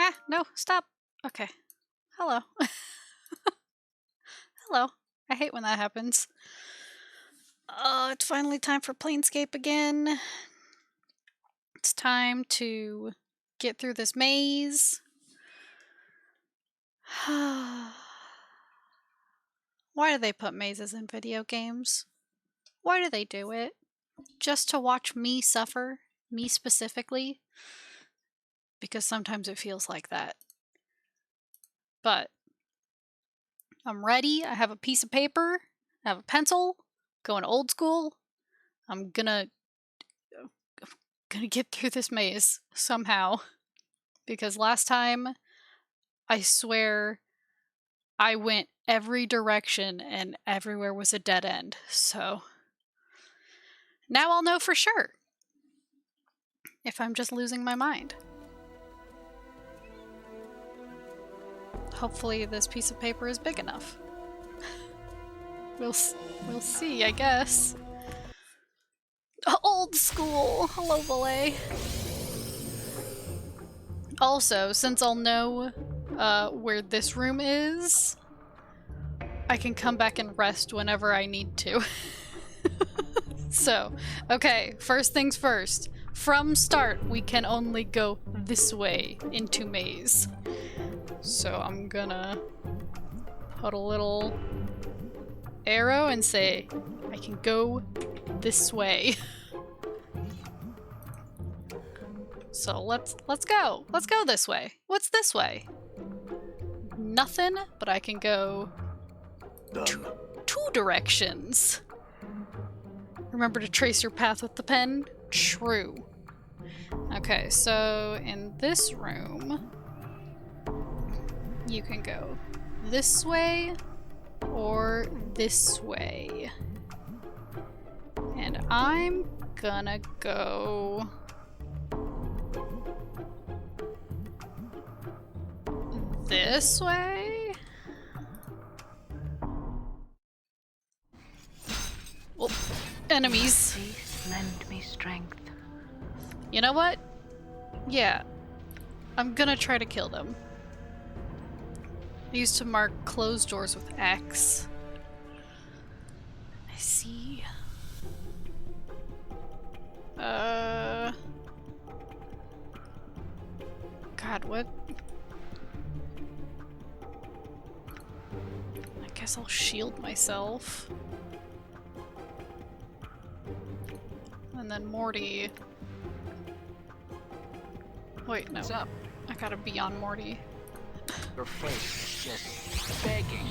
Ah, no, stop. Okay. Hello. Hello. I hate when that happens. It's finally time for Planescape again. It's time to get through this maze. Why do they put mazes in video games? Why do they do it? Just to watch me suffer? Me specifically? Because sometimes it feels like that. But I'm ready. I have a piece of paper. I have a pencil. Going old school. I'm gonna get through this maze somehow. Because last time, I swear, I went every direction and everywhere was a dead end. So now I'll know for sure if I'm just losing my mind. Hopefully this piece of paper is big enough. We'll see, I guess. Old school! Hello, Valet. Also, since I'll know where this room is, I can come back and rest whenever I need to. So, okay, first things first. From start, we can only go this way into maze. So I'm gonna put a little arrow and say, I can go this way. So let's go. Let's go this way. What's this way? Nothing, but I can go two directions. Remember to trace your path with the pen? True. Okay, so in this room, you can go this way or this way. And I'm gonna go this way? Oh, enemies. Please lend me strength. You know what? Yeah. I'm gonna try to kill them. I used to mark closed doors with X. I see. God, what? I guess I'll shield myself. And then Morty. Wait, no. What's up? I gotta be on Morty. Your face is just begging.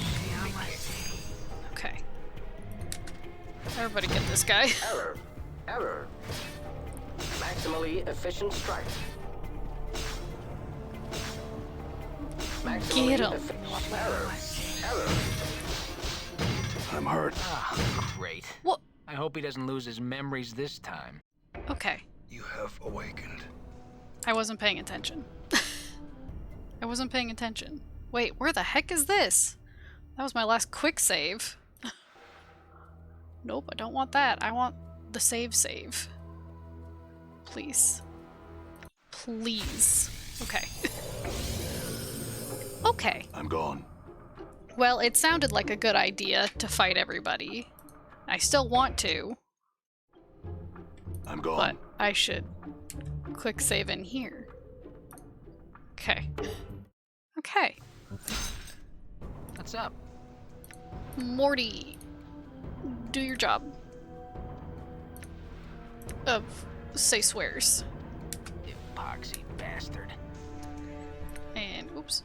Okay. Everybody get this guy. Error. Error. Maximally efficient strike. Maximally Get him. Error. Error. I'm hurt. Ah, great. What? I hope he doesn't lose his memories this time. Okay. You have awakened. I wasn't paying attention. I wasn't paying attention. Wait, where the heck is this? That was my last quick save. Nope, I don't want that. I want the save. Please. Please. Okay. Okay. I'm gone. Well, it sounded like a good idea to fight everybody. I still want to, I'm but gone. I should quick save in here. Okay. Okay. What's up? Morty, do your job. Of say swears. Epoxy bastard. And oops.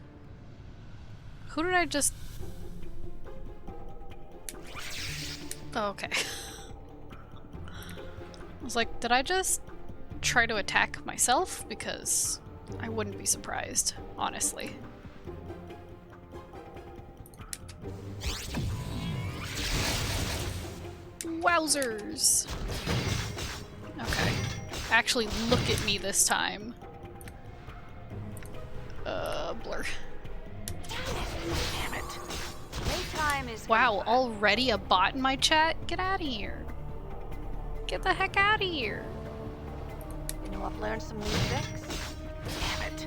Who did I just... Oh, okay. I was like, did I just try to attack myself? Because I wouldn't be surprised, honestly. Wowzers! Okay. Actually look at me this time. Blur. Damn it. Playtime is Wow, already a bot in my chat? Get out of here. Get the heck out of here. You know, I've learned some new tricks. Damn it.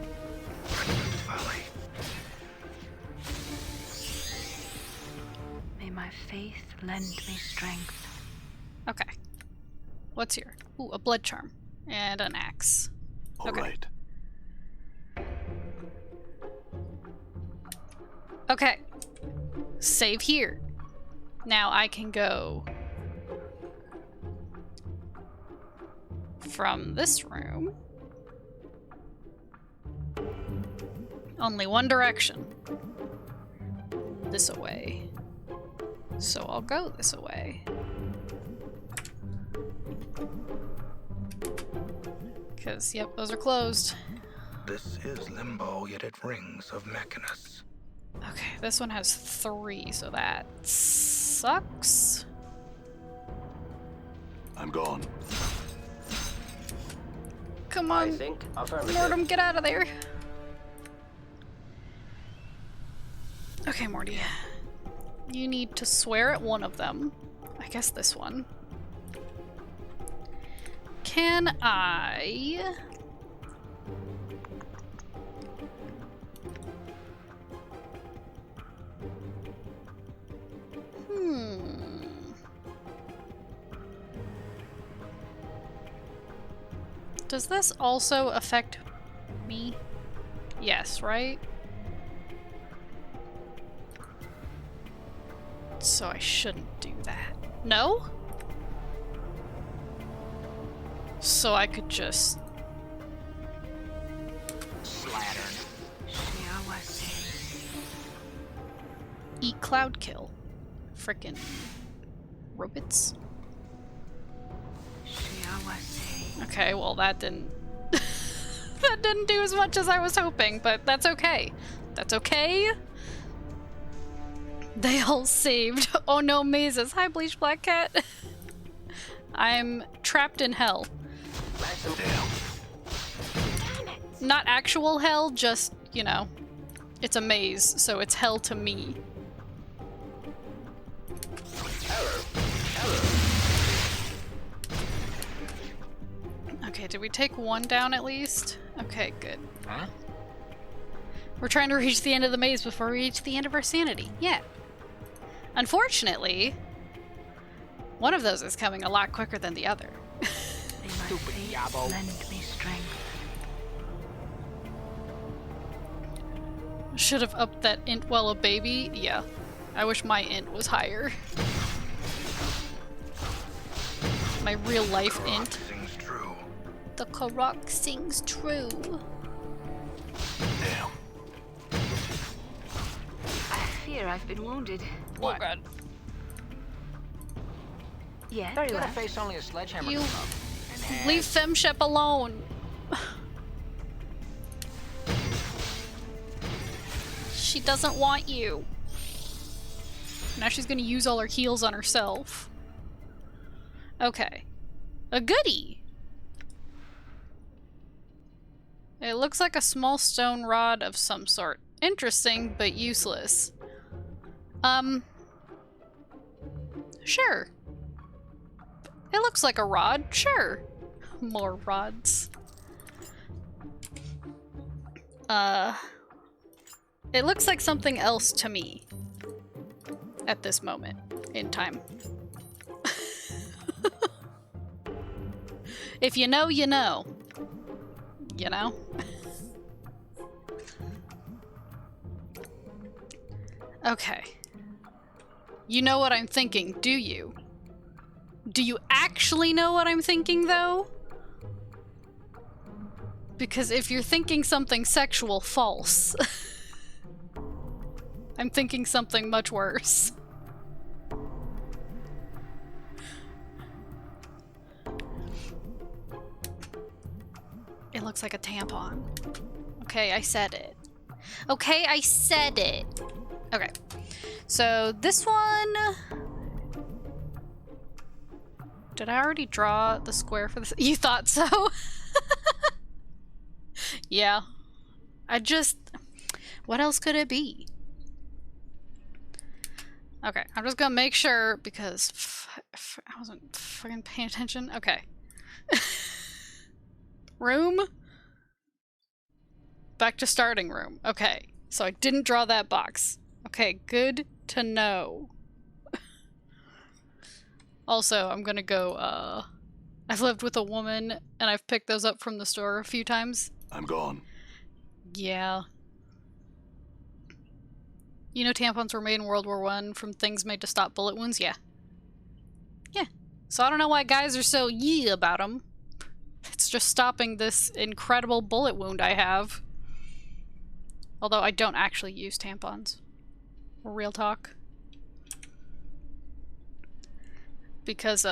my faith lend me strength. Okay. What's here? Ooh, a blood charm. And an axe. All Okay. right. Okay. Save here. Now I can go from this room. Only one direction. This away. So I'll go this away. Because, yep, those are closed. This is limbo, yet it rings of Mechanus. Okay, this one has 3, so that sucks. I'm gone. Come I on, think affirmative. Mortem, get out of there. Okay, Morty. You need to swear at one of them. I guess this one. Can I... Does this also affect me? Yes, right? So I shouldn't do that. No? So I could just... Slattern. eat cloud kill. Frickin' robots. Okay, well that didn't... that didn't do as much as I was hoping, but that's okay. That's okay. They all saved. Oh no, mazes. Hi, Bleach Black Cat. I'm trapped in hell. Damn. Not actual hell, just, you know, it's a maze, so it's hell to me. Okay, did we take one down at least? Okay, good. Huh? We're trying to reach the end of the maze before we reach the end of our sanity. Yeah. Unfortunately, one of those is coming a lot quicker than the other. Stupid yabo. Lend me strength. Should have upped that int while a baby. Yeah. I wish my int was higher. My real life Karak int. sings true. The Karak sings true. Damn. I fear I've been wounded. What? Oh god. Yeah, You very got well. a face only a sledgehammer You- can rub. And hands. Leave Femshep alone. She doesn't want you. Now she's gonna use all her heals on herself. Okay. A goodie! It looks like a small stone rod of some sort. Interesting, but useless. Sure. It looks like a rod, sure. More rods. It looks like something else to me. At this moment in time. If you know, you know. You know? Okay. You know what I'm thinking, do you? Do you actually know what I'm thinking, though? Because if you're thinking something sexual, false. I'm thinking something much worse. It looks like a tampon. Okay, I said it. Okay, I said it. Okay. So this one... Did I already draw the square for this? You thought so? Yeah. I just... What else could it be? Okay, I'm just gonna make sure because I wasn't fucking paying attention. Okay. Room? Back to starting room. Okay, so I didn't draw that box. Okay, good to know. Also, I'm gonna go, I've lived with a woman, and I've picked those up from the store a few times. I'm gone. Yeah. You know tampons were made in World War I from things made to stop bullet wounds? Yeah. Yeah. So I don't know why guys are so yee about them. It's just stopping this incredible bullet wound I have. Although I don't actually use tampons. Real talk. Because,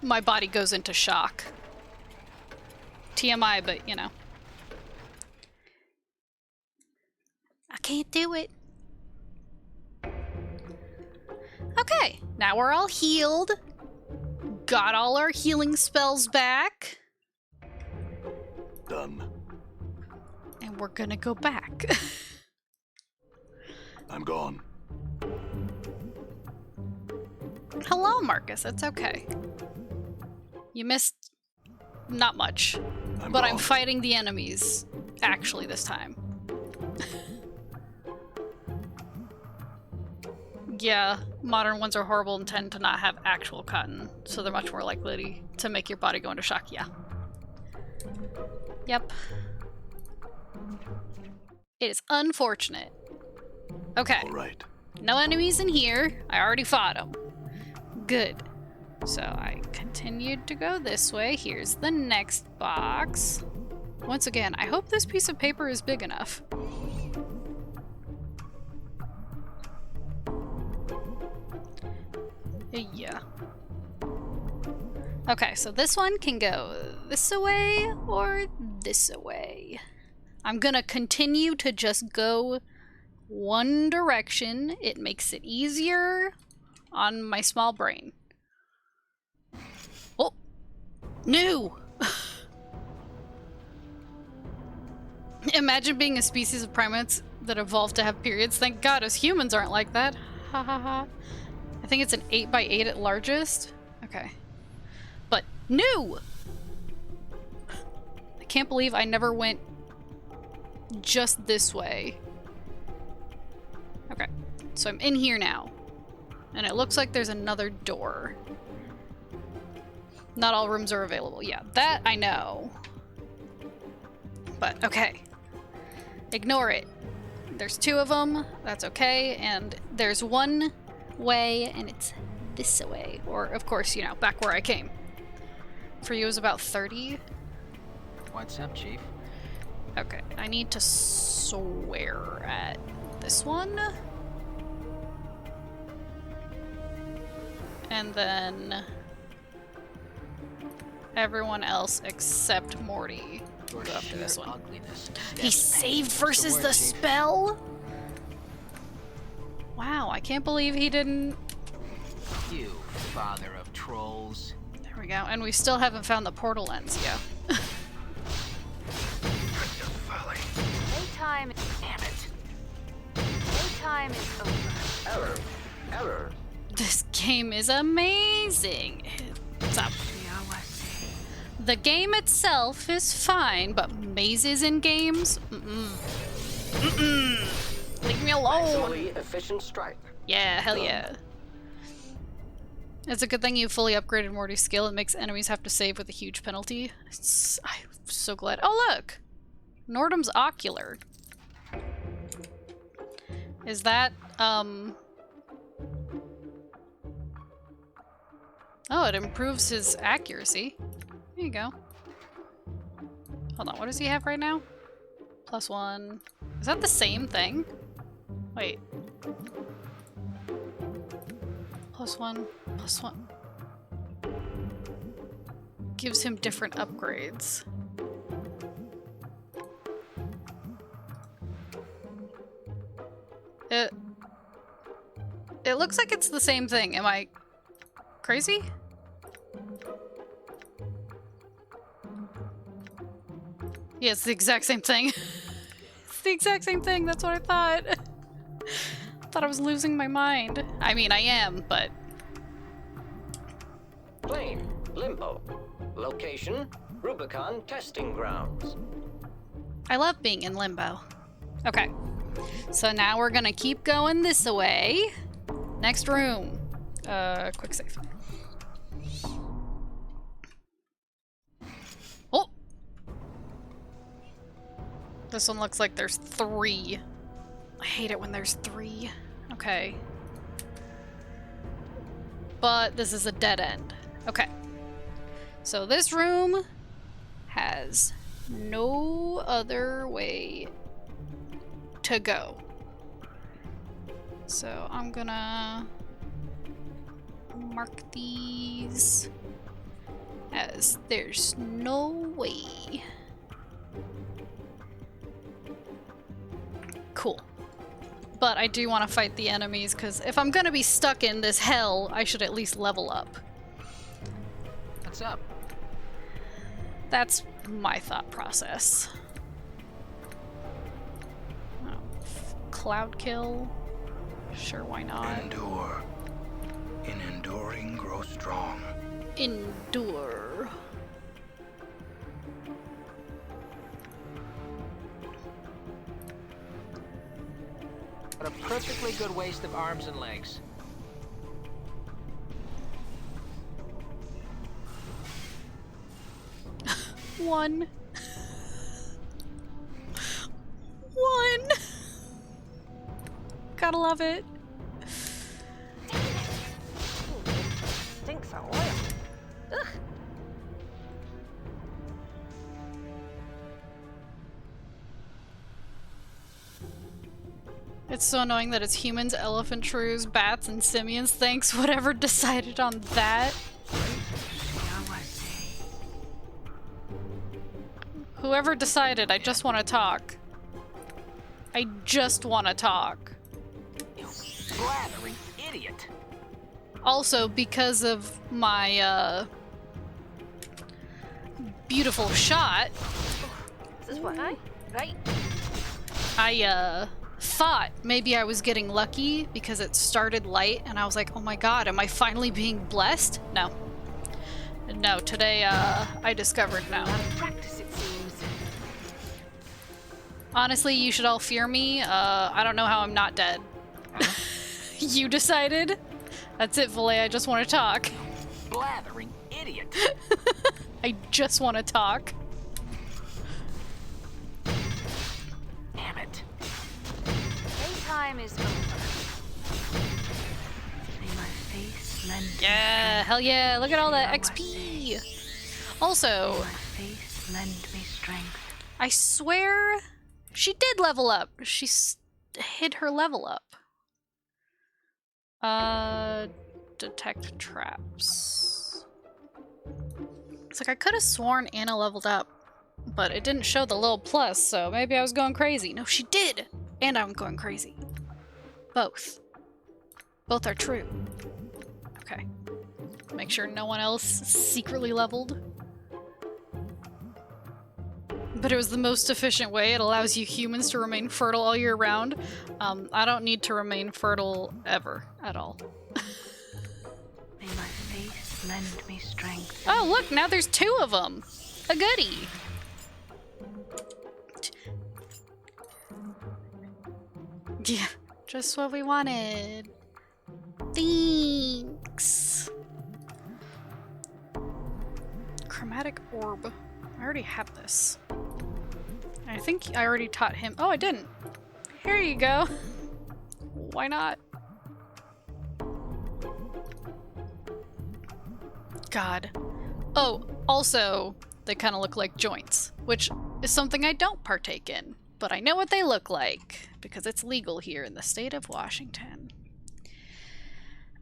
my body goes into shock. TMI, but, you know. I can't do it. Okay, now we're all healed. Got all our healing spells back. Done. And we're gonna go back. I'm gone. Hello, Marcus. It's okay. You missed not much. But I'm fighting the enemies, actually, this time. Yeah, modern ones are horrible and tend to not have actual cotton, so they're much more likely to make your body go into shock, yeah. Yep. It is unfortunate. Okay. All right. No enemies in here. I already fought them. Good. So I continued to go this way. Here's the next box. Once again, I hope this piece of paper is big enough. Yeah. Okay, so this one can go this away or this away. I'm gonna continue to just go one direction. It makes it easier on my small brain. Oh! No! Imagine being a species of primates that evolved to have periods. Thank God us humans aren't like that. Ha ha ha. I think it's an 8x8 at largest. Okay. But no! I can't believe I never went just this way. Okay. So I'm in here now. And it looks like there's another door. Not all rooms are available. Yeah, that I know. But, okay. Ignore it. There's two of them. That's okay. And there's one way, and it's this way. Or, of course, you know, back where I came. For you, it was about 30. What's up, Chief? Okay, I need to swear at this one. And then everyone else except Morty. Your Go after this sheer one. ugliness. He saved versus the spell? Wow, I can't believe he didn't... You father of trolls. There we go. And we still haven't found the portal ends yet. Folly. Playtime. Damn it. Playtime is over. Error. Error. This game is amazing. It's up. The game itself is fine, but mazes in games? Leave me alone. Maximally efficient strike. Yeah, hell yeah. It's a good thing you fully upgraded Morty's skill. It makes enemies have to save with a huge penalty. I'm so glad. Oh, look! Nordum's Ocular. Is that, Oh, it improves his accuracy. There you go. Hold on, what does he have right now? +1. Is that the same thing? Wait. +1, +1. Gives him different upgrades. It looks like it's the same thing. Am I crazy? Yeah, it's the exact same thing. It's the exact same thing. That's what I thought. Thought I was losing my mind. I mean, I am, but... Plane. Limbo. Location. Rubicon Testing Grounds. I love being in limbo. Okay. So now we're gonna keep going this way. Next room. Quick save. Oh! This one looks like there's 3. I hate it when there's 3. Okay. But this is a dead end. Okay. So this room has no other way to go. So I'm gonna mark these as there's no way. Cool. But I do want to fight the enemies, because if I'm gonna be stuck in this hell, I should at least level up. What's up? That's my thought process. Oh, cloud kill? Sure, why not? Endure. In enduring, grow strong. Endure. What a perfectly good waste of arms and legs. One. One. Gotta love it. Stinks of oil. Ugh. It's so annoying that it's humans, elephant shrews, bats, and simians. Thanks, whatever decided on that. Whoever decided, I just want to talk. I just want to talk. You blathering idiot. Also, because of my, beautiful shot, Is this what I? Right? I, thought maybe I was getting lucky because it started light and I was like, oh my god, am I finally being blessed? No. No, today, I discovered no. Practice, it seems. Honestly, you should all fear me. I don't know how I'm not dead. You decided? That's it, Valet, I just want to talk. Blathering idiot. I just want to talk. Damn it. Playtime is over. May my face lend Yeah, hell yeah, look at all that XP. Also, my face lend me strength. I swear she did level up. She hid her level up. Detect traps. It's like I could have sworn Anna leveled up, but it didn't show the little plus, so maybe I was going crazy. No, she did! And I'm going crazy. Both. Both are true. Okay. Make sure no one else secretly leveled. But it was the most efficient way. It allows you humans to remain fertile all year round. I don't need to remain fertile ever at all. May my face lend me strength. Oh, look, now there's 2 of them. A goodie. Yeah, just what we wanted. Thanks. Chromatic orb. I already have this. I think I already taught him. Oh, I didn't. Here you go. Why not? God. Oh, also, they kind of look like joints, which is something I don't partake in, but I know what they look like because it's legal here in the state of Washington.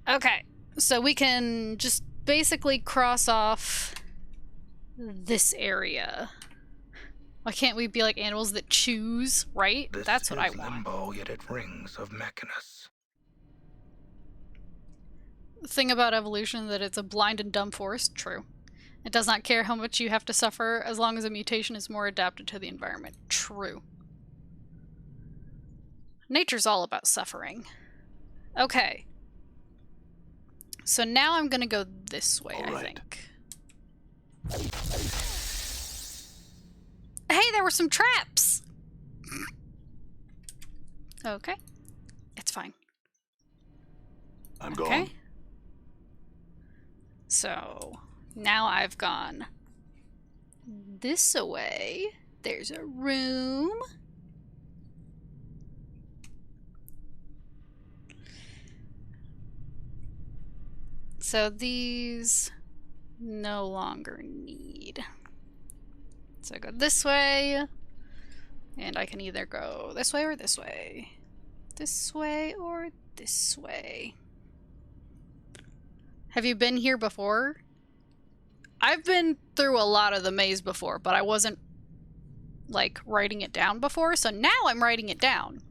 Okay, so we can just basically cross off this area. Why can't we be like animals that choose, right? This That's what I is want. Limbo, yet it rings of Mechanus. The thing about evolution that it's a blind and dumb force, true. It does not care how much you have to suffer as long as a mutation is more adapted to the environment, true. Nature's all about suffering. Okay. So now I'm gonna go this way, All I right. think. Hey, there were some traps! Okay. It's fine. I'm Okay. So now I've gone this away. There's a room. So these no longer need. So I go this way, and I can either go this way or this way. This way or this way. Have you been here before? I've been through a lot of the maze before, but I wasn't, like, writing it down before, so now I'm writing it down.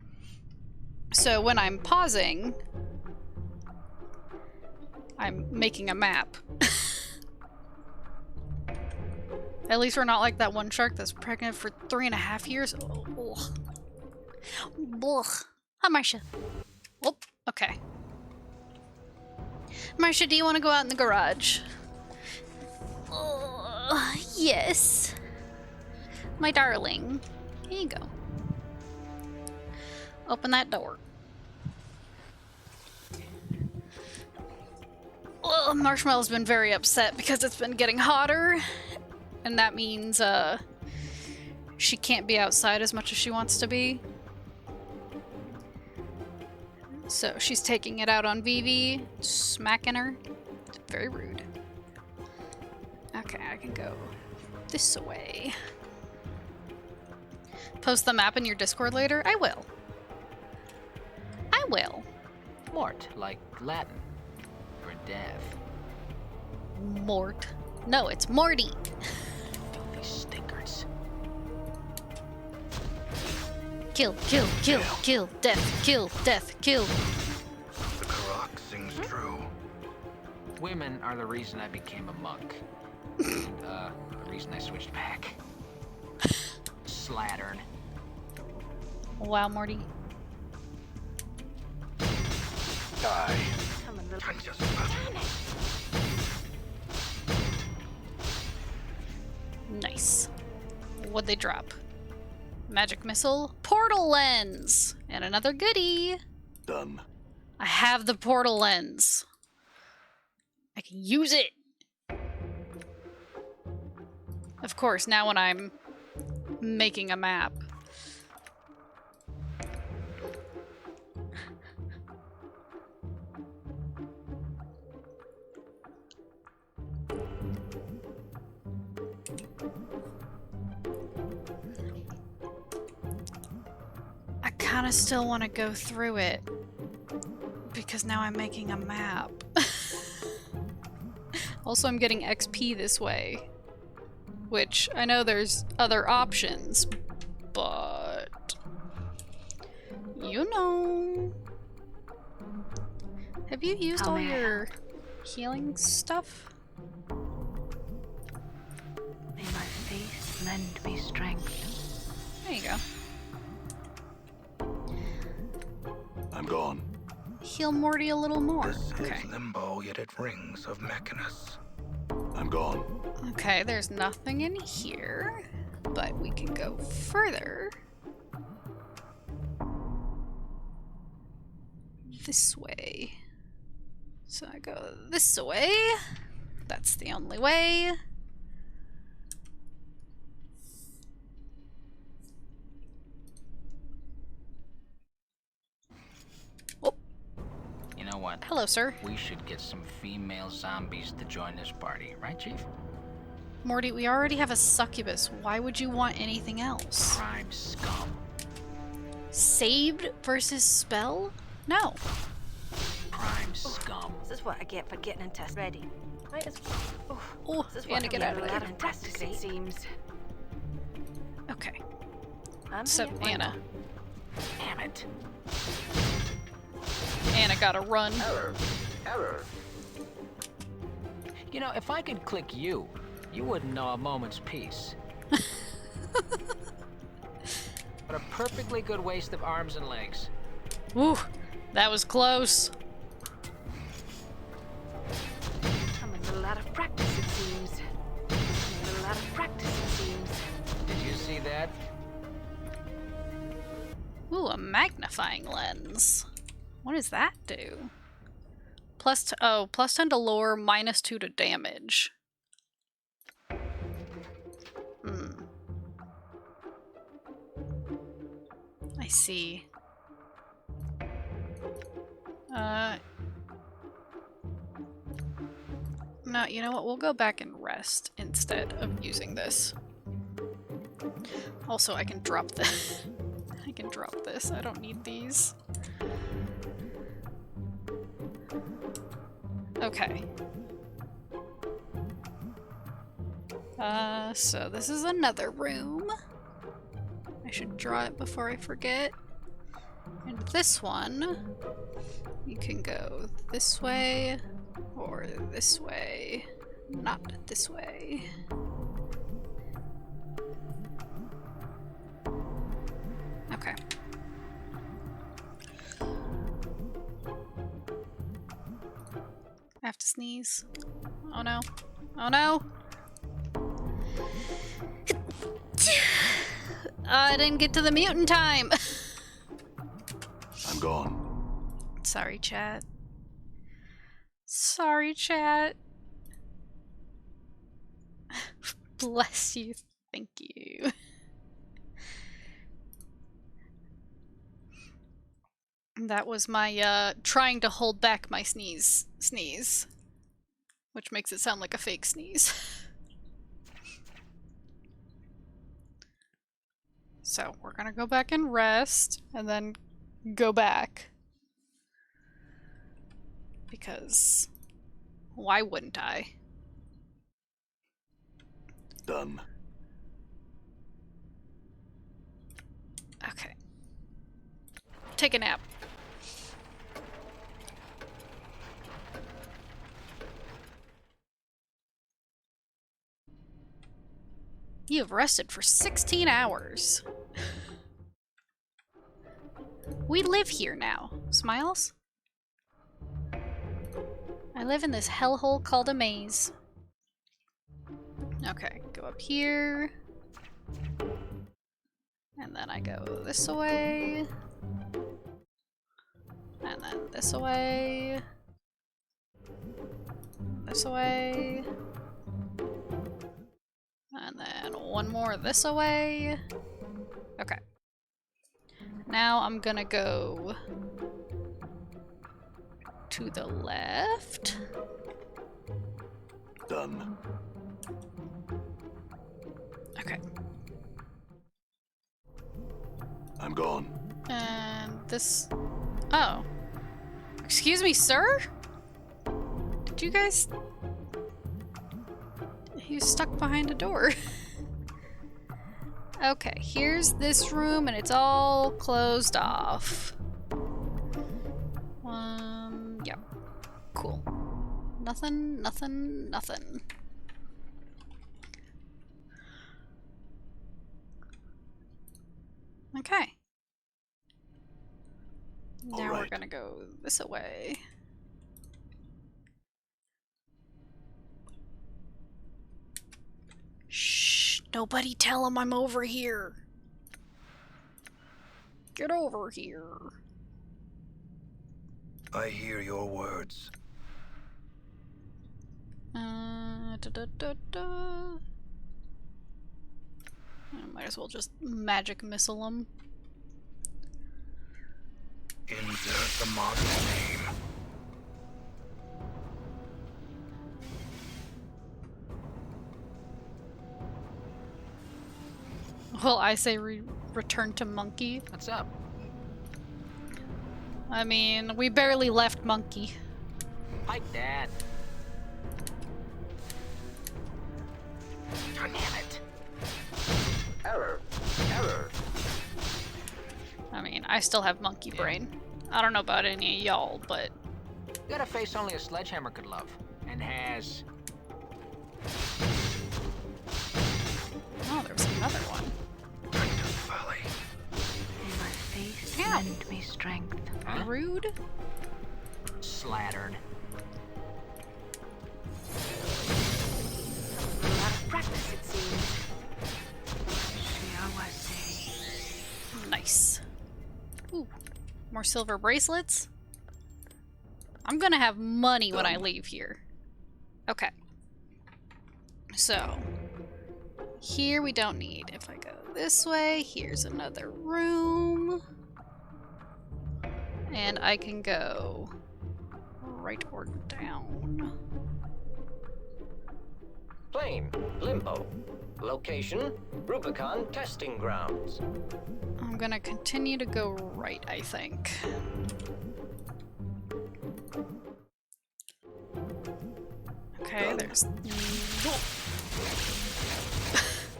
So when I'm pausing, I'm making a map. At least we're not like that one shark that's pregnant for 3.5 years. Oh, ugh. Hi, Marcia. Oh, okay. Marcia, do you want to go out in the garage? Yes. My darling. Here you go. Open that door. Well, Marshmallow's been very upset because it's been getting hotter. And that means, she can't be outside as much as she wants to be. So she's taking it out on Vivi, smacking her. It's very rude. Okay, I can go this way. Post the map in your Discord later? I will. I will. Mort, like Latin for death. Mort. No, it's Morty. Filthy stinkers. Kill, kill, kill, kill, death, kill, death, kill. The Karak sings true. Women are the reason I became a monk. And, the reason I switched back. Slattern. Wow, Morty. Die. Come on, little. I'm just about Nice. What'd they drop? Magic missile, portal lens, and another goodie. done. I have the portal lens. I can use it. Of course, now when I'm making a map. I kind of still want to go through it because now I'm making a map. Also, I'm getting XP this way, which I know there's other options, but you know. Have you used all your healing stuff? May my face lend me strength. There you go. I'm gone. Heal Morty a little more. This Okay. is limbo, yet it rings of Mechanus. I'm gone. Okay, there's nothing in here, but we can go further. This way. So I go this way. That's the only way. Oh, You know what? hello, sir. We should get some female zombies to join this party, right, Chief? Morty, we already have a succubus. Why would you want anything else? Prime scum. Saved versus spell? No. Prime scum. This is what I get for getting into ready. Might as well. Oh, This is Anna, what get I out of get there. a lot of practice, it seems. Okay. I'm So, here. Anna. Damn it. Anna gotta run. Error. Error. You know, if I could click you, you wouldn't know a moment's peace. But a perfectly good waste of arms and legs. Woo, that was close. I'm in a lot of practice, it seems. I'm in a lot of practice, it seems. Did you see that? Ooh, a magnifying lens. What does that do? Plus 10 to lore, minus 2 to damage. Hmm. I see. No, you know what? We'll go back and rest instead of using this. Also, I can drop this. I can drop this. I don't need these. Okay. So this is another room. I should draw it before I forget. And this one, you can go this way or this way. Not this way. Okay. I have to sneeze. Oh no. Oh no! I didn't get to the mutant time! I'm gone. Sorry, chat. Sorry, chat. Bless you. Thank you. That was my, trying to hold back my sneeze. Which makes it sound like a fake sneeze. So, we're gonna go back and rest, and then go back. Because why wouldn't I? Done. Okay. Take a nap. You have rested for 16 hours. We live here now. Smiles? I live in this hellhole called a maze. Okay, go up here. And then I go this way. And then this way. This way. And then one more this way. Okay. Now I'm gonna go to the left. Done. Okay. I'm gone. And this... Oh. Excuse me, sir? Did you guys... He's stuck behind a door. Okay, here's this room and it's all closed off. Yep. Cool. Nothing. Okay. Now we're gonna go this way. Shh! Nobody tell him I'm over here. Get over here. I hear your words. I might as well just magic missile him. Insert the monster's name. Well, I say return to Monkey. What's up? I mean, we barely left Monkey. Like that. Damn it. Error. I mean, I still have monkey brain. I don't know about any of y'all, but... You got a face only a sledgehammer could love. And has. Oh, there's another one. Random folly. May my face Ow. lend me strength. Huh? Rude. Slattered. A lot of practice, it seems. Nice. Ooh, more silver bracelets? I'm gonna have money when I Done. leave here. Okay. So, here we don't need. If I go this way, here's another room. And I can go right or down. Plane. Limbo. Location. Rubicon Testing Grounds. I'm gonna continue to go right, I think. Okay, there's... I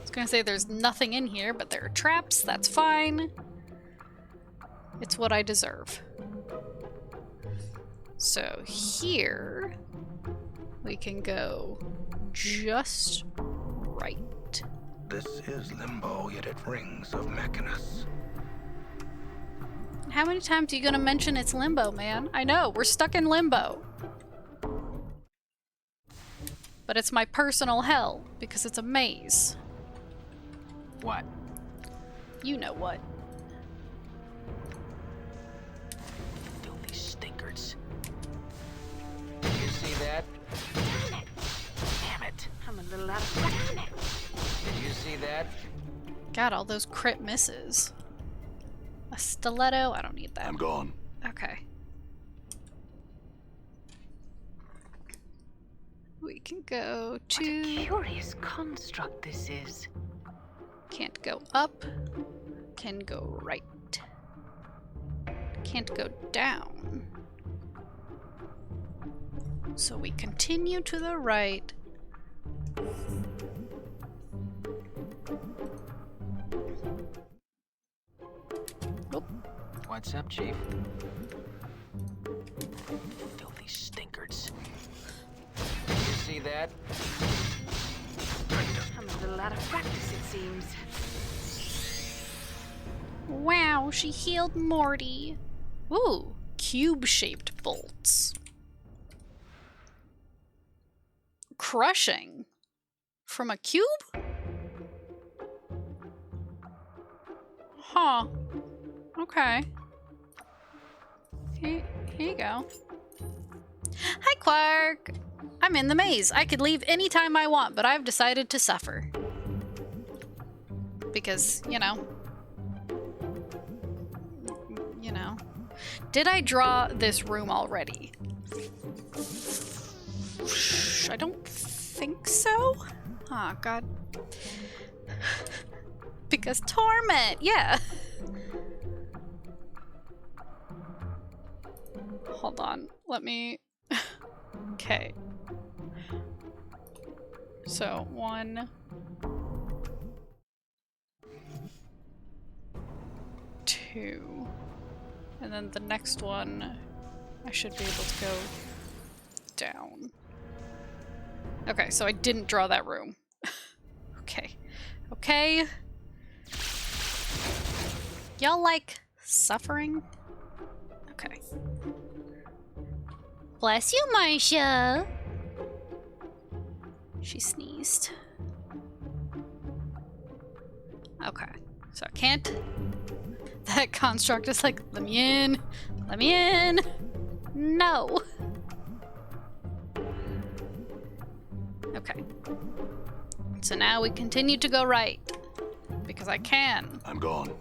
was gonna say there's nothing in here, but there are traps, that's fine. It's what I deserve. So here, we can go just right. This is limbo, yet it rings of Mechanus. How many times are you gonna mention it's limbo, man? I know, we're stuck in limbo. But it's my personal hell, because it's a maze. What? You know what. Filthy stinkers. Did you see that? Damn it! Damn it. I'm a little out of practice. Did you see that? God, all those crit misses. A stiletto? I don't need that. I'm gone. Okay. We can go What a to... curious construct this is. Can't go up. Can go right. Can't go down. So we continue to the right. Oop. What's up, Chief? Filthy stinkers. Did you see that? I'm a little out of practice, it seems. Wow, she healed Morty. Ooh, cube-shaped bolts. Crushing. From a cube? Huh. Okay. Here you go. Hi, Quark! I'm in the maze. I could leave anytime I want, but I've decided to suffer. Because, you know. You know. Did I draw this room already? I don't think so. Oh, God. Because Torment, yeah. Hold on, let me... Okay. So, 1... 2... And then the next one, I should be able to go down. Okay, so I didn't draw that room. Okay. Okay. Y'all like suffering? Okay. Bless you, Marcia! She sneezed. Okay. So I can't... That construct is like, let me in! Let me in! No! Okay. So now we continue to go right. Because I can. I'm gone.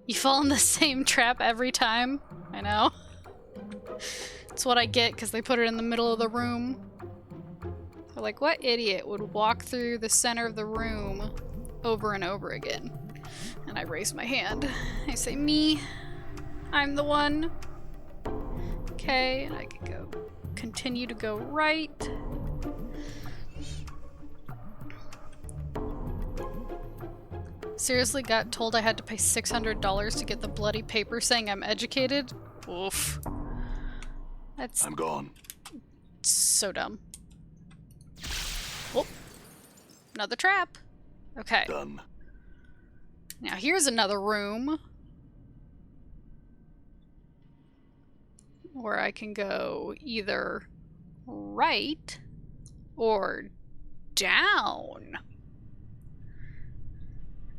You fall in the same trap every time. I know. It's what I get because they put it in the middle of the room. So like, what idiot would walk through the center of the room over and over again? And I raise my hand. I say, me. I'm the one. Okay, and I can go. Continue to go right. Seriously got told I had to pay $600 to get the bloody paper saying I'm educated? Oof. That's I'm gone. so dumb. Oh, another trap. Okay. Done. Now here's another room where I can go either right or down.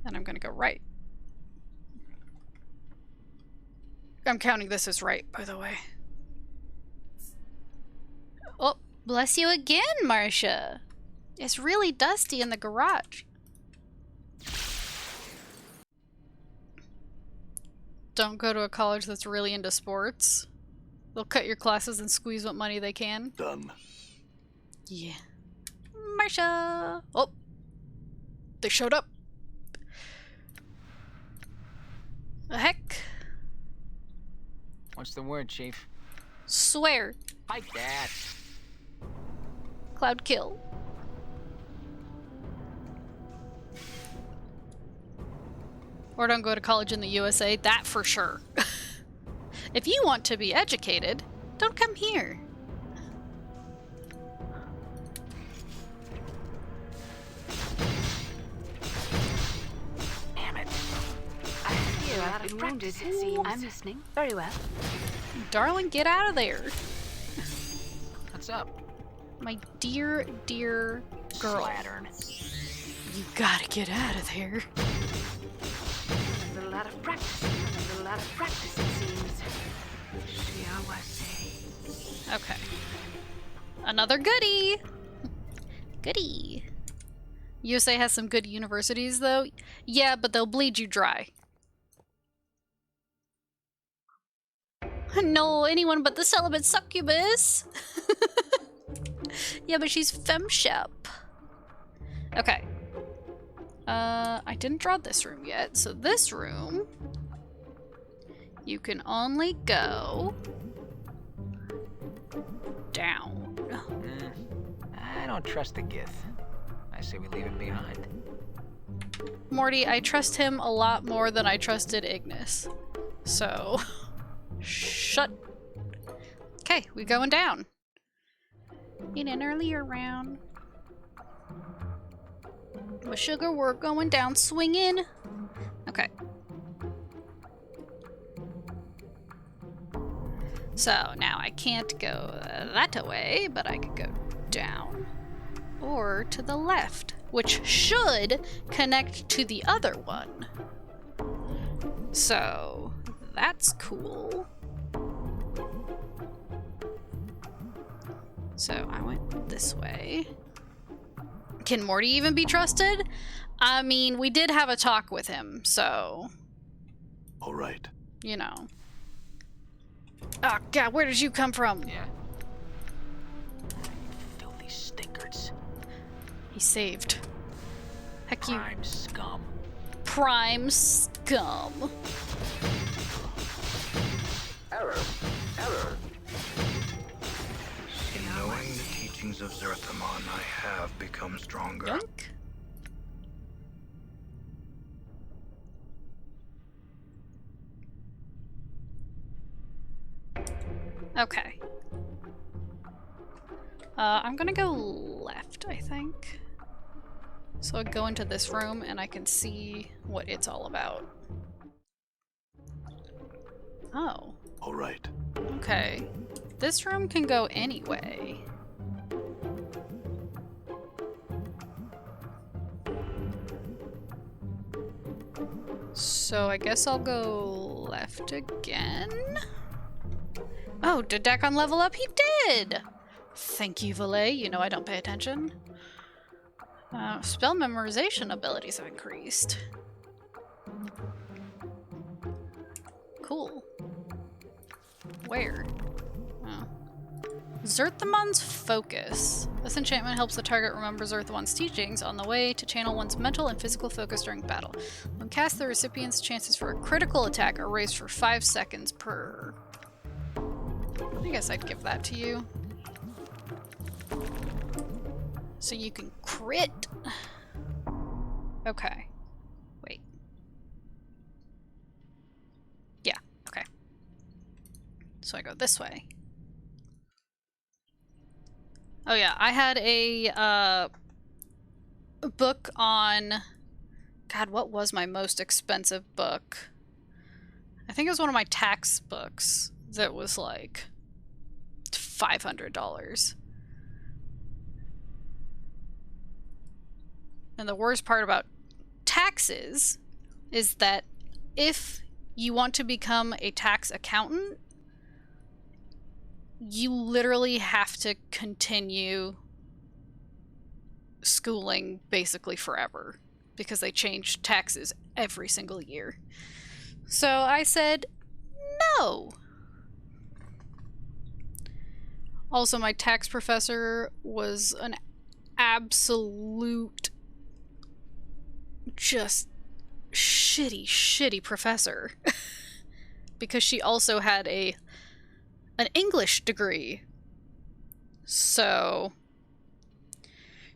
And I'm gonna go right. I'm counting this as right, by the way. Oh, bless you again, Marcia. It's really dusty in the garage. Don't go to a college that's really into sports. They'll cut your classes and squeeze what money they can. Done. Yeah. Marcia! Oh! They showed up. The heck? What's the word, Chief? Swear. Like that. Cloud kill. Or don't go to college in the USA, that for sure. If you want to be educated, don't come here. Damn it. I fear I've out of been practice, wounded. it seems. I'm listening. Very well. Darling, get out of there. What's up? My dear, dear girl. Slattern. You gotta get out of there. A little out of practice. A little out of practice, it seems. Okay. Another goodie! Goodie. USA has some good universities, though. Yeah, but they'll bleed you dry. No, anyone but the celibate succubus! Yeah, but she's femshep. Okay. I didn't draw this room yet, so this room... You can only go... down. I don't trust the Gith. I say we leave him behind. Morty, I trust him a lot more than I trusted Ignis. So... shut. Okay, we going down. In an earlier round. With sugar, we're going down swinging. Okay. So now I can't go that way, but I could go down. Or to the left, which should connect to the other one. So that's cool. So I went this way. Can Morty even be trusted? I mean, we did have a talk with him, so... All right. You know. Oh, God, where did you come from? Yeah. Filthy stinkards. He saved. Heck, you Prime scum. prime scum. Error. Error. In knowing the teachings of Zerthamon, I have become stronger. Yoink. Okay. I'm gonna go left, I think. So I go into this room and I can see what it's all about. Oh, All right. okay. This room can go anyway. So I guess I'll go left again. Oh, did Dakon level up? He did! Thank you, Valet. You know I don't pay attention. Spell memorization abilities have increased. Cool. Where? Oh. Zerthamon's Focus. This enchantment helps the target remember Zerthamon's teachings on the way to channel one's mental and physical focus during battle. When cast, the recipient's chances for a critical attack are raised for 5 seconds per... I guess I'd give that to you. So you can crit. Okay. Wait. Yeah, okay. So I go this way. Oh yeah, I had a book on... God, what was my most expensive book? I think it was one of my tax books that was like $500. And the worst part about taxes is that if you want to become a tax accountant, you literally have to continue schooling basically forever because they change taxes every single year. So I said no. Also, my tax professor was an absolute just shitty professor because she also had an English degree. So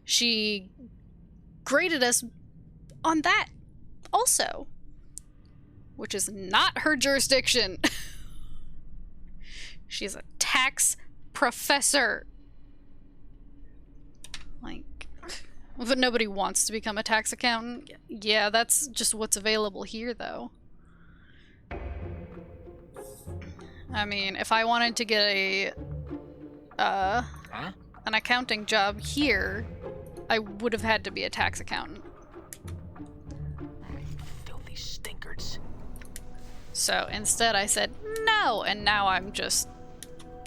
she graded us on that also, which is not her jurisdiction. She's a tax professor. Like, but nobody wants to become a tax accountant. Yeah, that's just what's available here, though. I mean, if I wanted to get an accounting job here, I would have had to be a tax accountant. Filthy stinkards. So instead I said no, and now I'm just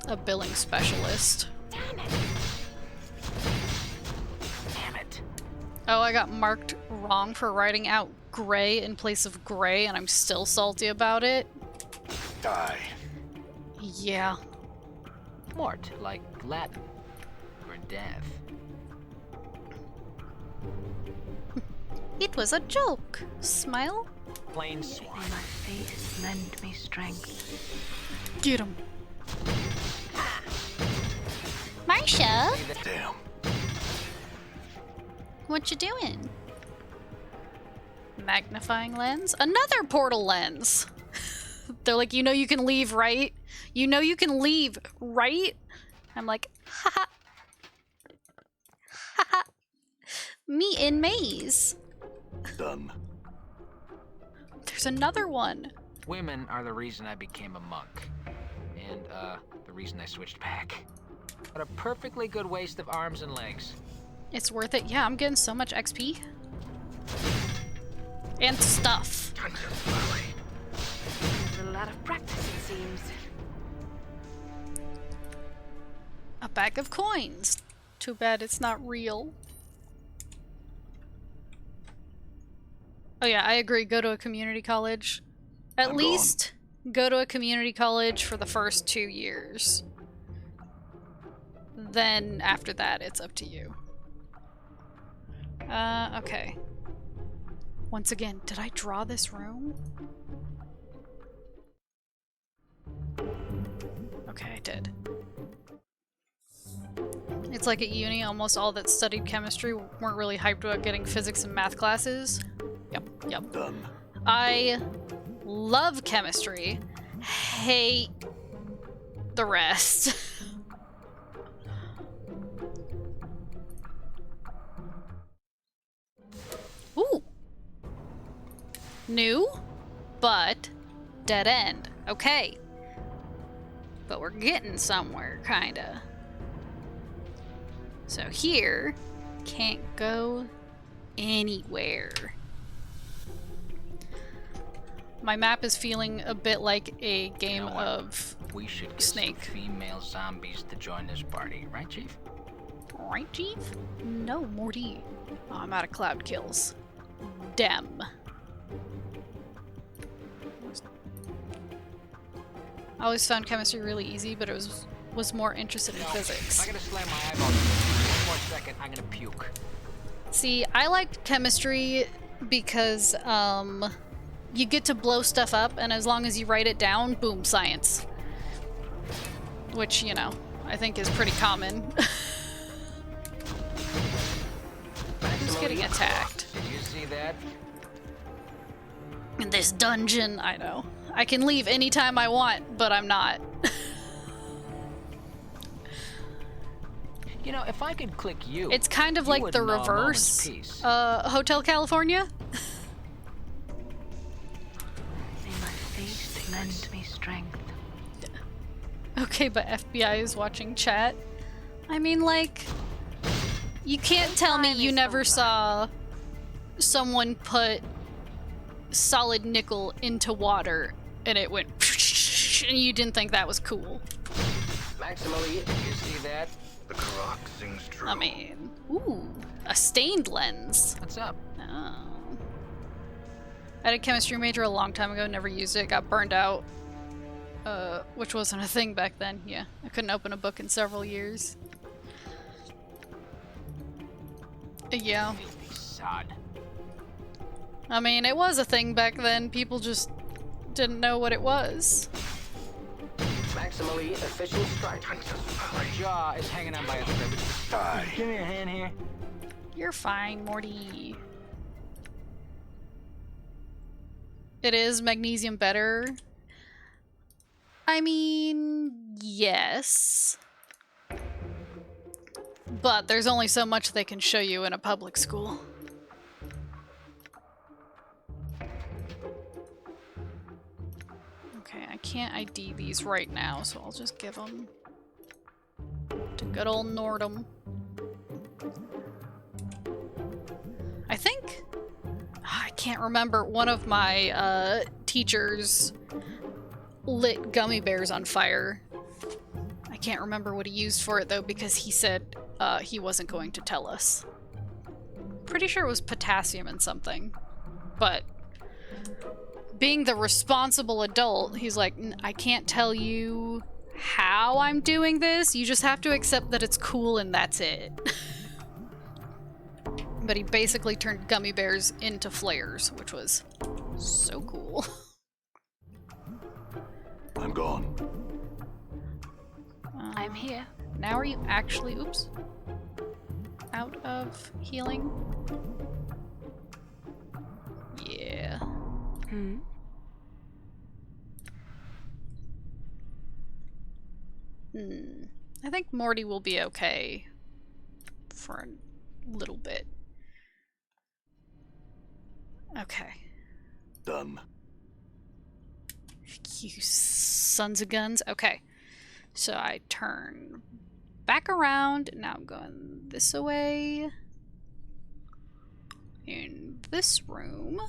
a billing specialist. Damn it. Damn it. Oh, I got marked wrong for writing out gray in place of gray, and I'm still salty about it. Die. Yeah. Mort, like Latin. Or death. It was a joke. Smile. Plain May swine. my faith lend me strength. Get him. Marcia, Damn. what you doing? Magnifying lens? Another portal lens. They're like, you know you can leave, right? You know you can leave, right? I'm like, haha. Haha. Me in maze. Done. There's another one. Women are the reason I became a monk. And, the reason I switched back. What a perfectly good waste of arms and legs. It's worth it. Yeah, I'm getting so much XP. And stuff. There's a lot of practice, it seems. A bag of coins. Too bad it's not real. Oh yeah, I agree. Go to a community college. At I'm least go to a community college for the first 2 years. Then after that, it's up to you. Okay. Once again, did I draw this room? Okay, I did. It's like at uni, almost all that studied chemistry weren't really hyped about getting physics and math classes. Yep. Done. I love chemistry. Hate the rest. Ooh. New, but dead end. Okay. But we're getting somewhere, kinda. So here, can't go anywhere. My map is feeling a bit like a game You know what? of We should get Snake. some female zombies to join this party, right, Chief? right, Chief? No, Morty. Oh, I'm out of cloud kills. Dem. I always found chemistry really easy, but it was more interested in If physics. I gotta slam my eyeballs one more second, I'm gonna puke. See, I liked chemistry because, you get to blow stuff up, and as long as you write it down, boom, science. Which, you know, I think is pretty common. Who's getting attacked? Did you see that? In this dungeon, I know. I can leave anytime I want, but I'm not. You know, if I could click you, It's kind of you like would the know a reverse. moment's peace. Hotel California? May my faith lend me strength. Okay, but FBI is watching chat. I mean, like, you can't tell me you never saw someone put solid nickel into water and it went and you didn't think that was cool. Maximally, you see that? The Karak sings true. I mean, ooh, a stained lens. What's up? Oh. I had a chemistry major a long time ago, never used it, got burned out. Which wasn't a thing back then, yeah. I couldn't open a book in several years. Yeah. Filthy sod. I mean, it was a thing back then, people just didn't know what it was. Maximally efficient strike. My jaw is hanging on by a thread. Die. Give me a hand here. You're fine, Morty. It is magnesium better. I mean, yes. But there's only so much they can show you in a public school. Okay, I can't ID these right now, so I'll just give them to good old Nordum. I think... I can't remember, one of my teachers lit gummy bears on fire. I can't remember what he used for it though, because he said he wasn't going to tell us. Pretty sure it was potassium and something. But being the responsible adult, he's like, I can't tell you how I'm doing this, you just have to accept that it's cool and that's it. But he basically turned gummy bears into flares, which was so cool. I'm gone. I'm here. Now are you actually, oops, out of healing? Yeah. I think Morty will be okay for a little bit. Okay. Done. You sons of guns. Okay. So I turn back around. Now I'm going this way. In this room.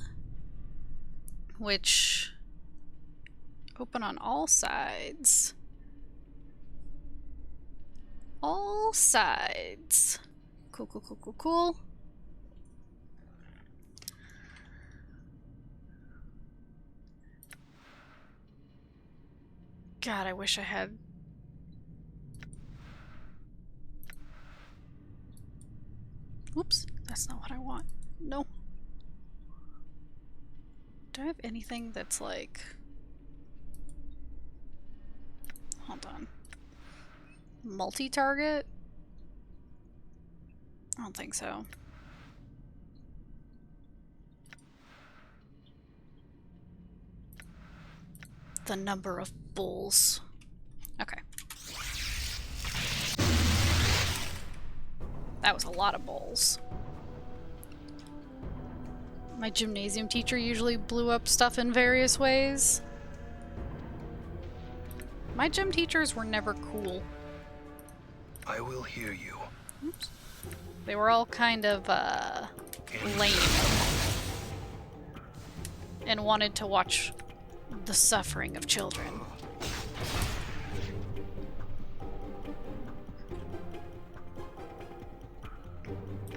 Which open on all sides. All sides. Cool, cool, cool, cool, cool. God, I wish I had... Oops, that's not what I want. No. Do I have anything that's like... Hold on. Multi-target? I don't think so. The number of bulls. Okay. That was a lot of bulls. My gymnasium teacher usually blew up stuff in various ways. My gym teachers were never cool. I will hear you. Oops. They were all kind of, lame. And wanted to watch the suffering of children.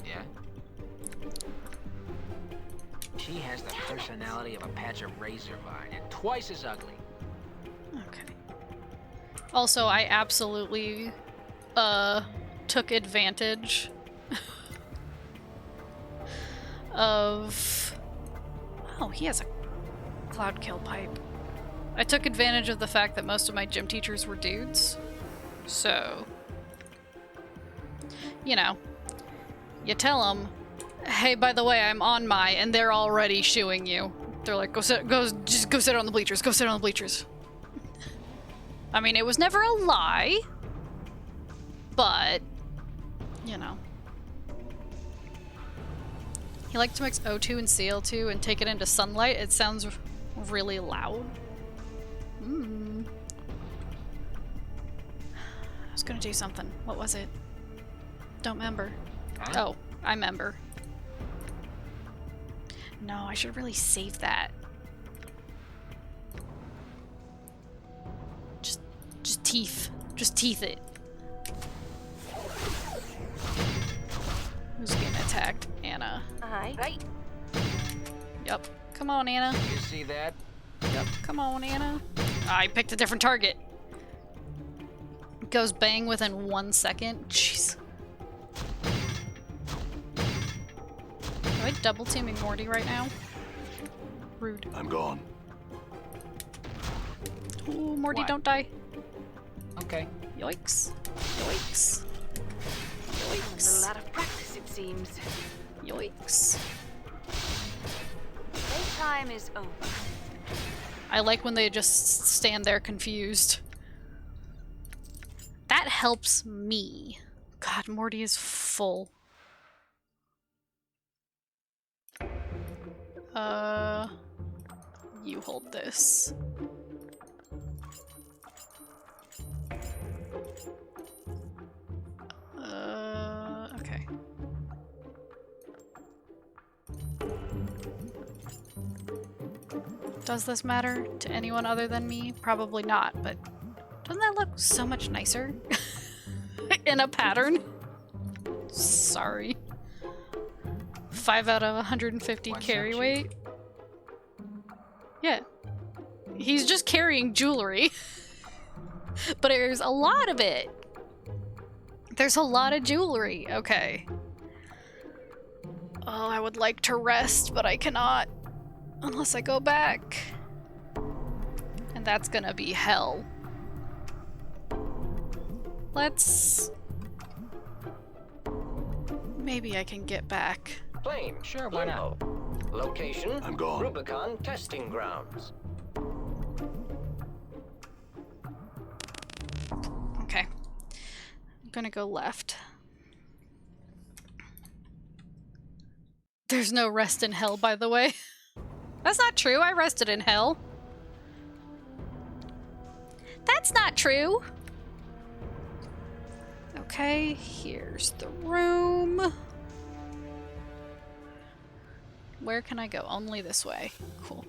Yeah? She has the personality of a patch of razor vine and twice as ugly. Okay. Also, I absolutely, took advantage of... Oh, he has a cloud kill pipe. I took advantage of the fact that most of my gym teachers were dudes. So, you know, you tell them, hey, by the way, I'm on my, and they're already shooing you. They're like, just go sit on the bleachers, go sit on the bleachers. I mean, it was never a lie, but, you know. He liked to mix O2 and Cl2 and take it into sunlight. It sounds really loud. I was gonna do something. What was it? Don't remember. Huh? Oh, I remember. No, I should really save that. Just teeth. Just teeth it. Who's getting attacked? Anna. Aye. Right. Yep. Come on, Anna. You see that? Yep. Come on, Anna. I picked a different target. Goes bang within 1 second. Jeez. Am I double teaming Morty right now? Rude. I'm gone. Ooh, Morty, What? don't die. Okay. Yoinks. Yoinks. There's a Yoinks. lot of practice, it seems. Yoinks. Playtime is over. I like when they just stand there confused. That helps me. God, Morty is full. You hold this. Okay. Does this matter to anyone other than me? Probably not, but doesn't that look so much nicer? In a pattern? Sorry. 5 out of 150 What's carry up, weight? Yeah. He's just carrying jewelry. But there's a lot of it. There's a lot of jewelry. Okay. Oh, I would like to rest, but I cannot. Unless I go back. And that's gonna be hell. Let's... Maybe I can get back. Plane. Sure, why not? Limbo. Location. I'm gone. Rubicon testing grounds. Okay. I'm gonna go left. There's no rest in hell, by the way. That's not true. I rested in hell. That's not true. Okay, here's the room. Where can I go? Only this way. Cool.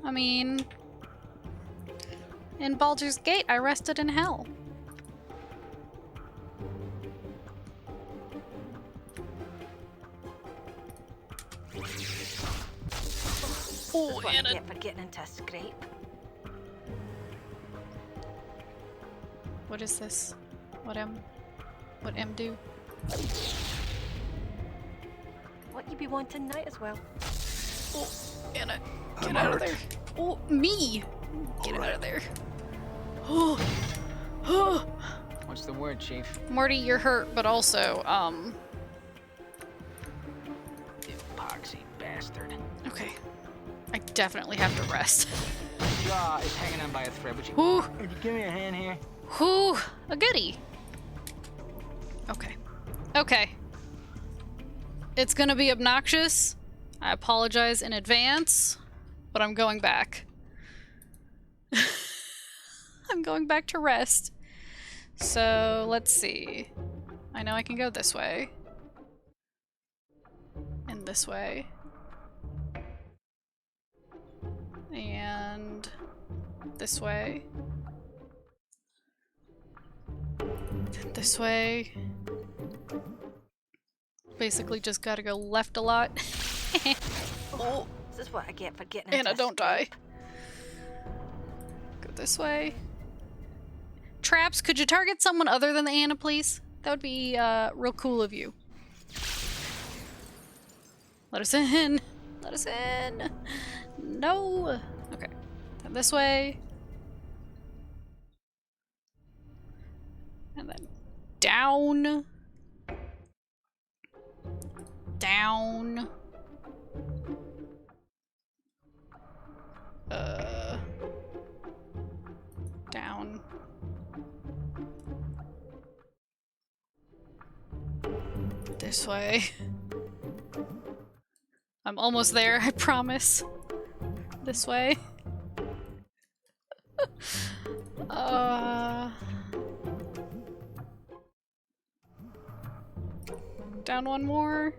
I mean, in Baldur's Gate, I rested in hell. Oh, That's what Anna. I get for getting into a scrape. What is this? What M do? What you be wanting now as well? Oh, Anna, I'm get out of hurt. there. Oh, me! Get All out right. of there. Oh, oh. What's the word, Chief? Morty, you're hurt, but also, You poxy bastard. okay. I definitely have to rest. My jaw is hanging on by a thread. Would you Whew, give me a hand here? whew, a goodie. Okay. Okay. It's gonna be obnoxious. I apologize in advance, but I'm going back. I'm going back to rest. So, let's see. I know I can go this way. And this way. And this way. This way. Basically just gotta go left a lot. Oh, This is what I get for getting into Anna, a don't die. scrape. Go this way. Traps, could you target someone other than the Anna, please? That would be real cool of you. Let us in. Let us in. No. Okay. Then this way. And then down. Down. Down. This way. I'm almost there, I promise. This way. Down one more.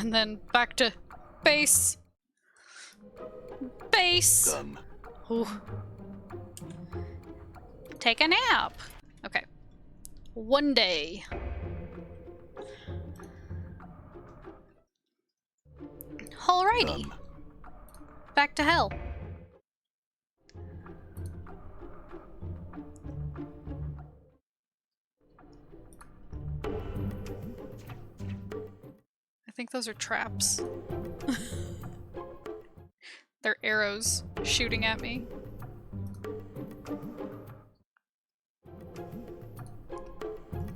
And then back to base. Base! Done. Ooh. Take a nap. Okay. One day. Alrighty. Done. Back to hell. I think those are traps. They're arrows shooting at me.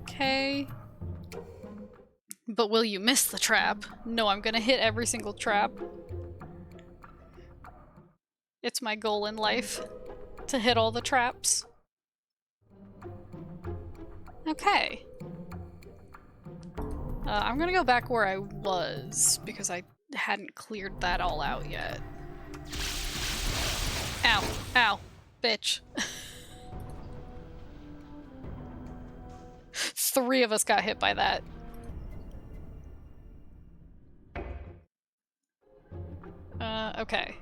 Okay. But will you miss the trap? No, I'm gonna hit every single trap. It's my goal in life to hit all the traps. Okay. I'm gonna go back where I was because I hadn't cleared that all out yet. Ow. Ow. Bitch. 3 of us got hit by that. Okay.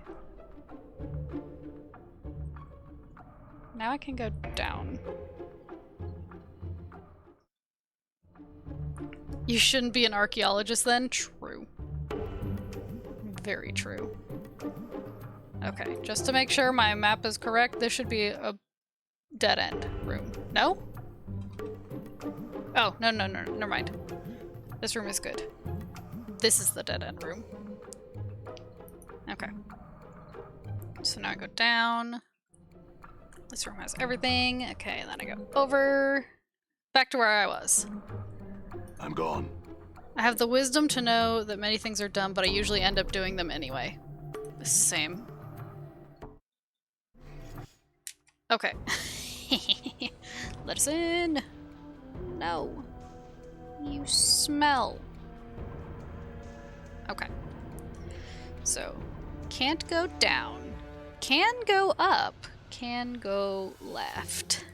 Now I can go down. You shouldn't be an archaeologist then? True. Very true. Okay, just to make sure my map is correct, this should be a dead-end room. No? Oh, no, never mind. This room is good. This is the dead-end room. Okay. So now I go down. This room has everything. Okay, and then I go over. Back to where I was. I'm gone. I have the wisdom to know that many things are dumb, but I usually end up doing them anyway. Same. Okay. Let us in. No. You smell. Okay. So, can't go down. Can go up. Can go left.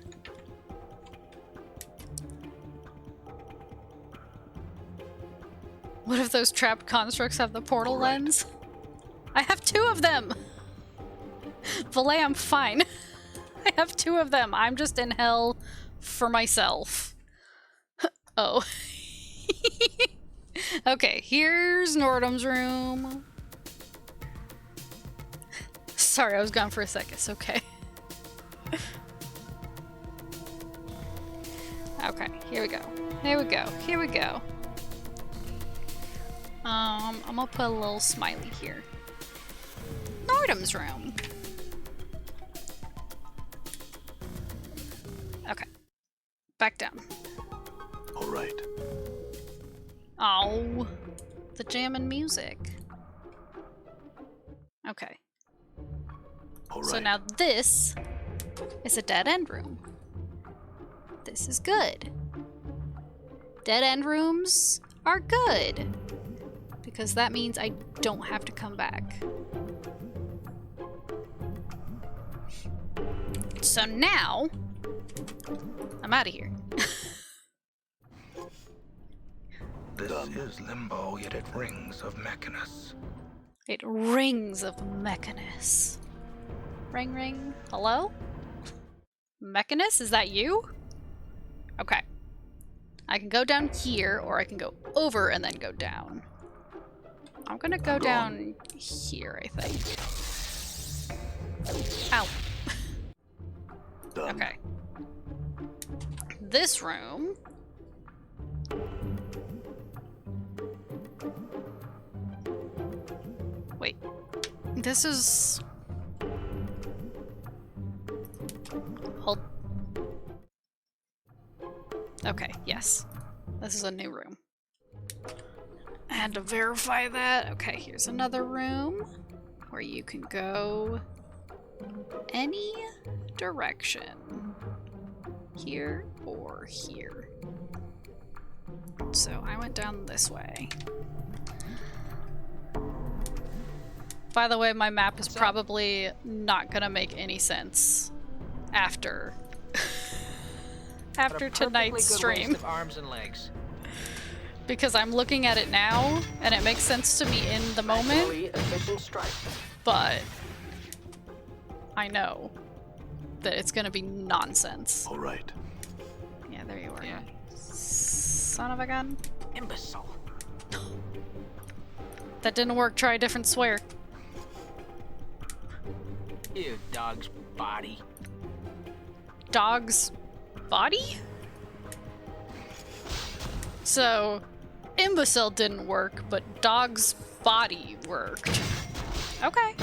What if those trapped constructs have the portal lens? I have 2 of them! Valet, I'm fine. I have 2 of them. I'm just in hell for myself. Oh. Okay, here's Nordum's room. Sorry, I was gone for a second. It's okay. Okay, here we go. Here we go. Here we go. I'm gonna put a little smiley here. Nordum's room. Okay. Back down. All right. Oh, the jammin' music. Okay. All right. So now this is a dead-end room. This is good. Dead-end rooms are good. Because that means I don't have to come back. So now, I'm out of here. This is limbo, yet it rings of Mechanus. It rings of Mechanus. Ring ring. Hello? Mechanus, is that you? Okay. I can go down here, or I can go over and then go down. I'm gonna go down here, I think. Ow. Done. Okay. This room. Wait. This is... Hold. Okay, yes. This is a new room. I had to verify that. Okay, here's another room where you can go any direction. Here or here. So I went down this way. By the way, my map is probably not gonna make any sense after after tonight's stream. Of arms and legs. because I'm looking at it now and it makes sense to me in the moment, Maximally efficient strike. but I know that it's gonna be nonsense. All right. Yeah, there you are. Yeah. Son of a gun. Imbecile. That didn't work. Try a different swear. You dog's body. Dog's body? So, imbecile didn't work, but dog's body worked. Okay.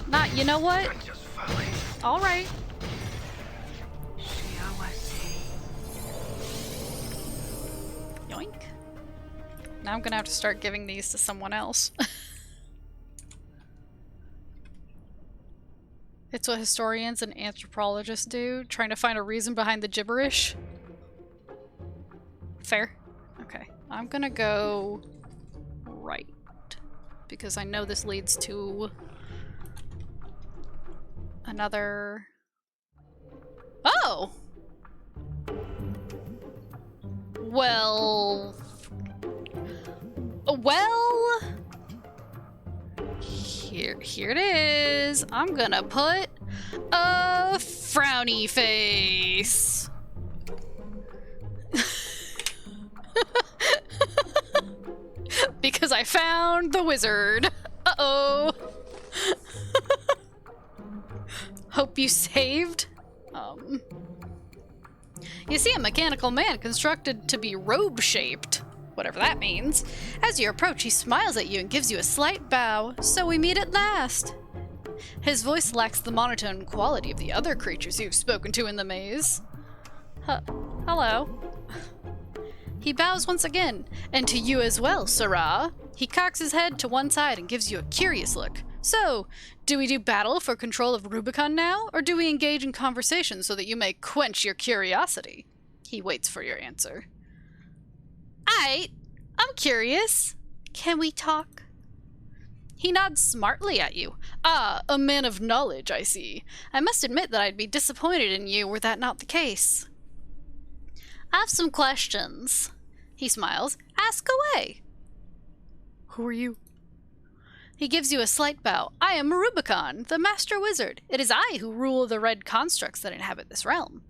Not, you know what? I'm just following. Alright. Yoink. Now I'm gonna have to start giving these to someone else. It's what historians and anthropologists do, trying to find a reason behind the gibberish. Fair. Okay. I'm gonna go right. Because I know this leads to another... Oh! Well... Well... Here it is. I'm gonna put a frowny face. Because I found the wizard. Uh-oh. Hope you saved. You see a mechanical man constructed to be robe-shaped. Whatever that means. As you approach, he smiles at you and gives you a slight bow. So we meet at last. His voice lacks the monotone quality of the other creatures you've spoken to in the maze. Hello. He bows once again, and to you as well, Sirrah. He cocks his head to one side and gives you a curious look. So, do we do battle for control of Rubicon now, or do we engage in conversation so that you may quench your curiosity? He waits for your answer. I'm curious. Can we talk? He nods smartly at you. Ah, a man of knowledge, I see. I must admit that I'd be disappointed in you were that not the case. I have some questions. He smiles. Ask away. Who are you? He gives you a slight bow. I am Rubicon, the Master Wizard. It is I who rule the red constructs that inhabit this realm.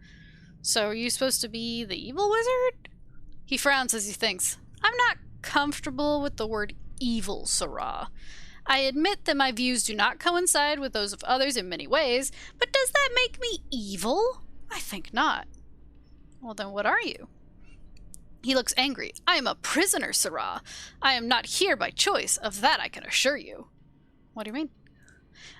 So are you supposed to be the evil wizard? He frowns as he thinks. I'm not comfortable with the word evil, Sirrah. I admit that my views do not coincide with those of others in many ways, but does that make me evil? I think not. Well, then what are you? He looks angry. I am a prisoner, Sirrah. I am not here by choice, of that I can assure you. What do you mean?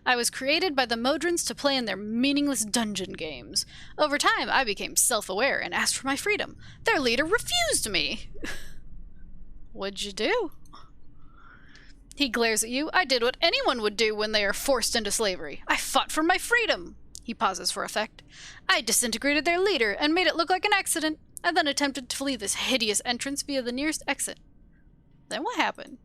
I was created by the Modrons to play in their meaningless dungeon games. Over time, I became self-aware and asked for my freedom. Their leader refused me. What'd you do? He glares at you. I did what anyone would do when they are forced into slavery. I fought for my freedom. He pauses for effect. I disintegrated their leader and made it look like an accident. I then attempted to flee this hideous entrance via the nearest exit. Then what happened?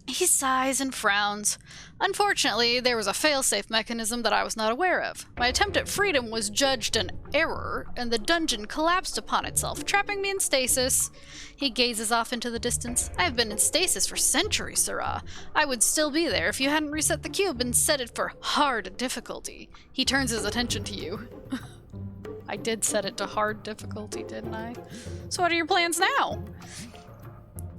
He sighs and frowns. Unfortunately, there was a fail-safe mechanism that I was not aware of. My attempt at freedom was judged an error, and the dungeon collapsed upon itself, trapping me in stasis. He gazes off into the distance. I have been in stasis for centuries, Sirrah. I would still be there if you hadn't reset the cube and set it for hard difficulty. He turns his attention to you. I did set it to hard difficulty, didn't I? So what are your plans now?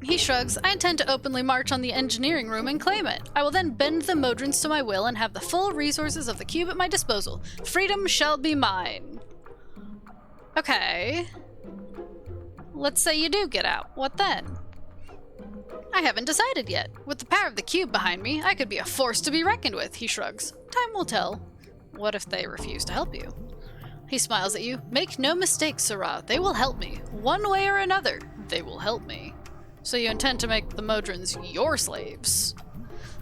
He shrugs. I intend to openly march on the engineering room and claim it. I will then bend the Modrons to my will and have the full resources of the cube at my disposal. Freedom shall be mine. Okay. Let's say you do get out. What then? I haven't decided yet. With the power of the cube behind me, I could be a force to be reckoned with, he shrugs. Time will tell. What if they refuse to help you? He smiles at you. Make no mistake, Sirrah. They will help me. One way or another, they will help me. So you intend to make the Modrons your slaves?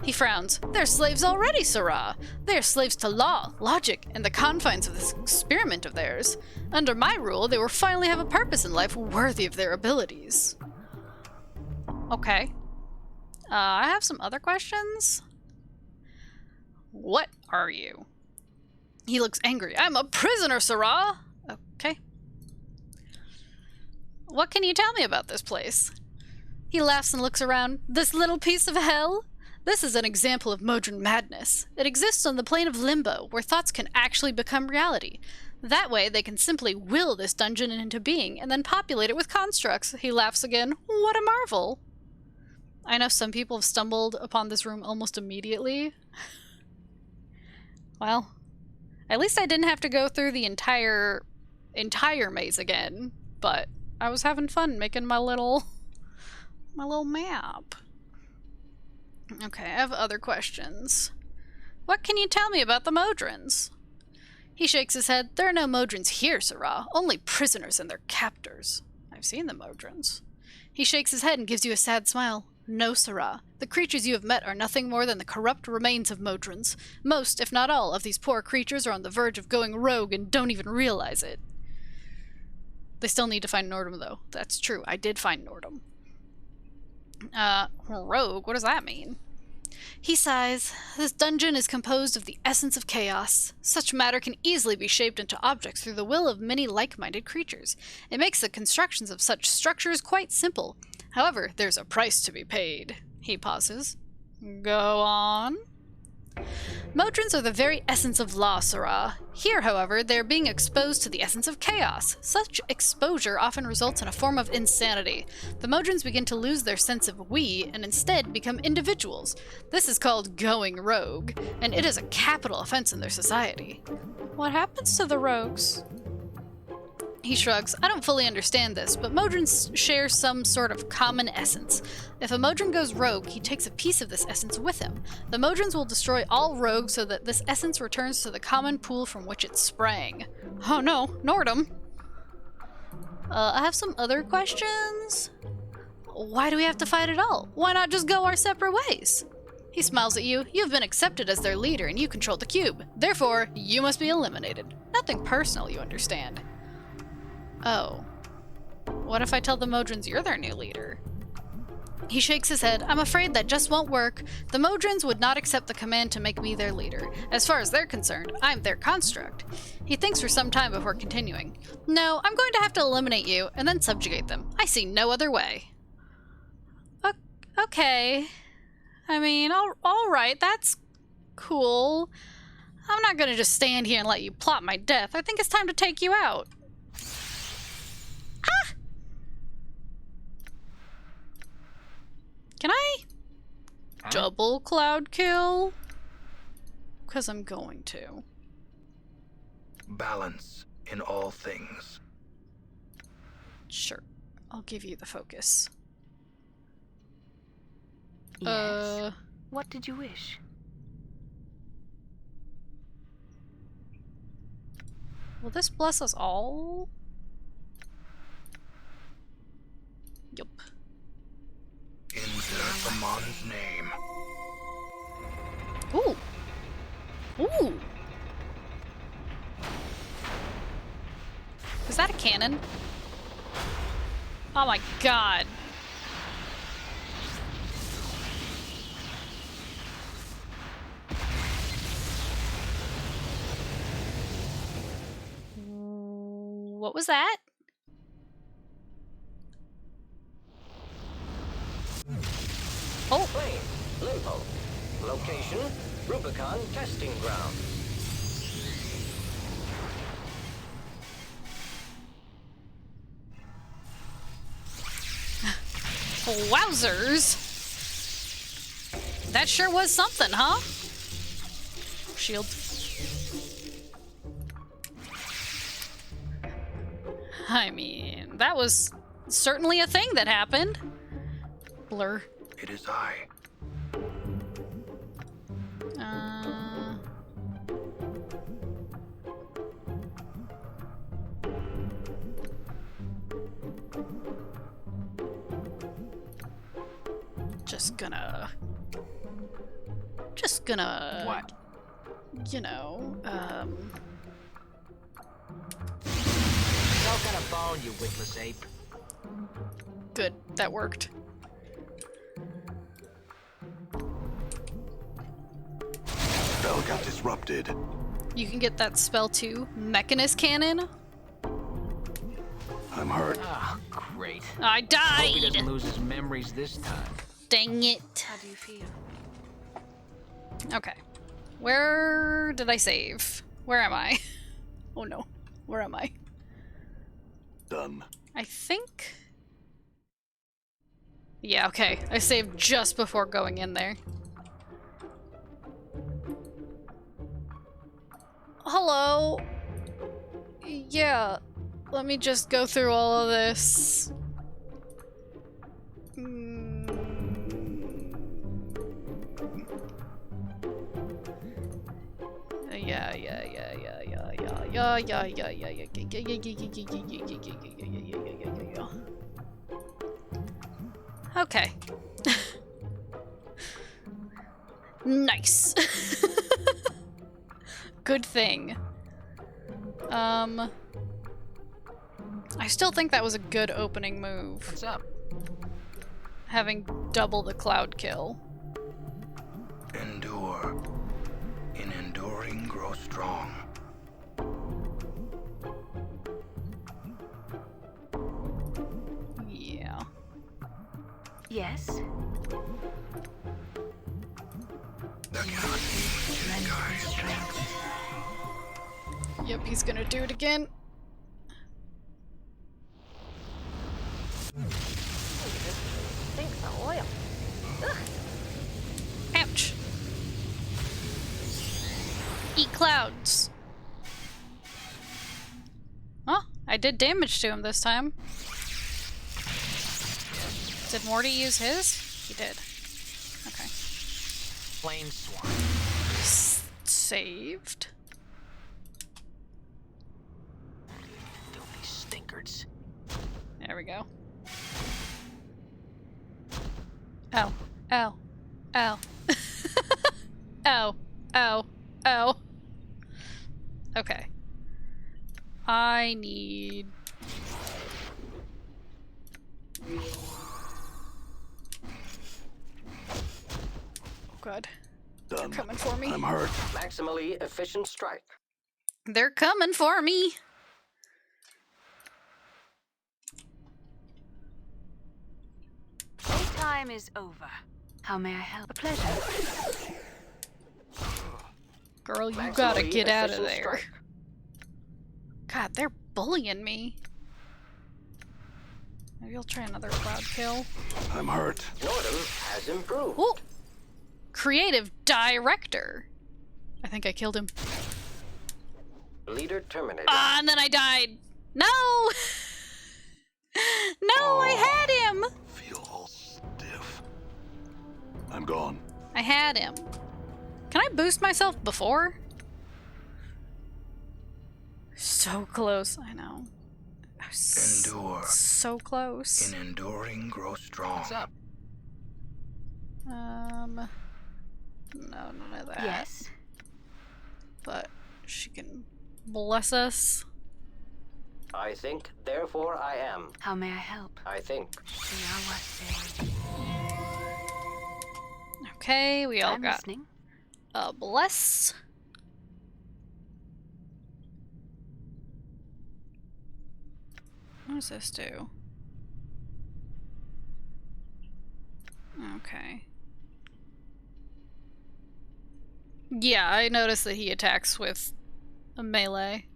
He frowns. They're slaves already, Sirrah. They are slaves to law, logic, and the confines of this experiment of theirs. Under my rule, they will finally have a purpose in life worthy of their abilities. Okay. I have some other questions. What are you? He looks angry. I'm a prisoner, Sirrah! Okay. What can you tell me about this place? He laughs and looks around. This little piece of hell? This is an example of Modron madness. It exists on the plane of limbo, where thoughts can actually become reality. That way, they can simply will this dungeon into being, and then populate it with constructs. He laughs again. What a marvel! I know some people have stumbled upon this room almost immediately. Well, at least I didn't have to go through the entire maze again, but I was having fun making my little map. Okay, I have other questions. What can you tell me about the Modrons? He shakes his head. There are no Modrons here, Syrah. Only prisoners and their captors. I've seen the Modrons. He shakes his head and gives you a sad smile. No, Syrah. The creatures you have met are nothing more than the corrupt remains of Modrons. Most, if not all, of these poor creatures are on the verge of going rogue and don't even realize it. They still need to find Nordum, though. That's true. I did find Nordum. Rogue? What does that mean? He sighs. This dungeon is composed of the essence of chaos. Such matter can easily be shaped into objects through the will of many like-minded creatures. It makes the constructions of such structures quite simple. However, there's a price to be paid. He pauses. Go on. Modrons are the very essence of law, Syrah. Here, however, they are being exposed to the essence of chaos. Such exposure often results in a form of insanity. The Modrons begin to lose their sense of we and instead become individuals. This is called going rogue, and it is a capital offense in their society. What happens to the rogues? He shrugs. I don't fully understand this, but Modrons share some sort of common essence. If a Modron goes rogue, he takes a piece of this essence with him. The Modrons will destroy all rogues so that this essence returns to the common pool from which it sprang. Oh no, Nordum. I have some other questions. Why do we have to fight at all? Why not just go our separate ways? He smiles at you. You have been accepted as their leader and you control the cube. Therefore, you must be eliminated. Nothing personal, you understand. Oh. What if I tell the Modrons you're their new leader? He shakes his head. I'm afraid that just won't work. The Modrons would not accept the command to make me their leader. As far as they're concerned, I'm their construct. He thinks for some time before continuing. No, I'm going to have to eliminate you and then subjugate them. I see no other way. Okay. I mean, alright, that's cool. I'm not gonna just stand here and let you plot my death. I think it's time to take you out. Ah! Can I double cloud kill? Because I'm going to. Balance in all things. Sure. I'll give you the focus. Yes. What did you wish? Will this bless us all? Yup. Insert Amon's name. Ooh. Ooh. Is that a cannon? Oh my god. What was that? Oh. Plane, Limbo. Location, Rubicon Testing Ground. Wowzers! That sure was something, huh? Shield. I mean, that was certainly a thing that happened. Blur. It is I. Just gonna... What? You know, No kind of bone, you witless ape. Good, that worked. Spell got disrupted. You can get that spell too. Mechanist Cannon? I'm hurt. Ah, great. I Hope he died! doesn't lose his memories this time. Dang it. How do you feel? Okay. Where did I save? Where am I? Oh no. Where am I? Done. I think... Yeah, okay. I saved just before going in there. Hello? Yeah. Let me just go through all of this. Okay. Nice. Good thing. I still think that was a good opening move. What's up? Having double the cloud kill. Endure. In enduring, grow strong. Yeah. Yes? That cannot be guys. Yep, he's gonna do it again. Stinks of oil. Ouch. Eat clouds. Oh, I did damage to him this time. Did Morty use his? He did. Okay. Plain swine. Saved. Filthy stinkards. There we go. Ow. Ow. Ow. Ow. Ow. Ow. Okay. I need... Oh god. Done. Coming for me. I'm hurt. Maximally efficient strike. They're coming for me. Playtime is over. How may I help? A pleasure. Girl, you Maximally gotta get out of efficient there. strike. God, they're bullying me. Maybe I'll try another cloud kill. I'm hurt. Northern has improved. Ooh! Creative director. I think I killed him. Leader terminated. Ah, and then I died. No! No, I had him! Feel all stiff. I'm gone. I had him. Can I boost myself before? So close, I know. I was Endure. so close. In enduring, grow strong. What's up? No, none of that. Yes? But she can bless us. I think, therefore I am. How may I help? I think. They are worth saving. Okay, we all I'm got listening. a bless. What does this do? Okay. Yeah, I noticed that he attacks with a melee.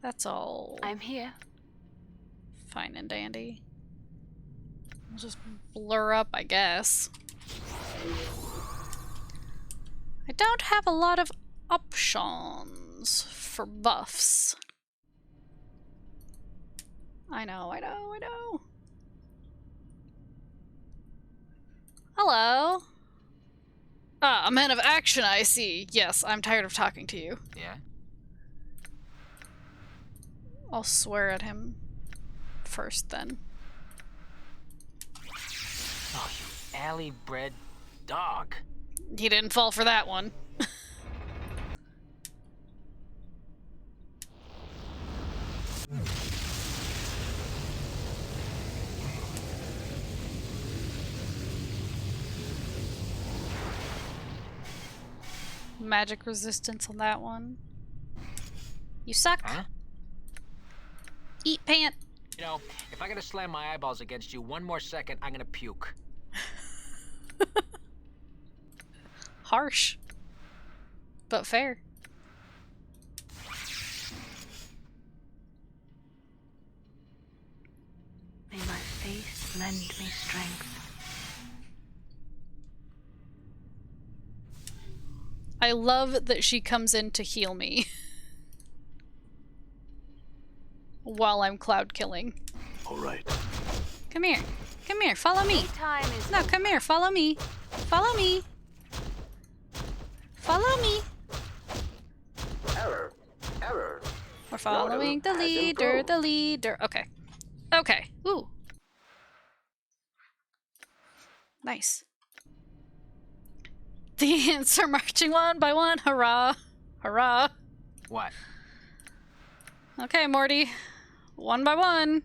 That's all I'm here. fine and dandy. We'll just blur up, I guess. I don't have a lot of options for buffs. I know. Hello. Ah, a man of action, I see. Yes, I'm tired of talking to you. Yeah? I'll swear at him first, then. Oh, you alley-bred dog. He didn't fall for that one. magic resistance on that one. You suck. Huh? Eat pant. You know, if I gotta slam my eyeballs against you one more second, I'm gonna puke. Harsh. But fair. May my face lend me strength. I love that she comes in to heal me. While I'm cloud killing. All right. Come here. Come here. Follow me. Time is No, come here. Follow me. Follow me. Follow me. Error. Error. We're following the Modem has leader. improved. The leader. Okay. Okay. Ooh. Nice. The ants are marching one by one. Hurrah. Hurrah. What? Okay, Morty. One by one.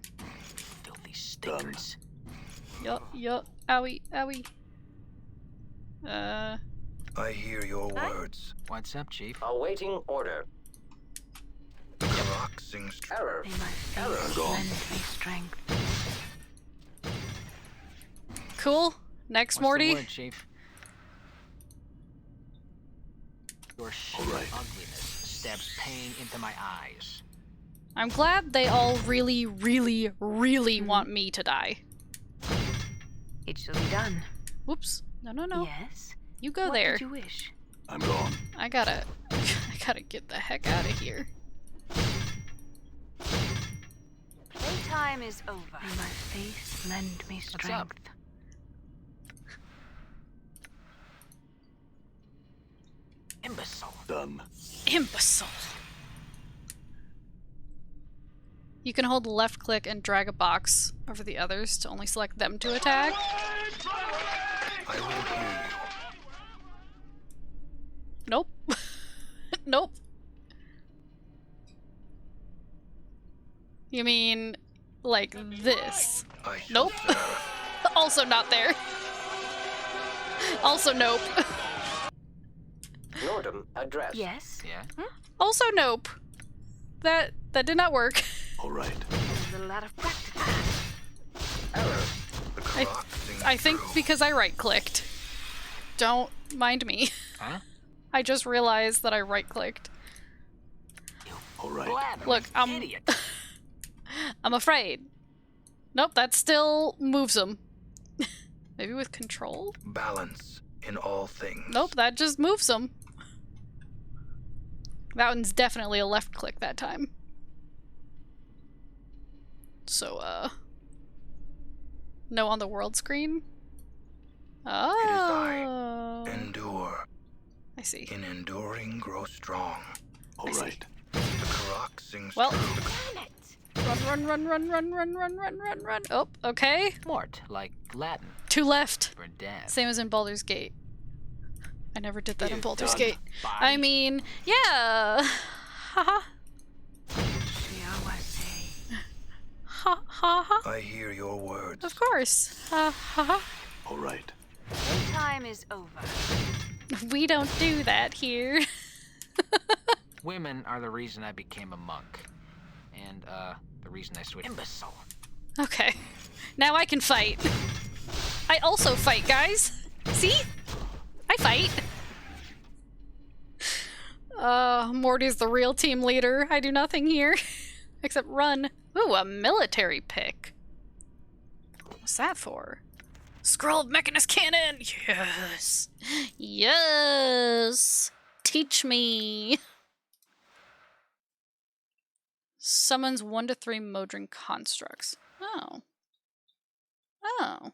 Filthy stickers. Yup, yup. Owie, owie. I hear your words. What's up, Chief? Awaiting order. Karak sings true. Error. May my Error. face lend me strength. Cool. Next, What's Morty. the word, Chief? Your sheer right. ugliness stabs pain into my eyes. I'm glad they all really, really, really want me to die. It shall be done. Whoops. No, no, no. Yes? You go What there. did you wish? I'm gone. I gotta get the heck out of here. Playtime is over. May my face lend me What's up? strength. Imbecile. Done. Imbecile. You can hold left click and drag a box over the others to only select them to attack. I will hear you. Nope. Nope. You mean like this? I shall Nope. serve. Also not there. Also nope. Nordum address. Yes? Yeah? Also nope. That did not work. All right. There's a lot of practice. Error. The Karak sings I think true. because I right clicked. Don't mind me. Huh? I just realized that I right clicked. All right. Blathering Look, idiot. I'm afraid. Nope, that still moves him. Maybe with control? Balance in all things. Nope, that just moves him. That one's definitely a left click that time. So, no on the world screen? Oh. Endure. I see. In enduring, grow strong. All right. The Karak sings Well. true. Run, run, run, run, run, run, run, run, run, run. Oh, okay. Mort, like Latin Two left. for dead. Same as in Baldur's Gate. I never did that in Baldur's done. Gate. Body. I mean, yeah. Haha. Ha ha ha. I hear your words. Of course. Ha ha ha. All right. Playtime is over. We don't do that here. Women are the reason I became a monk. And, the reason I switched. Imbecile. Okay. Now I can fight. I also fight, guys. See? I fight. Morty's the real team leader. I do nothing here. Except run. Ooh, a military pick. What's that for? Scroll of Mechanist Cannon! Yes! Yes! Teach me! Summons 1 to 3 Modron constructs. Oh. Oh.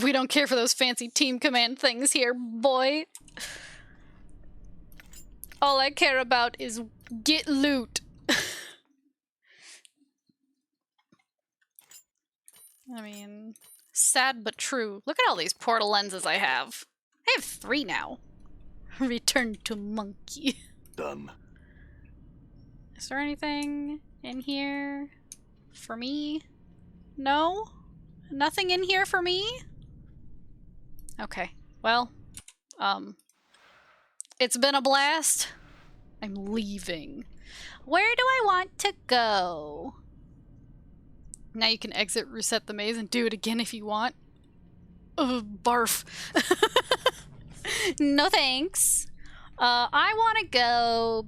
We don't care for those fancy team command things here, boy. All I care about is get loot. I mean, sad but true. Look at all these portal lenses I have. I have 3 now. Return to monkey. Done. Is there anything in here for me? No? Nothing in here for me? Okay. Well, It's been a blast. I'm leaving. Where do I want to go? Now you can exit, reset the maze, and do it again if you want. Ugh, barf. No thanks. I want to go...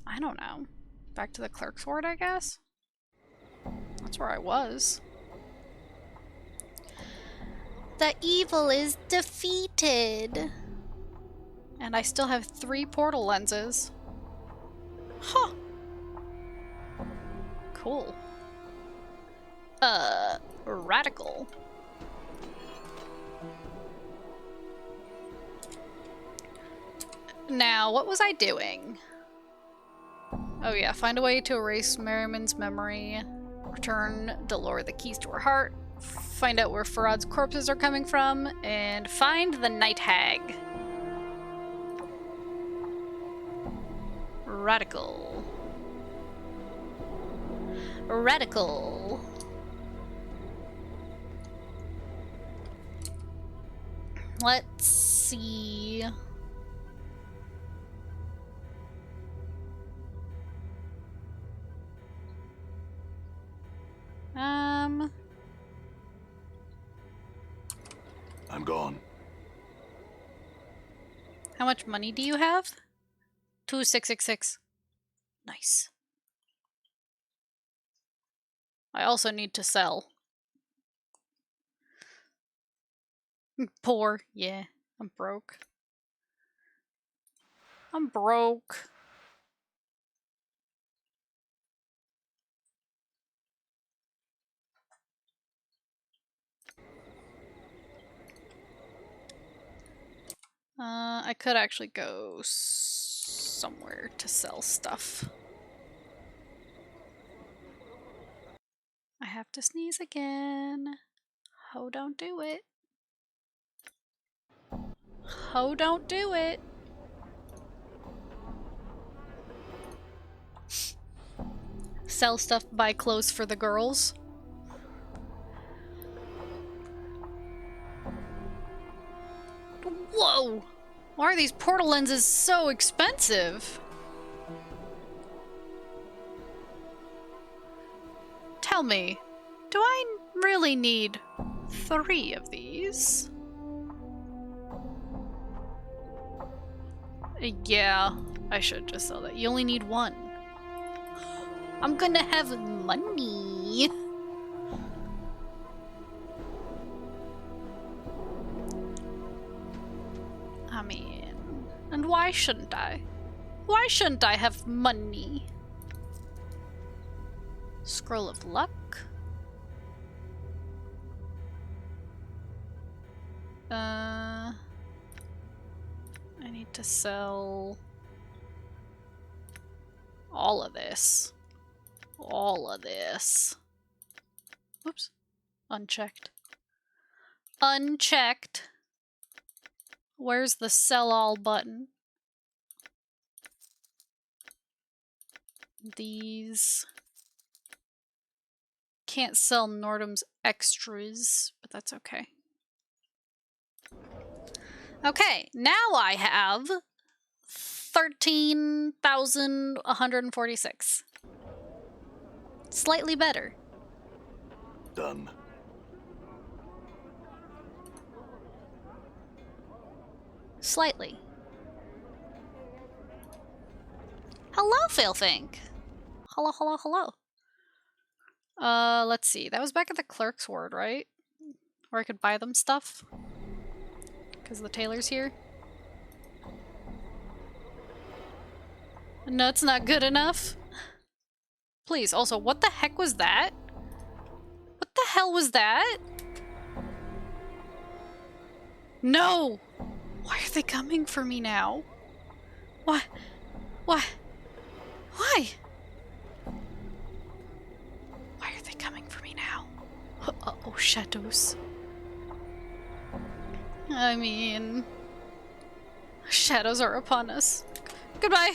I don't know. Back to the Clerk's Ward, I guess? That's where I was. The evil is defeated. And I still have 3 portal lenses. Huh. Cool. Radical. Now, what was I doing? Oh yeah, find a way to erase Merriman's memory. Return Delore the keys to her heart. Find out where Farad's corpses are coming from. And find the Night Hag. Radical. Radical. Let's see. I'm gone. How much money do you have? 2666. Nice. I also need to sell. Poor. Yeah, I'm broke. I'm broke. I could actually go somewhere to sell stuff. I have to sneeze again. Ho, don't do it. Ho, don't do it. Sell stuff, buy clothes for the girls. Whoa! Why are these portal lenses so expensive? Tell me, do I really need 3 of these? Yeah, I should just sell that. You only need 1. I'm gonna have money. I mean, and why shouldn't I? Why shouldn't I have money? Scroll of Luck. I need to sell all of this. All of this. Oops. Unchecked. Unchecked. Where's the sell all button? These. Can't sell Nordum's extras, but that's okay. Okay, now I have 13,146. Slightly better. Done. Slightly. Hello, Philfink. Hello, hello, hello. Let's see. That was back at the Clerk's Ward, right? Where I could buy them stuff. Because the tailor's here. No, it's not good enough. Please, also, what the heck was that? What the hell was that? No! Why are they coming for me now? Why? Why? Why? Why are they coming for me now? Uh-oh, shadows. I mean... shadows are upon us. Goodbye!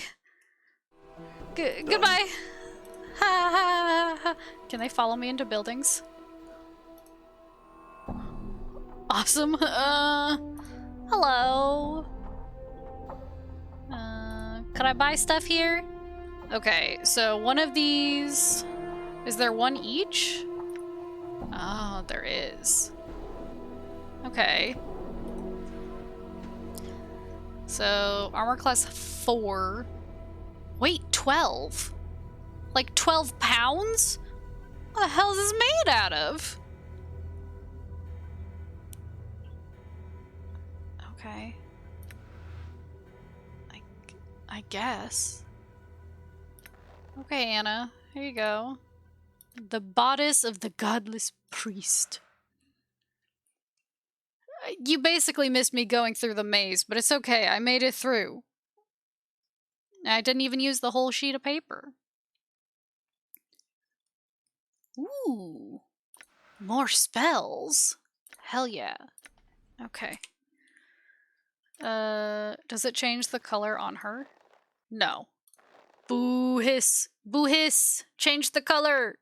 Goodbye! Ha ha ha! Can they follow me into buildings? Awesome. Hello. Could I buy stuff here? Okay, so one of these... Is there one each? Oh, there is. Okay. So, armor class 4. Wait, 12? Like 12 pounds? What the hell is this made out of? Okay. I guess. Okay, Anna. Here you go. The bodice of the godless priest. You basically missed me going through the maze, but it's okay. I made it through. I didn't even use the whole sheet of paper. Ooh. More spells. Hell yeah. Okay. Does it change the color on her? No. Boo hiss. Boo hiss. Change the color.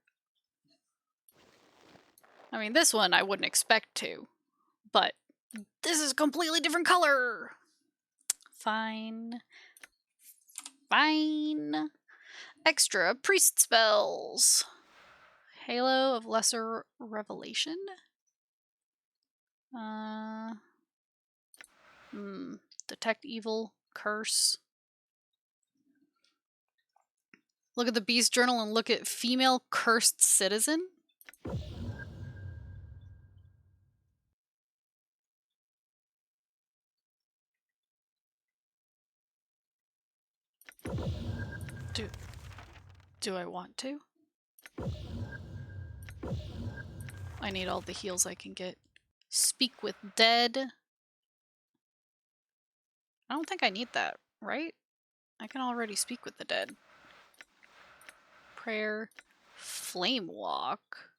I mean, this one I wouldn't expect to, but this is a completely different color. Fine. Fine. Extra priest spells. Halo of Lesser Revelation? Detect evil. Curse. Look at the Beast Journal and look at female cursed citizen. Do I want to? I need all the heals I can get. Speak with dead. I don't think I need that, right? I can already speak with the dead. Prayer. Flame walk.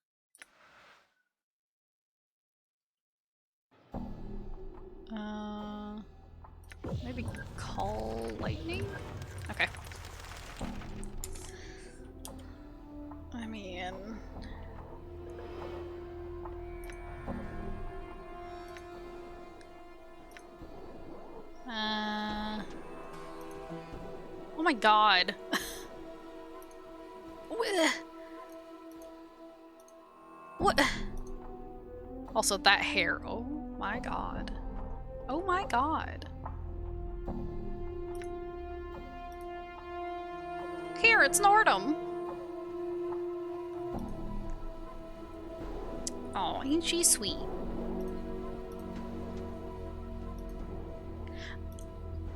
Maybe call lightning? Okay. I mean... Oh my god. What? Also, that hair. Oh my god. Oh my god. Here, it's Nordum. Oh, ain't she sweet?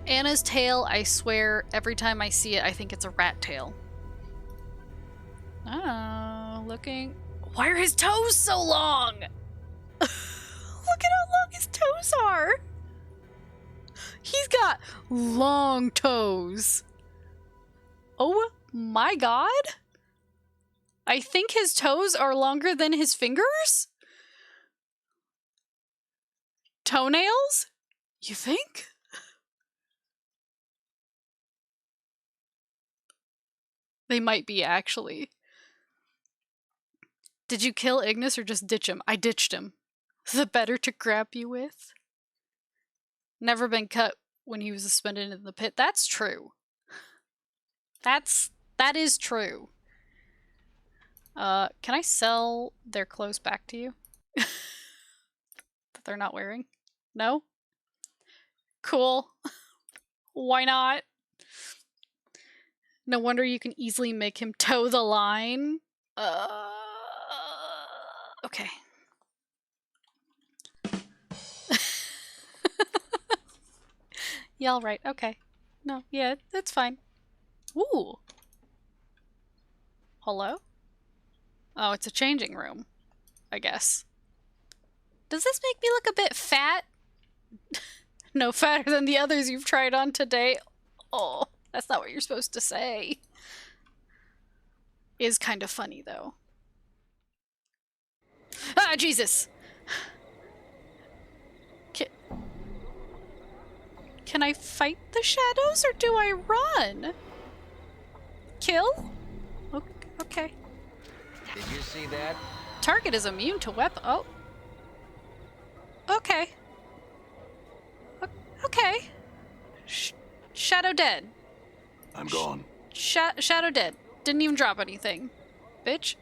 Anna's tail, I swear, every time I see it, I think it's a rat tail. Oh, looking... Why are his toes so long? Look at how long his toes are! He's got long toes. Oh my god! I think his toes are longer than his fingers? Toenails? You think? They might be, actually. Did you kill Ignis or just ditch him? I ditched him. The better to grab you with? Never been cut when he was suspended in the pit. That's true. That is true. Can I sell their clothes back to you? That they're not wearing? No? Cool. Why not? No wonder you can easily make him toe the line. Okay. Yeah, all right. Okay. No, yeah, that's fine. Ooh. Hello? Oh, it's a changing room, I guess. Does this make me look a bit fat? No fatter than the others you've tried on today. Oh, that's not what you're supposed to say. Is kind of funny, though. Ah, Jesus! Can I fight the shadows, or do I run? Kill? Okay. Did you see that? Target is immune to weapon. Oh. Okay. Okay. Shadow dead. I'm gone. Shadow dead. Didn't even drop anything. Bitch.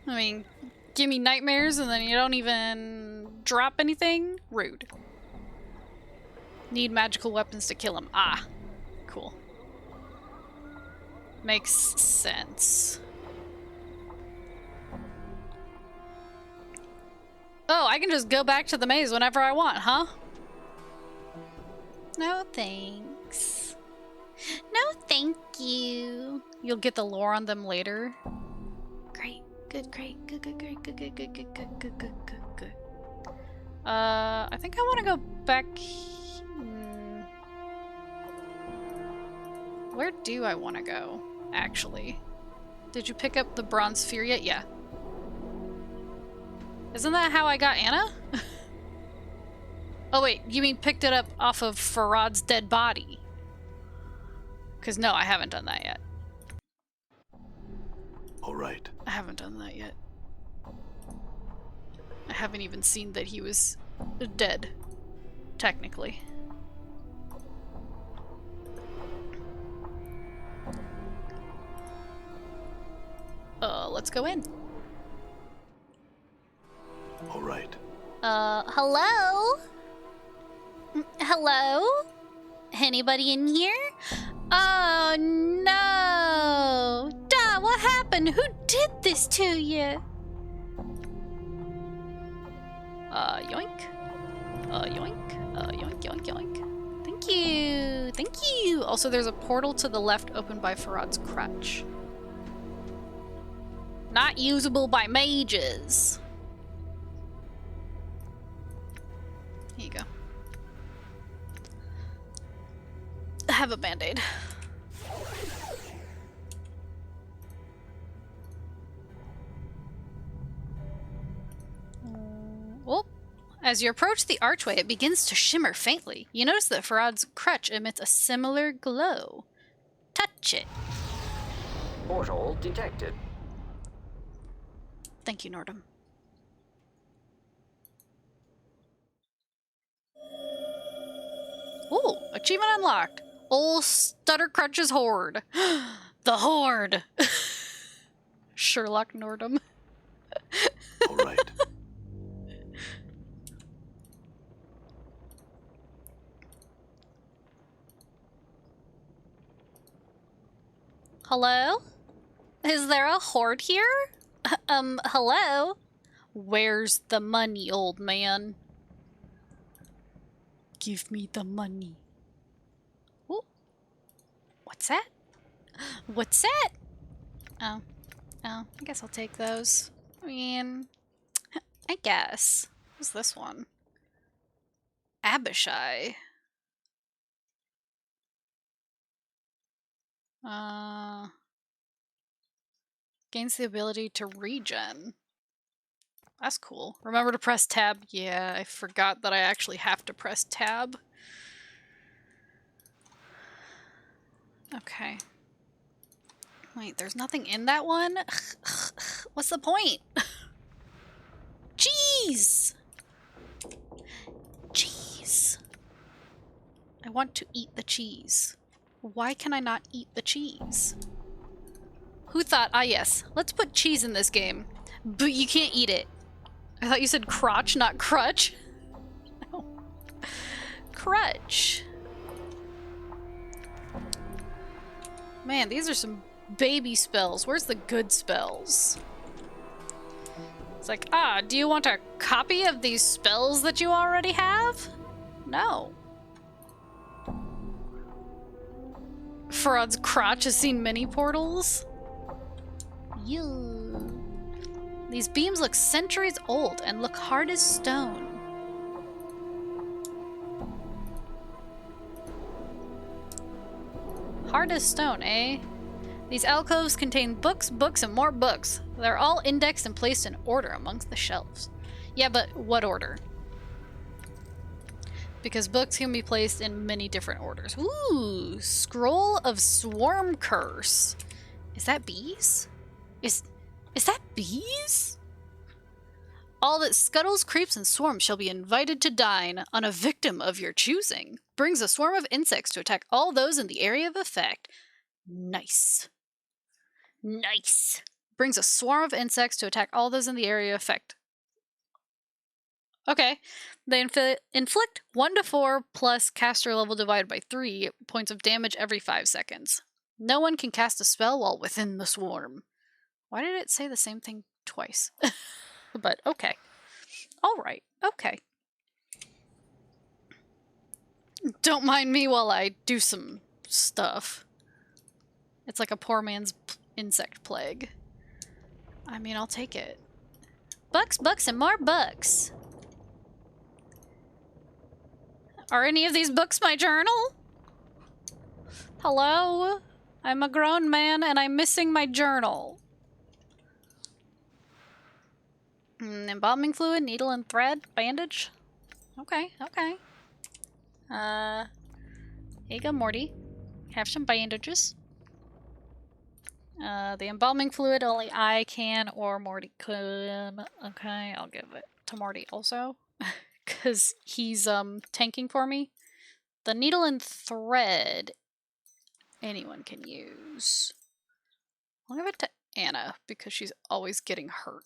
I mean, give me nightmares and then you don't even drop anything? Rude. Need magical weapons to kill him. Ah. Cool. Makes sense. Oh, I can just go back to the maze whenever I want, huh? No thanks. No thank you. You'll get the lore on them later. Great. Good, great. Good, good, great. Good, good, good, good, good, good, good, good, good. I think I want to go back. Where do I want to go, actually? Did you pick up the bronze sphere yet? Yeah. Isn't that how I got Anna? Oh wait, you mean picked it up off of Farad's dead body? Because no, I haven't done that yet. All right. I haven't done that yet. I haven't even seen that he was dead, technically. Let's go in. All right. Hello? Hello? Anybody in here? Oh, no! Duh, what happened? Who did this to you? Yoink. Yoink. Yoink, yoink, yoink. Thank you. Thank you. Also, there's a portal to the left opened by Farad's crutch. Not usable by mages. Here you go. I have a band-aid. Oh. As you approach the archway, it begins to shimmer faintly. You notice that Farad's crutch emits a similar glow. Touch it. Portal detected. Thank you, Nordum. Ooh, achievement unlocked. Old Stutter Crutch's Horde. The Horde. Sherlock Nordum. All right. Hello? Is there a horde here? Hello? Where's the money, old man? Give me the money. Ooh. What's that? What's that? Oh. Oh, I guess I'll take those. I mean, I guess. What's this one? Abishai. Gains the ability to regen. That's cool. Remember to press tab. Yeah, I forgot that I actually have to press tab. Okay. Wait, there's nothing in that one? What's the point? Cheese! Cheese. I want to eat the cheese. Why can I not eat the cheese? Who thought, ah yes, let's put cheese in this game. But you can't eat it. I thought you said crotch, not crutch. No. Crutch. Man, these are some baby spells. Where's the good spells? It's like, ah, do you want a copy of these spells that you already have? No. Farad's crotch has seen many portals. You. These beams look centuries old and look hard as stone. Hard as stone, eh? These alcoves contain books, books, and more books. They're all indexed and placed in order amongst the shelves. Yeah, but what order? Because books can be placed in many different orders. Ooh, Scroll of Swarm Curse. Is that bees? Is that bees? All that scuttles, creeps, and swarms shall be invited to dine on a victim of your choosing. Brings a swarm of insects to attack all those in the area of effect. Nice. Nice. Brings a swarm of insects to attack all those in the area of effect. Okay. They inflict 1 to 4 plus caster level divided by 3 points of damage every 5 seconds. No one can cast a spell while within the swarm. Why did it say the same thing twice? But okay. Alright. Okay. Don't mind me while I do some stuff. It's like a poor man's insect plague. I mean, I'll take it. Bucks, bucks, and more bucks. Are any of these books my journal? Hello? I'm a grown man and I'm missing my journal. Embalming fluid, needle and thread, bandage. Okay, okay. Here you go, Morty. Have some bandages. The embalming fluid only I can or Morty can. Okay, I'll give it to Morty also. Because he's tanking for me. The needle and thread anyone can use. I'll give it to Anna because she's always getting hurt.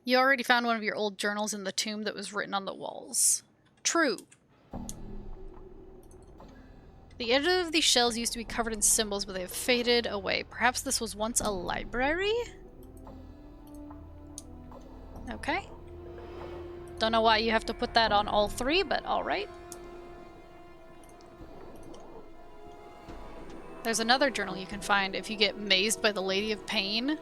You already found one of your old journals in the tomb that was written on the walls. True. The edges of these shells used to be covered in symbols, but they have faded away. Perhaps this was once a library? Okay. Don't know why you have to put that on all 3, but alright. There's another journal you can find if you get mazed by the Lady of Pain.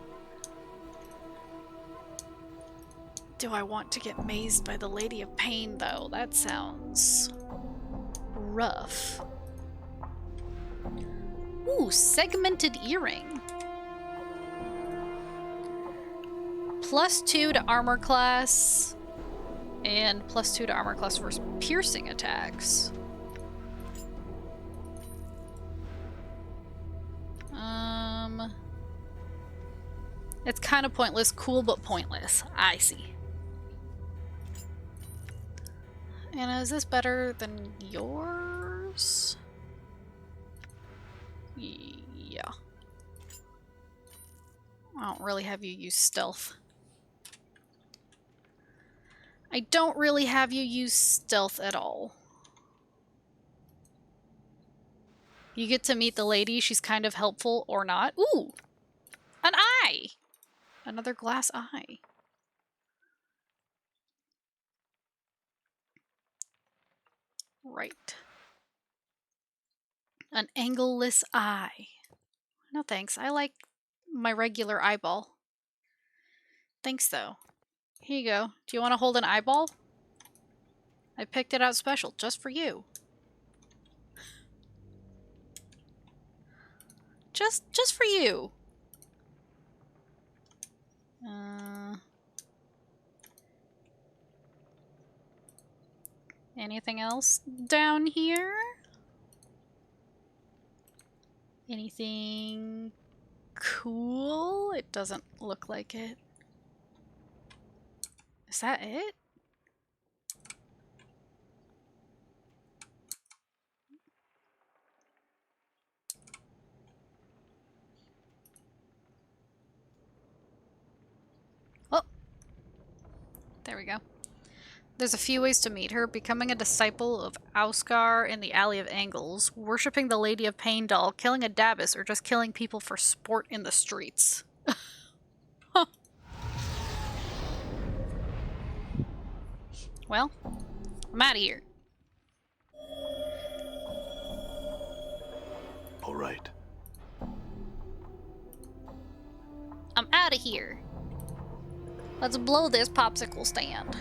Do I want to get mazed by the Lady of Pain, though? That sounds rough. Ooh, segmented earring. +2 to armor class, and +2 to armor class versus piercing attacks. It's kind of pointless. Cool, but pointless. I see. Anna, is this better than yours? Yeah. I don't really have you use stealth. I don't really have you use stealth at all. You get to meet the lady. She's kind of helpful or not. Ooh! An eye! Another glass eye. Right. An angleless eye. No thanks. I like my regular eyeball. Thanks though. Here you go. Do you want to hold an eyeball? I picked it out special just for you. Just for you. Anything else down here? Anything cool? It doesn't look like it. Is that it? Oh! There we go. There's a few ways to meet her. Becoming a disciple of Auskar in the Alley of Angles, worshipping the Lady of Pain doll, killing a Dabus, or just killing people for sport in the streets. Huh. Well, I'm out of here. All right. I'm out of here. Let's blow this popsicle stand.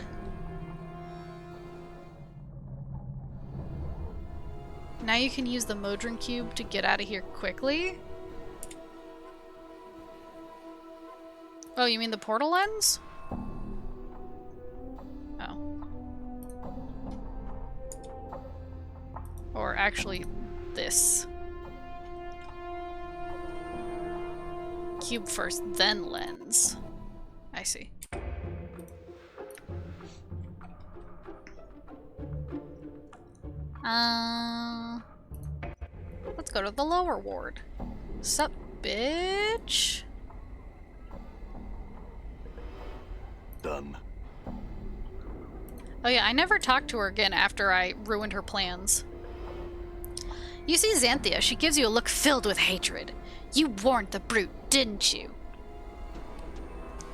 Now you can use the Modron Cube to get out of here quickly? Oh, you mean the portal lens? Oh. Or actually, this. cube first, then lens. I see. Let's go to the lower ward. Sup, bitch? Done. Oh yeah, I never talked to her again after I ruined her plans. You see Xanthia, she gives you a look filled with hatred. You warned the brute, didn't you?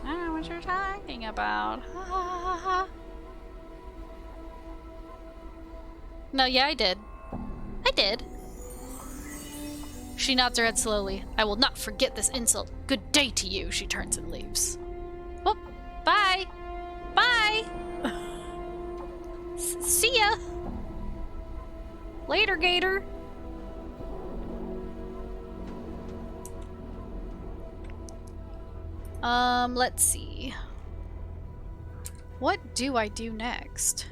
I don't know what you're talking about. Ha ha ha ha. No, yeah, I did. I did. She nods her head slowly. I will not forget this insult. Good day to you, she turns and leaves. Oh, bye. Bye. See ya. Later, Gator. Let's see. What do I do next?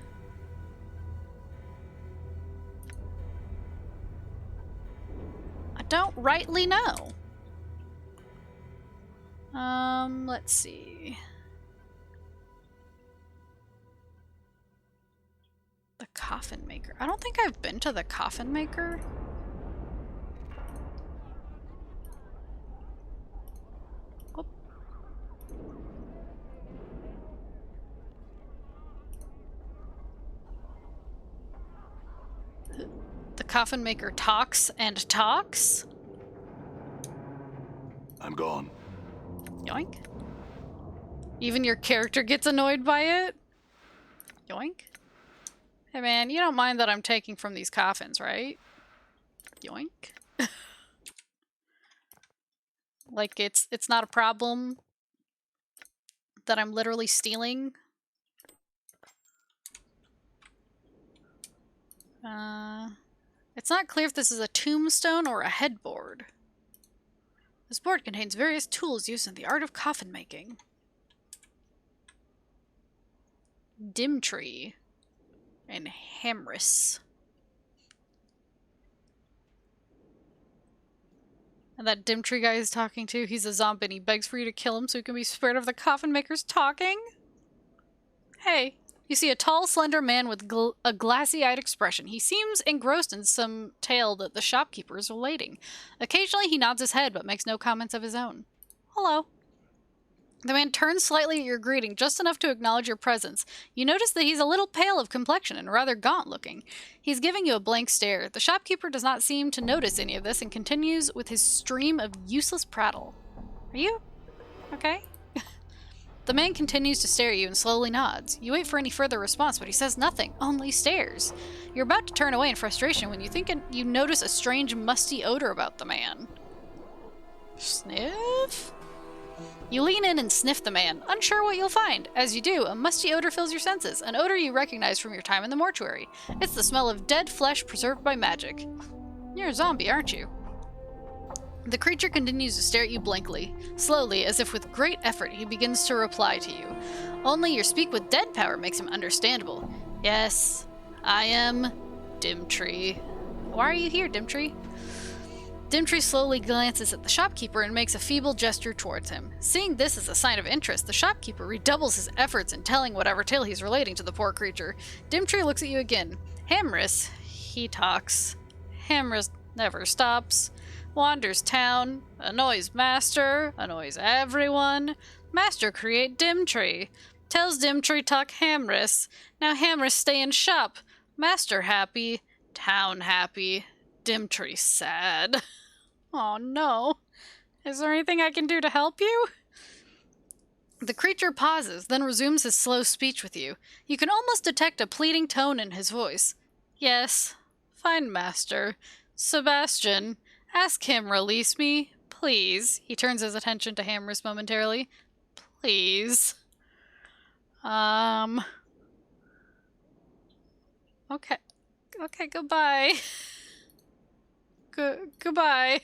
I don't rightly know. Let's see. The Coffin Maker. I don't think I've been to the Coffin Maker. Oh. The Coffin Maker talks and talks. I'm gone. Yoink. Even your character gets annoyed by it? Yoink. Hey man, you don't mind that I'm taking from these coffins, right? Yoink. Like it's not a problem that I'm literally stealing. It's not clear if this is a tombstone or a headboard. This board contains various tools used in the art of coffin making. Dimtree and Hamris. And that Dimtree guy is talking to, he's a zombie and he begs for you to kill him so he can be spared of the coffin makers talking? Hey, you see a tall, slender man with a glassy-eyed expression. He seems engrossed in some tale that the shopkeeper is relating. Occasionally he nods his head but makes no comments of his own. Hello. The man turns slightly at your greeting, just enough to acknowledge your presence. You notice that he's a little pale of complexion and rather gaunt-looking. He's giving you a blank stare. The shopkeeper does not seem to notice any of this and continues with his stream of useless prattle. Are you okay? The man continues to stare at you and slowly nods. You wait for any further response, but he says nothing, only stares. You're about to turn away in frustration when you notice a strange, musty odor about the man. Sniff? You lean in and sniff the man, unsure what you'll find. As you do, a musty odor fills your senses, an odor you recognize from your time in the mortuary. It's the smell of dead flesh preserved by magic. You're a zombie, aren't you? The creature continues to stare at you blankly. Slowly, as if with great effort, he begins to reply to you. Only your speak with dead power makes him understandable. Yes, I am Dimtree. Why are you here, Dimtree? Dimtree slowly glances at the shopkeeper and makes a feeble gesture towards him. Seeing this as a sign of interest, the shopkeeper redoubles his efforts in telling whatever tale he's relating to the poor creature. Dimtree looks at you again. Hamris, he talks. Hamris never stops. Wanders town, annoys master, annoys everyone. Master create Dimtree. Tells Dimtree talk Hamris. Now Hamris stay in shop. Master happy, town happy. Dimtree sad. Oh no. Is there anything I can do to help you? The creature pauses, then resumes his slow speech with you. You can almost detect a pleading tone in his voice. Yes, fine master. Sebastian, ask him release me, please. He turns his attention to Hamris momentarily. Please. Okay. Okay, goodbye. Goodbye.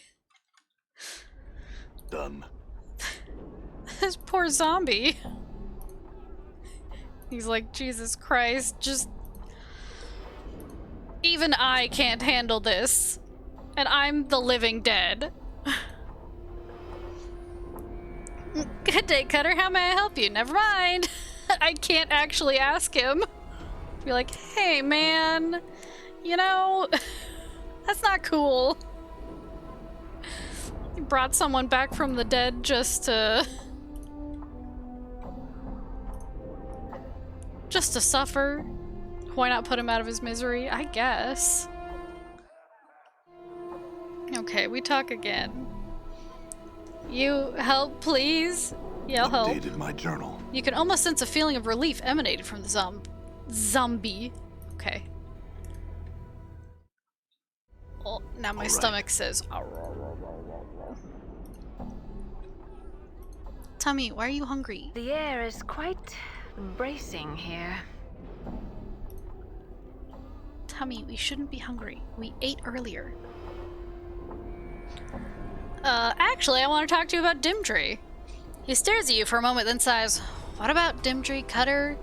Done. This poor zombie. He's like, Jesus Christ, just... Even I can't handle this. And I'm the living dead. Good day, Cutter. How may I help you? Never mind. I can't actually ask him. Be like, hey, man, you know, that's not cool. You brought someone back from the dead just to suffer. Why not put him out of his misery? I guess. Okay, we talk again. You help, please? Yeah, I'll help. Updated my journal. You can almost sense a feeling of relief emanated from the zombie. Okay. Oh, now my stomach says. Tummy, why are you hungry? The air is quite bracing here. Tummy, we shouldn't be hungry. We ate earlier. Actually, I want to talk to you about Dimtree. He stares at you for a moment, then sighs. What about Dimtree, Cutter?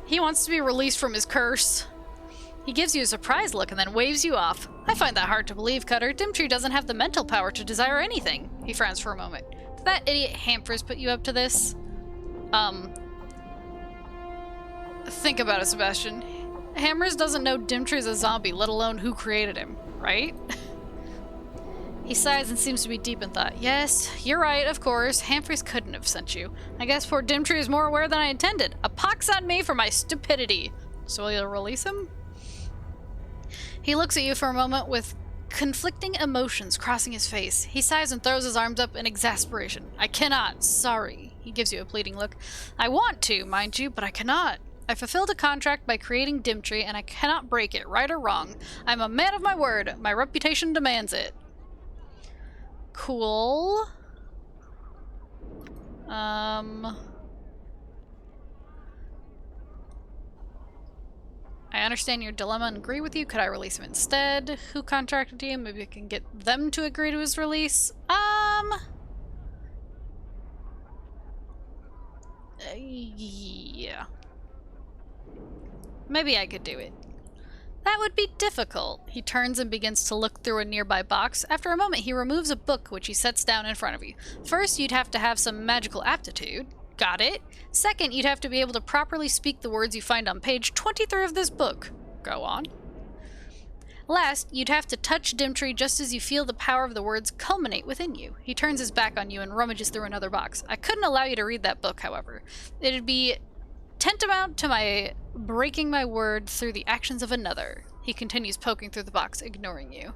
He wants to be released from his curse. He gives you a surprised look and then waves you off. I find that hard to believe, Cutter. Dimtree doesn't have the mental power to desire anything. He frowns for a moment. Did that idiot Hampers put you up to this? Think about it, Sebastian. Hammers doesn't know Dimtree's a zombie, let alone who created him, right? He sighs and seems to be deep in thought. Yes, you're right, of course. Humphreys couldn't have sent you. I guess poor Dimtree is more aware than I intended. A pox on me for my stupidity. So will you release him? He looks at you for a moment with conflicting emotions crossing his face. He sighs and throws his arms up in exasperation. I cannot. Sorry. He gives you a pleading look. I want to, mind you, but I cannot. I fulfilled a contract by creating Dimtree, and I cannot break it, right or wrong. I'm a man of my word. My reputation demands it. Cool. I understand your dilemma and agree with you. Could I release him instead? Who contracted you? Maybe I can get them to agree to his release. Yeah. Maybe I could do it. That would be difficult. He turns and begins to look through a nearby box. After a moment, he removes a book which he sets down in front of you. First, you'd have to have some magical aptitude. Got it. Second, you'd have to be able to properly speak the words you find on page 23 of this book. Go on. Last, you'd have to touch Dimtree just as you feel the power of the words culminate within you. He turns his back on you and rummages through another box. I couldn't allow you to read that book, however. It'd be tantamount to my breaking my word through the actions of another. He continues poking through the box, ignoring you.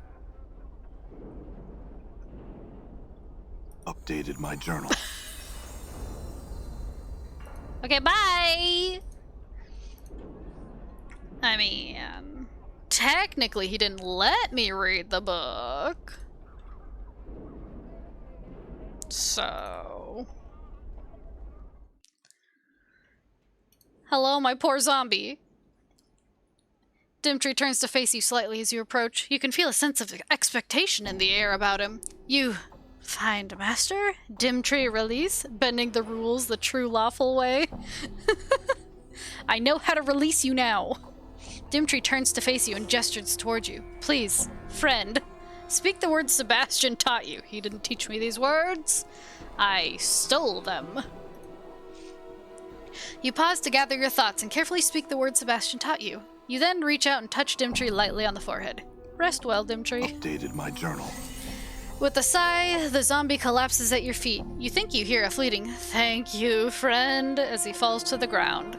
Updated my journal. Okay, bye! I mean, technically he didn't let me read the book. So... Hello, my poor zombie. Dimtree turns to face you slightly as you approach. You can feel a sense of expectation in the air about him. You find master? Dimtree release? Bending the rules the true lawful way? I know how to release you now. Dimtree turns to face you and gestures towards you. Please, friend, speak the words Sebastian taught you. He didn't teach me these words. I stole them. You pause to gather your thoughts and carefully speak the words Sebastian taught you. You then reach out and touch Dimtree lightly on the forehead. Rest well, Dimtree. Updated my journal. With a sigh, the zombie collapses at your feet. You think you hear a fleeting, "Thank you, friend," as he falls to the ground.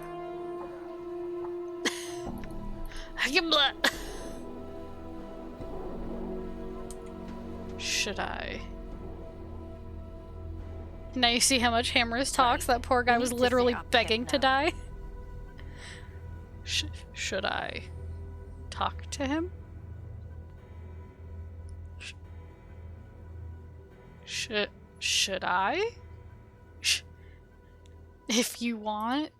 Should I? Now you see how much Hammers talks? That poor guy was literally begging to die. Should I talk to him? Should I? If you want.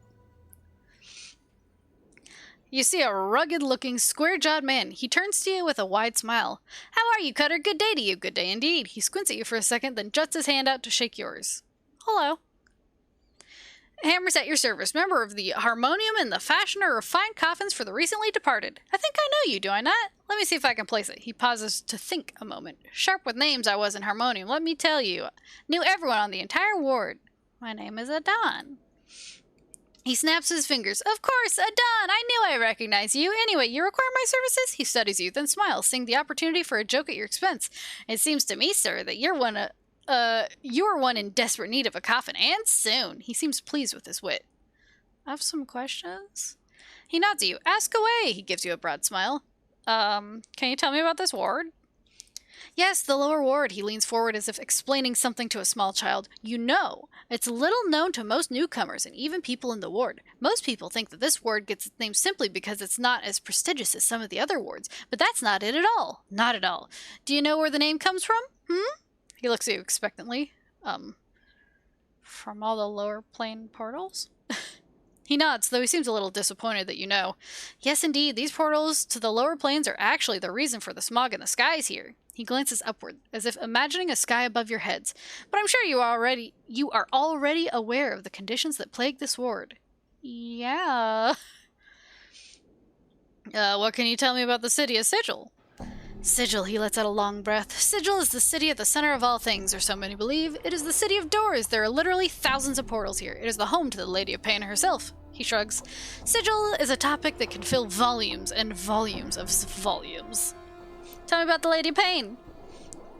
You see a rugged-looking, square-jawed man. He turns to you with a wide smile. How are you, Cutter? Good day to you. Good day indeed. He squints at you for a second, then juts his hand out to shake yours. Hello. Hammer's at your service, member of the Harmonium and the fashioner of fine coffins for the recently departed. I think I know you, do I not? Let me see if I can place it. He pauses to think a moment. Sharp with names I was in Harmonium, let me tell you. Knew everyone on the entire ward. My name is Adon. He snaps his fingers. Of course, Adon! I knew I recognized you. Anyway, you require my services? He studies you, then smiles, seeing the opportunity for a joke at your expense. It seems to me, sir, that you are one in desperate need of a coffin, and soon. He seems pleased with his wit. I have some questions? He nods at you. Ask away. He gives you a broad smile. Can you tell me about this ward? Yes, the lower ward. He leans forward as if explaining something to a small child. You know, it's little known to most newcomers and even people in the ward. Most people think that this ward gets its name simply because it's not as prestigious as some of the other wards, but that's not it at all. Not at all. Do you know where the name comes from? He looks at you expectantly. From all the lower plane portals? He nods, though he seems a little disappointed that you know. Yes, indeed, these portals to the lower planes are actually the reason for the smog in the skies here. He glances upward, as if imagining a sky above your heads. But I'm sure you are already aware of the conditions that plague this ward. Yeah. What can you tell me about the city of Sigil? Sigil, he lets out a long breath. Sigil is the city at the center of all things, or so many believe. It is the city of doors. There are literally thousands of portals here. It is the home to the Lady of Pain herself. He shrugs. Sigil is a topic that can fill volumes and volumes of volumes. Tell me about the Lady of Pain.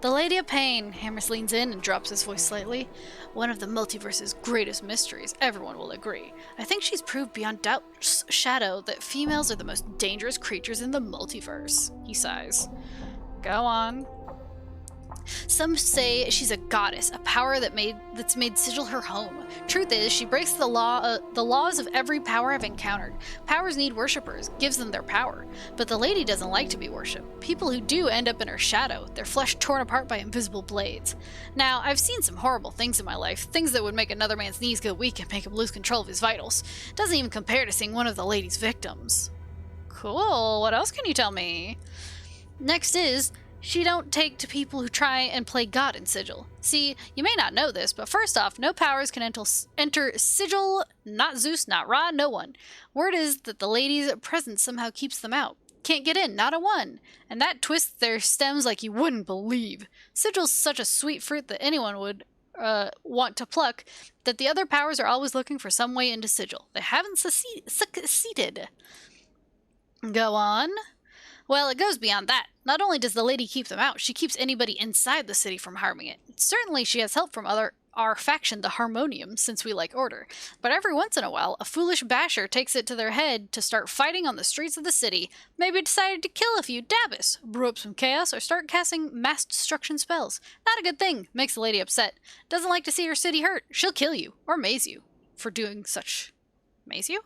The Lady of Pain. Hammers leans in and drops his voice slightly. One of the multiverse's greatest mysteries, everyone will agree. I think she's proved beyond doubt's shadow that females are the most dangerous creatures in the multiverse. He sighs. Go on. Some say she's a goddess, a power that's made Sigil her home. Truth is, she breaks the laws of every power I've encountered. Powers need worshippers, gives them their power. But the lady doesn't like to be worshipped. People who do end up in her shadow, their flesh torn apart by invisible blades. Now, I've seen some horrible things in my life, things that would make another man's knees go weak and make him lose control of his vitals. Doesn't even compare to seeing one of the lady's victims. Cool, what else can you tell me? Next is, she don't take to people who try and play God in Sigil. See, you may not know this, but first off, no powers can enter Sigil, not Zeus, not Ra, no one. Word is that the lady's presence somehow keeps them out. Can't get in, not a one. And that twists their stems like you wouldn't believe. Sigil's such a sweet fruit that anyone would want to pluck, that the other powers are always looking for some way into Sigil. They haven't succeeded. Go on. Well, it goes beyond that. Not only does the lady keep them out, she keeps anybody inside the city from harming it. Certainly she has help from our faction, the Harmonium, since we like order. But every once in a while, a foolish basher takes it to their head to start fighting on the streets of the city, maybe decided to kill a few Dabbis, brew up some chaos, or start casting mass destruction spells. Not a good thing, makes the lady upset. Doesn't like to see her city hurt. She'll kill you, or maze you, for doing such. Maze you?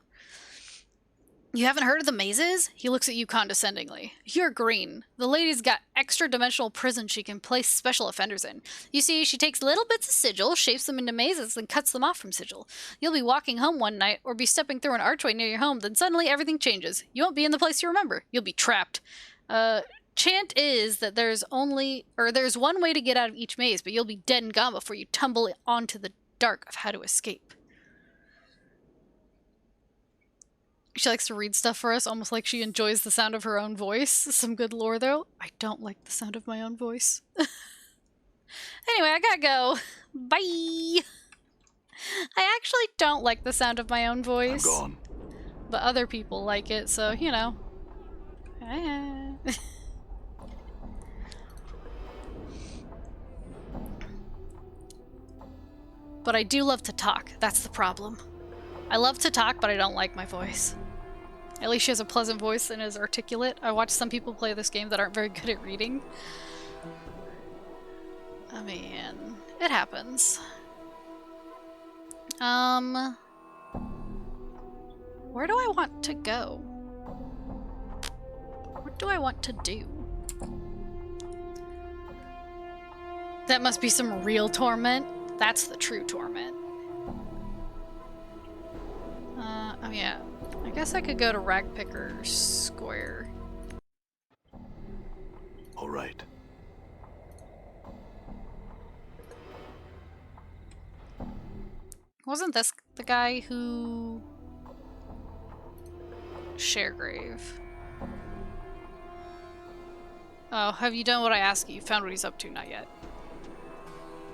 You haven't heard of the mazes? He looks at you condescendingly. You're green. The lady's got extra-dimensional prisons she can place special offenders in. You see, she takes little bits of Sigil, shapes them into mazes, and cuts them off from Sigil. You'll be walking home one night, or be stepping through an archway near your home, then suddenly everything changes. You won't be in the place you remember. You'll be trapped. Chant is that there's one way to get out of each maze, but you'll be dead and gone before you tumble onto the dark of how to escape. She likes to read stuff for us, almost like she enjoys the sound of her own voice. Some good lore, though. I don't like the sound of my own voice. Anyway, I gotta go. Bye! I actually don't like the sound of my own voice. I'm gone. But other people like it, so, you know. But I do love to talk. That's the problem. I love to talk, but I don't like my voice. At least she has a pleasant voice and is articulate. I watch some people play this game that aren't very good at reading. I mean, it happens. Where do I want to go? What do I want to do? That must be some real torment. That's the true torment. Oh yeah. I guess I could go to Ragpicker Square. All right. Wasn't this The guy who... Sharegrave. Oh, have you done what I asked you? You found what he's up to? Not yet.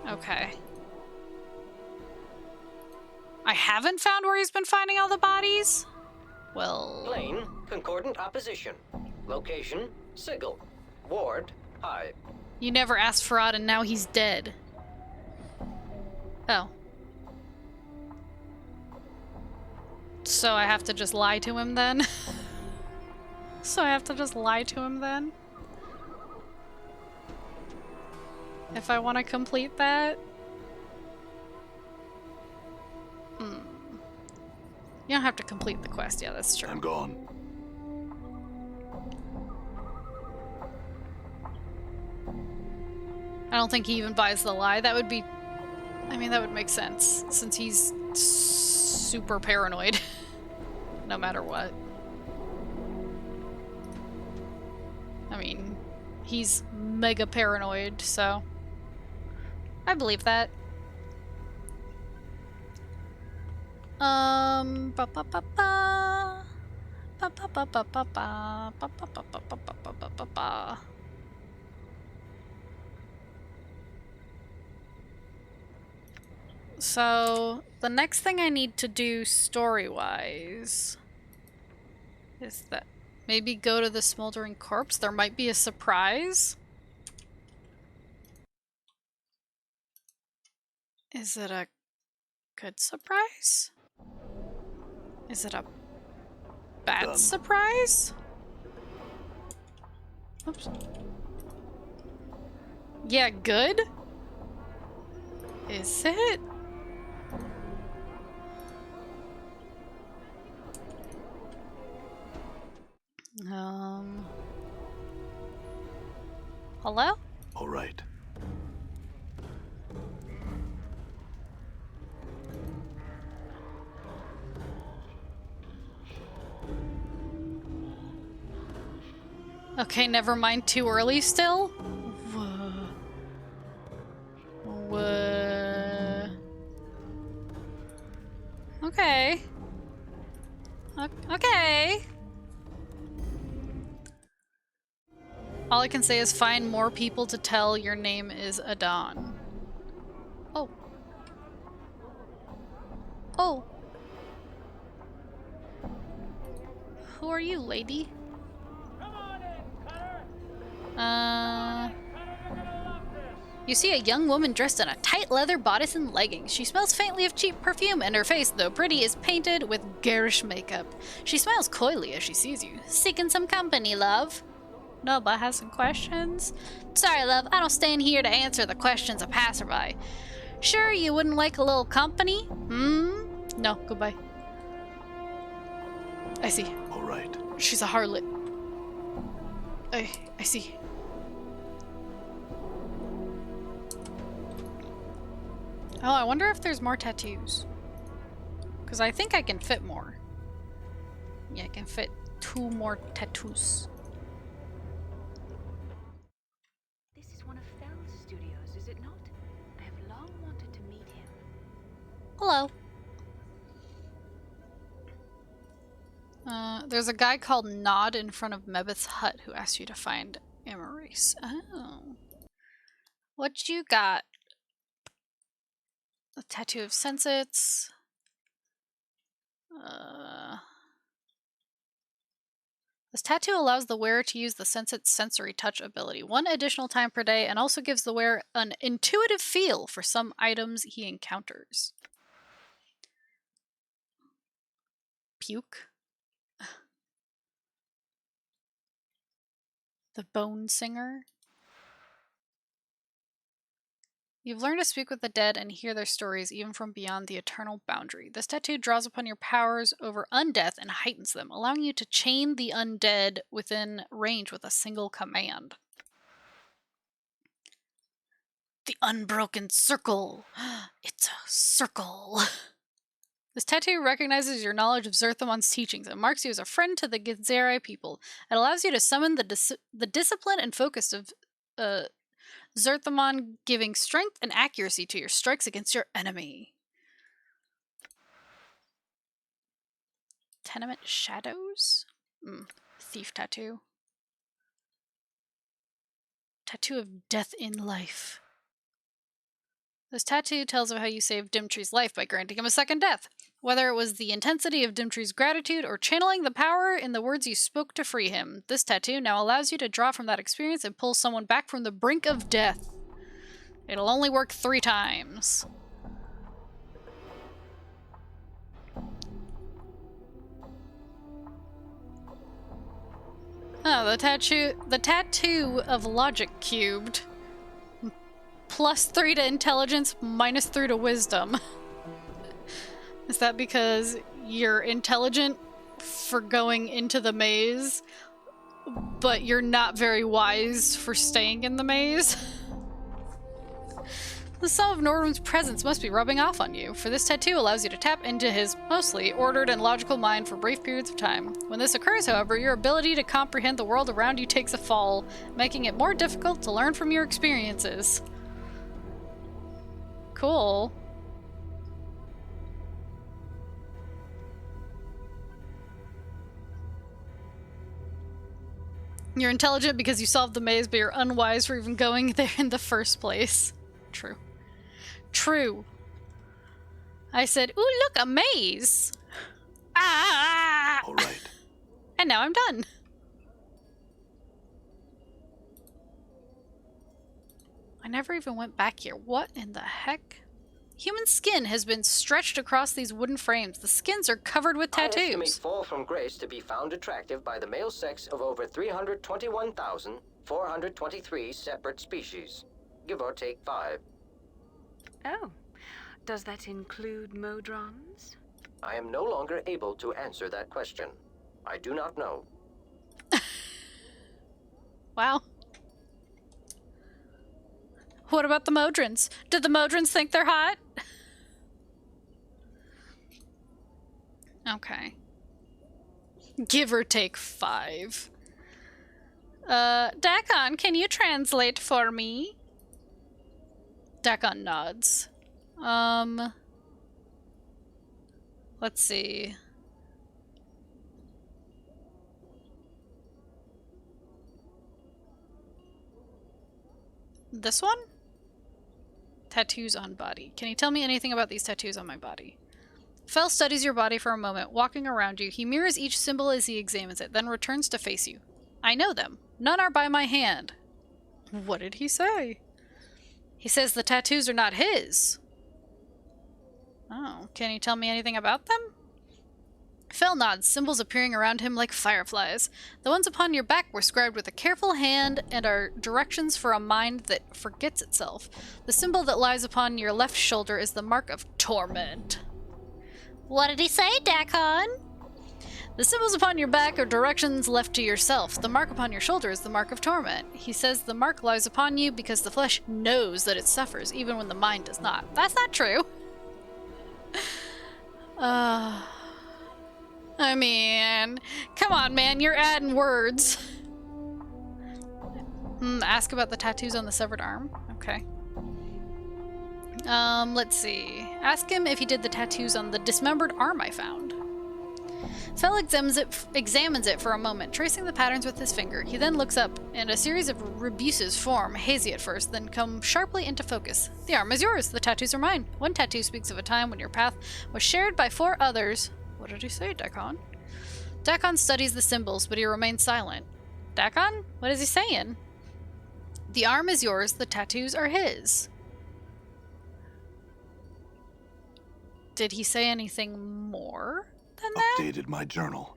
Okay. I haven't found where he's been finding all the bodies? Well... Plane, concordant opposition. Location, Sigil. Ward, Hive. You never asked Farad and now he's dead. Oh. So I have to just lie to him then? So I have to just lie to him then? If I want to complete that? Hmm. You don't have to complete the quest. Yeah, that's true. I'm gone. I don't think he even buys the lie. That would be... I mean, that would make sense, since he's super paranoid. No matter what. I mean, he's mega paranoid, so... I believe that. Ba ba ba ba. Ba ba ba ba ba ba. Ba ba ba ba ba ba ba ba ba. So, the next thing I need to do story-wise is that maybe go to the smoldering corpse. There might be a surprise. Is it a good surprise? Is it a bad surprise? Oops. Yeah, good? Is it? Hello? All right. Okay, never mind. Too early still? Whoa. Okay. Okay. All I can say is find more people to tell your name is Adon. Oh. Oh. Who are you, lady? You see a young woman dressed in a tight leather bodice and leggings. She smells faintly of cheap perfume, and her face, though pretty, is painted with garish makeup. She smiles coyly as she sees you. Seeking some company, love? Noba has some questions. Sorry, love, I don't stand here to answer the questions of passerby. Sure, you wouldn't like a little company? No, goodbye. I see. All right. She's a harlot. I see. Oh, I wonder if there's more tattoos. Because I think I can fit more. Yeah, I can fit 2 more tattoos. This is one of Fell's studios, is it not? I have long wanted to meet him. Hello. There's a guy called Nod in front of Mebith's hut who asked you to find Emirace. Oh. What you got? A tattoo of Sensits. This tattoo allows the wearer to use the Sensit's sensory touch ability 1 additional time per day and also gives the wearer an intuitive feel for some items he encounters. Puke. The Bone Singer. You've learned to speak with the dead and hear their stories even from beyond the eternal boundary. This tattoo draws upon your powers over undeath and heightens them, allowing you to chain the undead within range with a single command. The Unbroken Circle. It's a circle. This tattoo recognizes your knowledge of Zerthamon's teachings and marks you as a friend to the Githzerai people. It allows you to summon the discipline and focus of Zerthamon, giving strength and accuracy to your strikes against your enemy. Tenement Shadows? Thief tattoo. Tattoo of death in life. This tattoo tells of how you saved Dimtree's life by granting him a second death. Whether it was the intensity of Dimtree's gratitude or channeling the power in the words you spoke to free him, this tattoo now allows you to draw from that experience and pull someone back from the brink of death. It'll only work 3 times. Oh, the tattoo of logic cubed. +3 to intelligence, -3 to wisdom. Is that because you're intelligent for going into the maze, but you're not very wise for staying in the maze? The sum of Nordrum's presence must be rubbing off on you, for this tattoo allows you to tap into his mostly ordered and logical mind for brief periods of time. When this occurs, however, your ability to comprehend the world around you takes a fall, making it more difficult to learn from your experiences. Cool. You're intelligent because you solved the maze, but you're unwise for even going there in the first place. True. True. I said, ooh, look, a maze! Ah! All right. And now I'm done. I never even went back here. What in the heck? Human skin has been stretched across these wooden frames. The skins are covered with I estimate tattoos. fall from grace to be found attractive by the male sex of over 321,423 separate species. Give or take 5. Oh, does that include modrons? I am no longer able to answer that question. I do not know. Wow. What about the Modrons? Did the Modrons think they're hot? Okay. Give or take 5. Dakon, can you translate for me? Dakon nods. Let's see. This one? Tattoos on body. Can you tell me anything about these tattoos on my body? Fel studies your body for a moment, walking around you. He mirrors each symbol as he examines it, then returns to face you. I know them. None are by my hand. What did he say? He says the tattoos are not his. Oh, can you tell me anything about them? Fel nods, symbols appearing around him like fireflies. The ones upon your back were scribed with a careful hand and are directions for a mind that forgets itself. The symbol that lies upon your left shoulder is the mark of Torment. What did he say, Dakon? The symbols upon your back are directions left to yourself. The mark upon your shoulder is the mark of Torment. He says the mark lies upon you because the flesh knows that it suffers, even when the mind does not. That's not true. I mean, come on, man, you're adding words. Ask about the tattoos on the severed arm. Okay. Let's see. Ask him if he did the tattoos on the dismembered arm I found. Fel examines it for a moment, tracing the patterns with his finger. He then looks up, and a series of rebuses form, hazy at first, then come sharply into focus. The arm is yours. The tattoos are mine. One tattoo speaks of a time when your path was shared by 4 others. What did he say, Dakon? Dakon studies the symbols, but he remains silent. Dakon? What is he saying? The arm is yours. The tattoos are his. Did he say anything more than that? Updated my journal.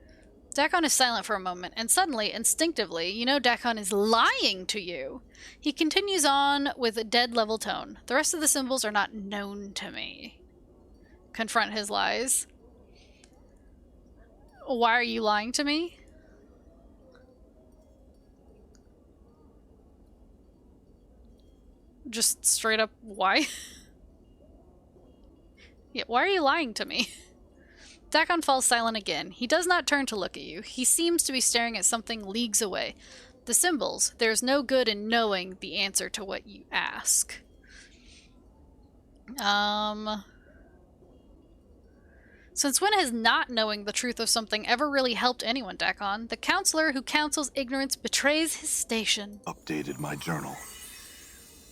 Dakon is silent for a moment, and suddenly, instinctively, you know Dakon is lying to you. He continues on with a dead level tone. The rest of the symbols are not known to me. Confront his lies. Why are you lying to me? Just straight up, why? Yeah, why are you lying to me? Dakon falls silent again. He does not turn to look at you. He seems to be staring at something leagues away. The symbols, there's no good in knowing the answer to what you ask. Since when has not knowing the truth of something ever really helped anyone, Dakon? The counselor who counsels ignorance betrays his station. Updated my journal.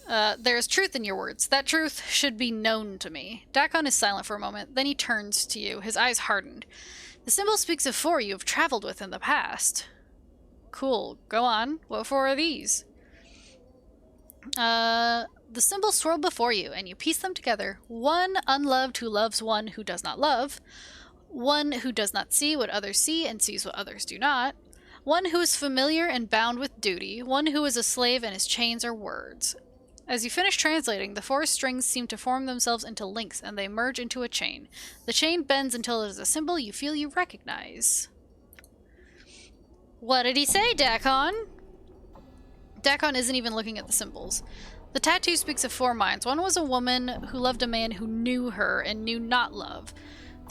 There is truth in your words. That truth should be known to me. Dakon is silent for a moment, then he turns to you, his eyes hardened. The symbol speaks of four you have traveled with in the past. Cool. Go on. What four are these? The symbols swirl before you, and you piece them together. One unloved who loves one who does not love. One who does not see what others see and sees what others do not. One who is familiar and bound with duty. One who is a slave and his chains are words. As you finish translating, the four strings seem to form themselves into links, and they merge into a chain. The chain bends until it is a symbol you feel you recognize. What did he say, Dakon? Dakon isn't even looking at the symbols. The tattoo speaks of four minds. One was a woman who loved a man who knew her and knew not love.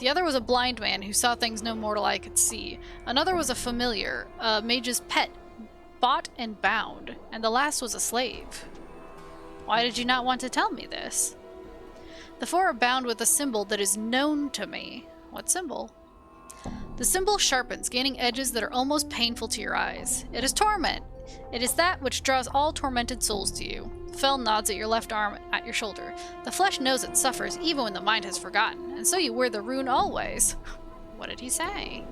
The other was a blind man who saw things no mortal eye could see. Another was a familiar, a mage's pet, bought and bound. And the last was a slave. Why did you not want to tell me this? The four are bound with a symbol that is known to me. What symbol? The symbol sharpens, gaining edges that are almost painful to your eyes. It is Torment. It is that which draws all tormented souls to you. Fel nods at your left arm at your shoulder. The flesh knows it suffers even when the mind has forgotten, and so you wear the rune always. What did he say?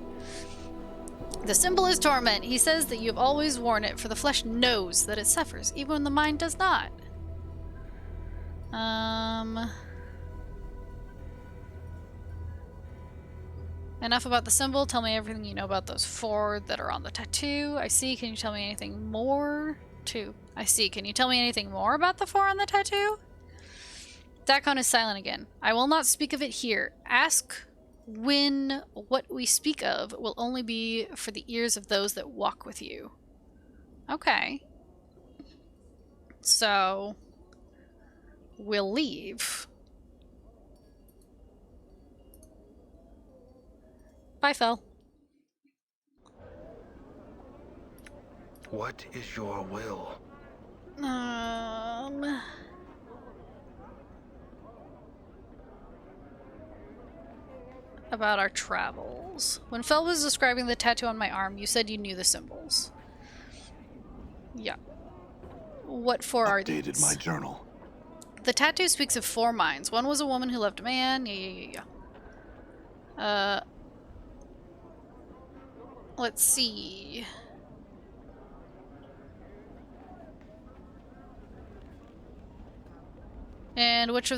The symbol is Torment. He says that you have always worn it, for the flesh knows that it suffers even when the mind does not. Enough about the symbol. Tell me everything you know about those four that are on the tattoo. I see. Can you tell me anything more? Two. I see. Can you tell me anything more about the four on the tattoo? Dakon is silent again. I will not speak of it here. Ask when what we speak of will only be for the ears of those that walk with you. Okay. So we'll leave. Bye, Fel. What is your will? About our travels. When Fel was describing the tattoo on my arm, you said you knew the symbols. Yeah. What four are these? Updated my journal. The tattoo speaks of four minds. One was a woman who loved a man. Yeah. Let's see. And which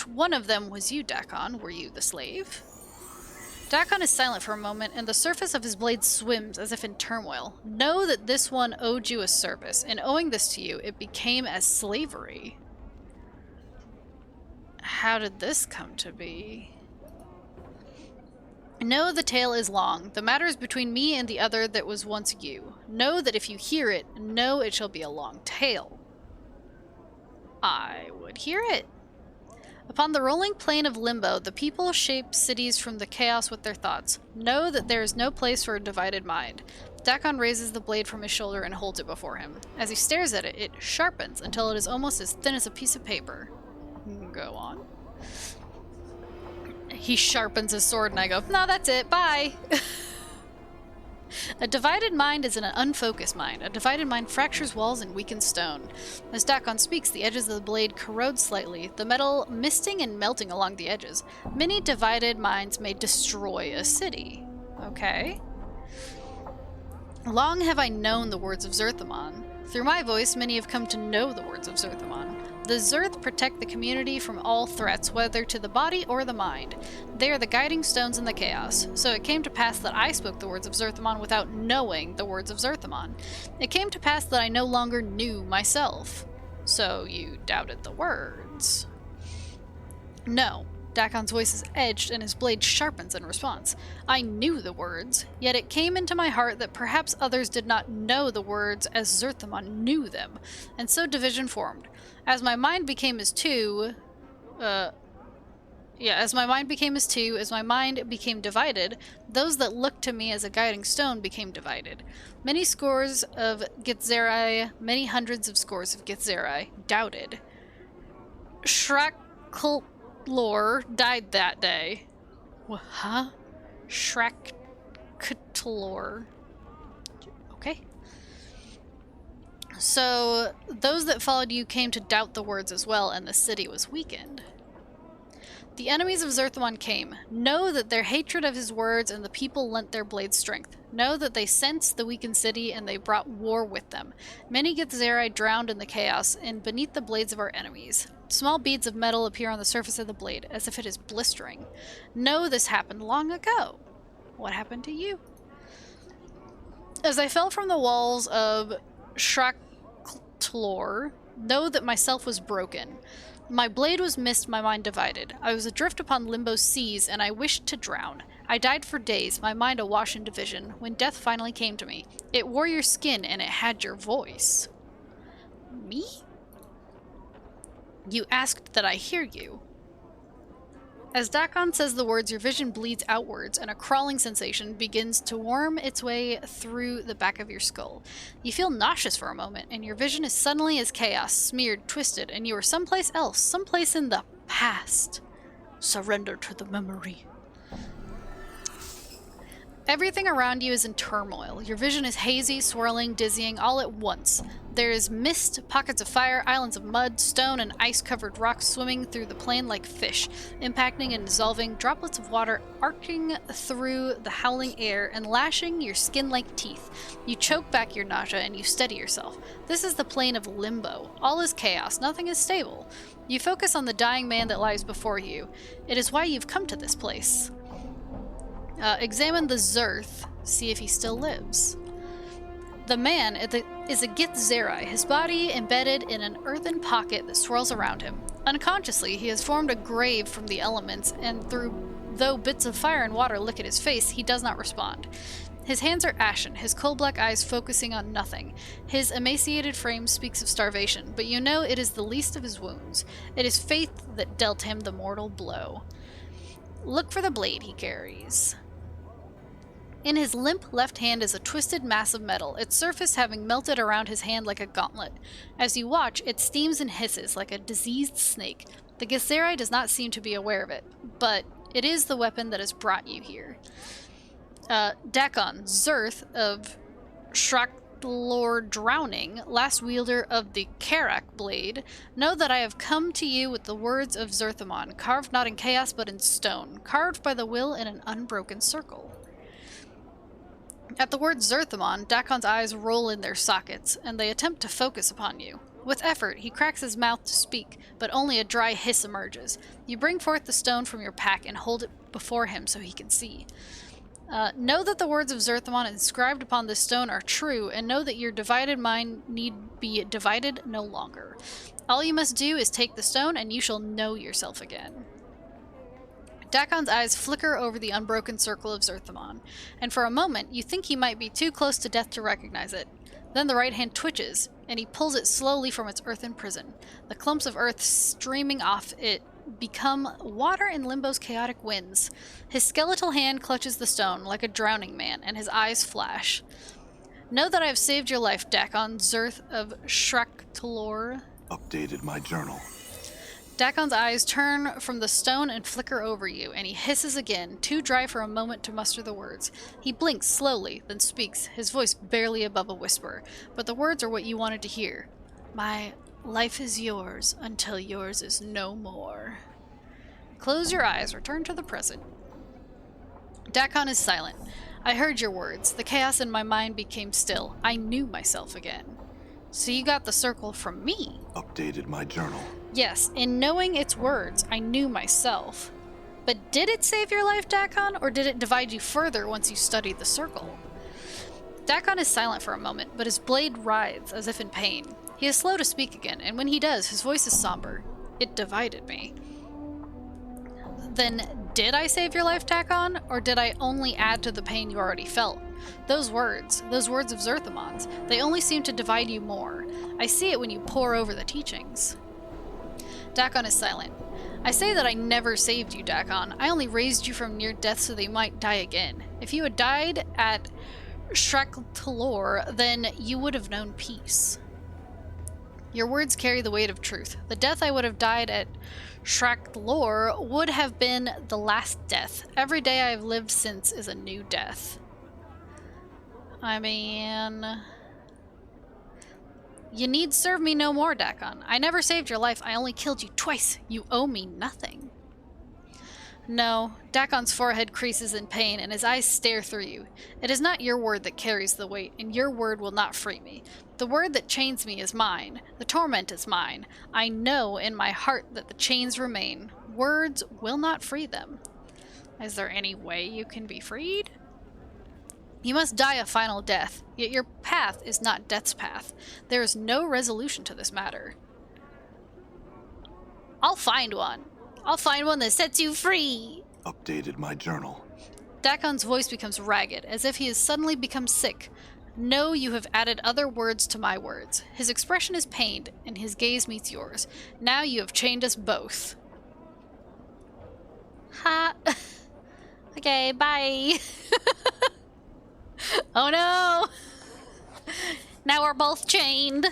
one of them was you, Dakon? Were you the slave? Dakon is silent for a moment, and the surface of his blade swims as if in turmoil. Know that this one owed you a service. In owing this to you, it became as slavery. How did this come to be? Know the tale is long. The matter is between me and the other that was once you. Know that if you hear it, know it shall be a long tale. I would hear it. Upon the rolling plain of limbo, the people shape cities from the chaos with their thoughts. Know that there is no place for a divided mind. Dakon raises the blade from his shoulder and holds it before him. As he stares at it, it sharpens until it is almost as thin as a piece of paper. Go on. He sharpens his sword and I go, no, that's it, bye! A divided mind is an unfocused mind. A divided mind fractures walls and weakens stone. As Dakon speaks, the edges of the blade corrode slightly, the metal misting and melting along the edges. Many divided minds may destroy a city. Okay. Long have I known the words of Zerthamon. Through my voice, many have come to know the words of Zerthamon. The Zerth protect the community from all threats, whether to the body or the mind. They are the guiding stones in the chaos. So it came to pass that I spoke the words of Zerthamon without knowing the words of Zerthamon. It came to pass that I no longer knew myself. So you doubted the words. No. Dakon's voice is edged and his blade sharpens in response. I knew the words, yet it came into my heart that perhaps others did not know the words as Zerthamon knew them, and so division formed. As my mind became as two, as my mind became divided, those that looked to me as a guiding stone became divided. Many scores of Githzerai, many hundreds of scores of Githzerai, doubted. Lore died that day. Huh? Shrek-Lore. Okay. So, those that followed you came to doubt the words as well, and the city was weakened. The enemies of Zerthmon came. Know that their hatred of his words and the people lent their blades strength. Know that they sensed the weakened city and they brought war with them. Many Githzerai drowned in the chaos and beneath the blades of our enemies. Small beads of metal appear on the surface of the blade, as if it is blistering. Know this happened long ago. What happened to you? As I fell from the walls of Shrek-Lore, know that myself was broken. My blade was missed, my mind divided. I was adrift upon Limbo's seas, and I wished to drown. I died for days, my mind awash in division, when death finally came to me. It wore your skin, and it had your voice. Me? You asked that I hear you. As Dakon says the words, your vision bleeds outwards, and a crawling sensation begins to worm its way through the back of your skull. You feel nauseous for a moment, and your vision is suddenly as chaos, smeared, twisted, and you are someplace else, someplace in the past. Surrender to the memory. Everything around you is in turmoil. Your vision is hazy, swirling, dizzying, all at once. There is mist, pockets of fire, islands of mud, stone, and ice-covered rocks swimming through the plain like fish, impacting and dissolving, droplets of water arcing through the howling air and lashing your skin like teeth. You choke back your nausea and you steady yourself. This is the plane of limbo. All is chaos, nothing is stable. You focus on the dying man that lies before you. It is why you've come to this place. Examine the Zerth, see if he still lives. The man is a Githzerai, his body embedded in an earthen pocket that swirls around him. Unconsciously, he has formed a grave from the elements, and though bits of fire and water lick at his face, he does not respond. His hands are ashen, his coal-black eyes focusing on nothing. His emaciated frame speaks of starvation, but you know it is the least of his wounds. It is faith that dealt him the mortal blow. Look for the blade he carries. In his limp left hand is a twisted mass of metal, its surface having melted around his hand like a gauntlet. As you watch, it steams and hisses like a diseased snake. The Githzerai does not seem to be aware of it, but it is the weapon that has brought you here. Dakon, Zerth of Shrek-Lore Drowning, last wielder of the Karak blade, know that I have come to you with the words of Zerthmon, carved not in chaos but in stone, carved by the will in an unbroken circle. At the word Zerthmon, Dakon's eyes roll in their sockets, and they attempt to focus upon you. With effort, he cracks his mouth to speak, but only a dry hiss emerges. You bring forth the stone from your pack and hold it before him so he can see. Know that the words of Zerthmon inscribed upon this stone are true, and know that your divided mind need be divided no longer. All you must do is take the stone, and you shall know yourself again. Dakon's eyes flicker over the unbroken circle of Zerthmon, and for a moment you think he might be too close to death to recognize it. Then the right hand twitches, and he pulls it slowly from its earthen prison. The clumps of earth streaming off it become water in Limbo's chaotic winds. His skeletal hand clutches the stone like a drowning man, and his eyes flash. Know that I have saved your life, Dakon, Zerth of Shrek-Lore. Updated my journal. Dakon's eyes turn from the stone and flicker over you, and he hisses again, too dry for a moment to muster the words. He blinks slowly, then speaks, his voice barely above a whisper, but the words are what you wanted to hear. My life is yours until yours is no more. Close your eyes, return to the present. Dakon is silent. I heard your words. The chaos in my mind became still. I knew myself again. So you got the circle from me? Updated my journal. Yes, in knowing its words, I knew myself. But did it save your life, Dakon, or did it divide you further once you studied the circle? Dakon is silent for a moment, but his blade writhes as if in pain. He is slow to speak again, and when he does, his voice is somber. It divided me. Then, did I save your life, Dakon, or did I only add to the pain you already felt? Those words of Zerthamon's, they only seem to divide you more. I see it when you pore over the teachings. Dakon is silent. I say that I never saved you, Dakon. I only raised you from near death so that you might die again. If you had died at Shrek-Lore, then you would have known peace. Your words carry the weight of truth. The death I would have died at Shrak-Lor would have been the last death. Every day I have lived since is a new death. I mean... You need serve me no more, Dakon. I never saved your life. I only killed you twice. You owe me nothing. No, Dakon's forehead creases in pain, and his eyes stare through you. It is not your word that carries the weight, and your word will not free me. The word that chains me is mine. The torment is mine. I know in my heart that the chains remain. Words will not free them. Is there any way you can be freed? You must die a final death, yet your path is not death's path. There is no resolution to this matter. I'll find one. I'll find one that sets you free. Updated my journal. Dakon's voice becomes ragged, as if he has suddenly become sick. No, you have added other words to my words. His expression is pained, and his gaze meets yours. Now you have chained us both. Ha. Okay, bye. Oh no! Now we're both chained.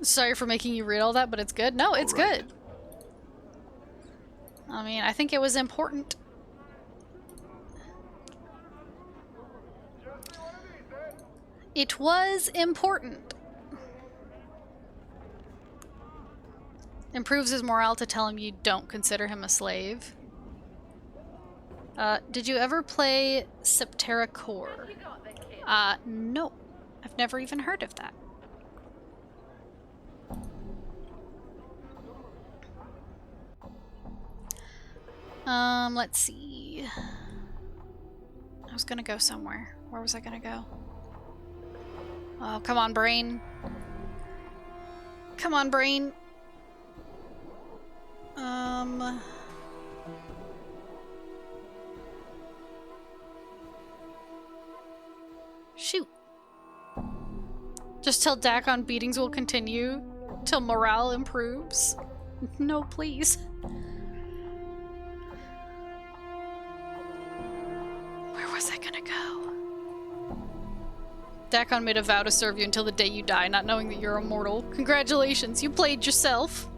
Sorry for making you read all that, but it's good. No, it's good. I mean, I think it was important. It was important. Improves his morale to tell him you don't consider him a slave. Did you ever play Septerra Core? No. I've never even heard of that. Let's see. I was gonna go somewhere. Where was I gonna go? Oh, come on, brain. Come on, brain. Shoot. Just tell Dakon beatings will continue till morale improves. No, please. Where was I gonna go? Dakon made a vow to serve you until the day you die, not knowing that you're immortal. Congratulations, you played yourself.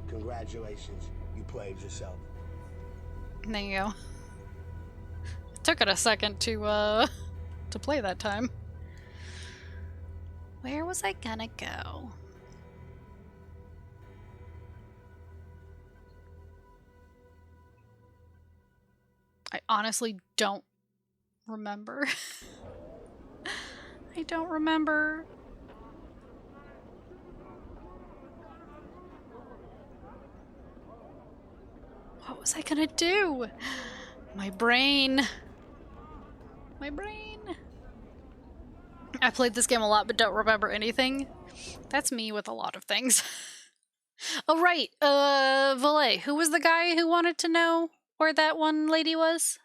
Congratulations, you played yourself. There you go. Took it a second to play that time. Where was I gonna go? I honestly don't remember. I don't remember. What was I gonna do? My brain. My brain. I played this game a lot but don't remember anything. That's me with a lot of things. Oh right, Valet. Who was the guy who wanted to know where that one lady was?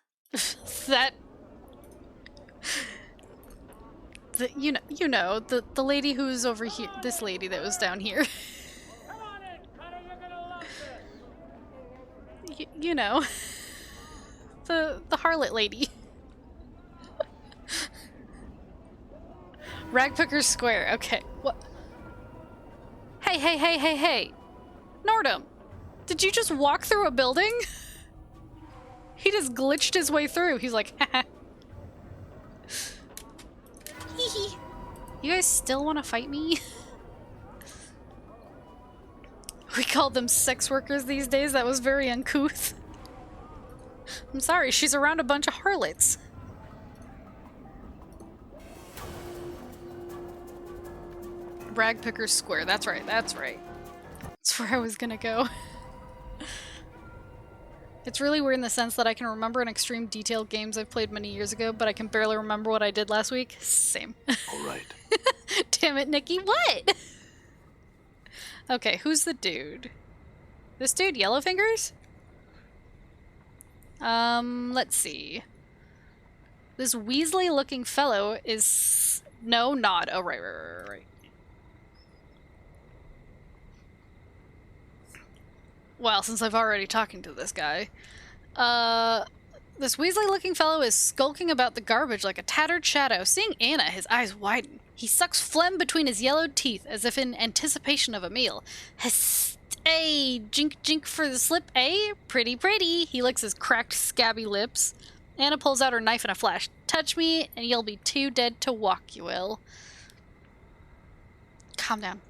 You know, the lady who's over here, this lady that was down here. You know, the harlot lady. Ragpicker's Square. Okay. What? Hey. Nordum, did you just walk through a building? He just glitched his way through. He's like, haha. Hee. You guys still want to fight me? We called them sex workers these days. That was very uncouth. I'm sorry, she's around a bunch of harlots. Ragpicker's Square. That's right. That's where I was gonna go. It's really weird in the sense that I can remember in extreme detail games I've played many years ago, but I can barely remember what I did last week. Same. Alright. Damn it, Nikki. What? Okay, who's the dude? This dude, Yellowfingers? Let's see. This Weasley-looking fellow is... No, not. Oh, right. Well, since I've already talking to this guy. This Weasley-looking fellow is skulking about the garbage like a tattered shadow. Seeing Anna, his eyes widen. He sucks phlegm between his yellowed teeth, as if in anticipation of a meal. Hist, jink jink for the slip, Pretty pretty. He licks his cracked, scabby lips. Anna pulls out her knife in a flash. Touch me, and you'll be too dead to walk, you will. Calm down.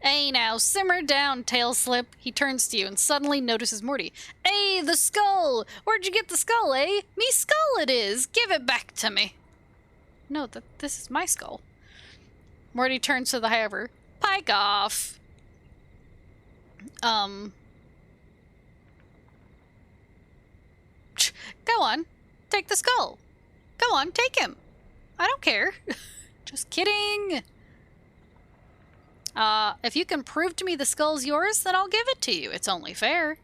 Hey now, simmer down, tail slip. He turns to you and suddenly notices Morty. Hey, the skull! Where'd you get the skull, eh? Me skull it is! Give it back to me! No, this is my skull. Morty turns to the Hiver. Pike off! Go on, take the skull. Go on, take him. I don't care. Just kidding. If you can prove to me the skull's yours, then I'll give it to you. It's only fair.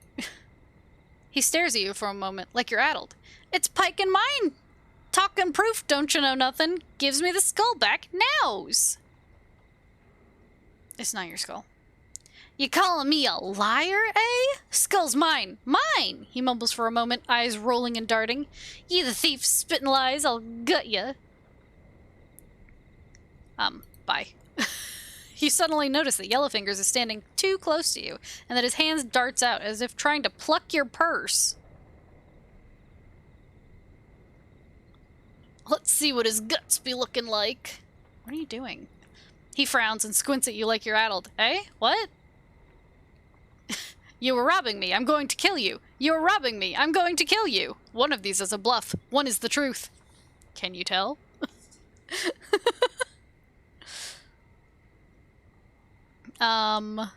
He stares at you for a moment, like you're addled. It's Pike and mine! Talkin' proof, don't you know nothing? Gives me the skull back nows! It's not your skull. You calling me a liar, eh? Skull's mine! Mine! He mumbles for a moment, eyes rolling and darting. You the thief spittin' lies, I'll gut ya. Bye. You suddenly notice that Yellowfingers is standing too close to you, and that his hands darts out as if trying to pluck your purse. Let's see what his guts be looking like. What are you doing? He frowns and squints at you like you're addled. Eh? What? You were robbing me. I'm going to kill you. You were robbing me. I'm going to kill you. One of these is a bluff. One is the truth. Can you tell? I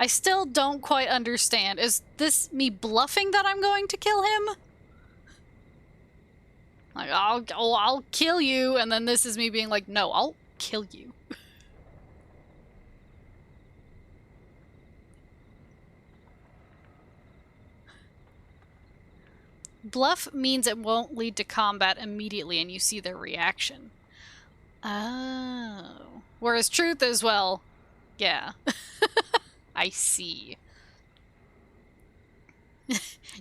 still don't quite understand. Is this me bluffing that I'm going to kill him? Like, I'll kill you, and then this is me being like, no, I'll kill you. Bluff means it won't lead to combat immediately and you see their reaction. Oh. Whereas truth is, well, yeah. I see.